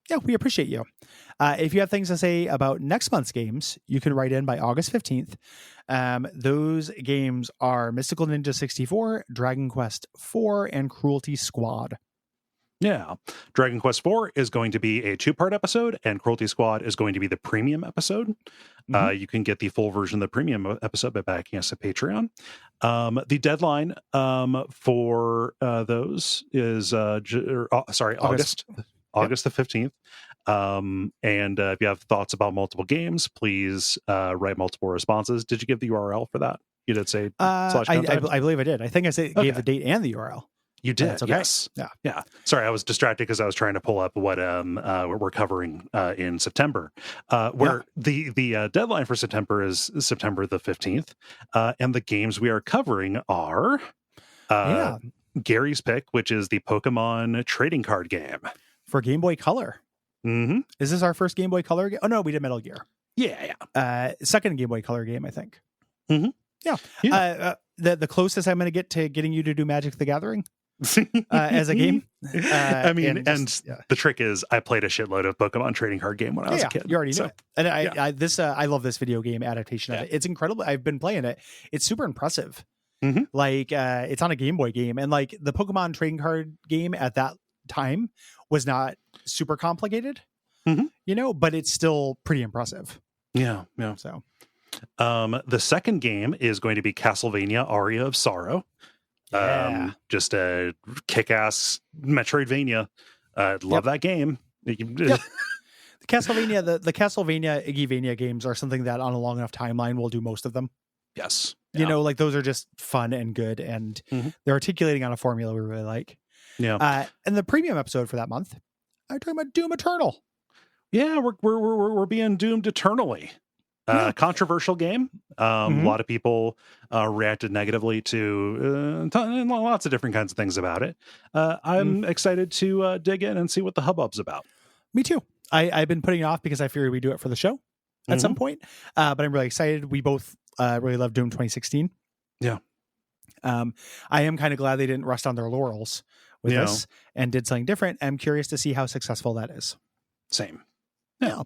Yeah, we appreciate you. If you have things to say about next month's games, you can write in by August 15th. Those games are Mystical Ninja 64, Dragon Quest 4, and Cruelty Squad. Yeah. Dragon Quest 4 is going to be a 2-part episode, and Cruelty Squad is going to be the premium episode. You can get the full version of the premium episode by backing us at Patreon. The deadline for those is August. August the 15th. And if you have thoughts about multiple games, please write multiple responses. Did you give the URL for that? You did say I believe I did. I think I gave the date and the URL. You did. Okay. Yes. Yeah. Sorry, I was distracted because I was trying to pull up what we're covering in September. Where the deadline for September is September the 15th, and the games we are covering are Gary's pick, which is the Pokemon trading card game for Game Boy Color. Is this our first Game Boy Color game? Oh no, we did Metal Gear. Yeah. Second Game Boy Color game, I think. Yeah. The closest I'm going to get to getting you to do Magic the Gathering. as a game. I mean, and just, yeah. the trick is, I played a shitload of Pokemon trading card game when I was a kid. You already knew it. And yeah. I love this video game adaptation of it. It's incredible. I've been playing it. It's super impressive. Mm-hmm. Like it's on a Game Boy game, and like the Pokemon trading card game at that time was not super complicated, you know, but it's still pretty impressive. Yeah. So the second game is going to be Castlevania Aria of Sorrow. Just a kick-ass Metroidvania. Love that game. The Castlevania, the Castlevania Iggyvania games are something that on a long enough timeline will do most of them. Yes. You know, like those are just fun and good, and they're articulating on a formula we really like. Yeah. And the premium episode for that month, I'm talking about Doom Eternal. Yeah, we're being doomed eternally. Controversial game. A lot of people reacted negatively to lots of different kinds of things about it. I'm excited to dig in and see what the hubbub's about. Me too. I've been putting it off because I figured we'd do it for the show at some point. But I'm really excited. We both really love Doom 2016. Yeah. I am kind of glad they didn't rest on their laurels with this and did something different. I'm curious to see how successful that is. Same. Yeah.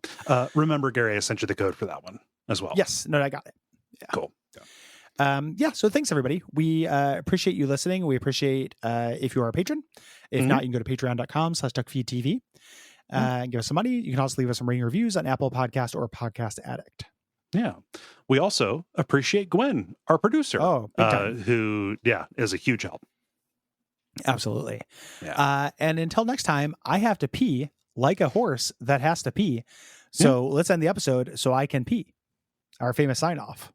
Remember, Gary, I sent you the code for that one as well. Yes. No, I got it. Yeah. Cool. So thanks everybody. We appreciate you listening. We appreciate if you are a patron. If not, you can go to patreon.com/Duckfeed.tv and give us some money. You can also leave us some rating reviews on Apple Podcast or Podcast Addict. Yeah. We also appreciate Gwen, our producer, who is a huge help. Absolutely. Yeah. And until next time, I have to pee like a horse that has to pee. So let's end the episode so I can pee. Our famous sign off.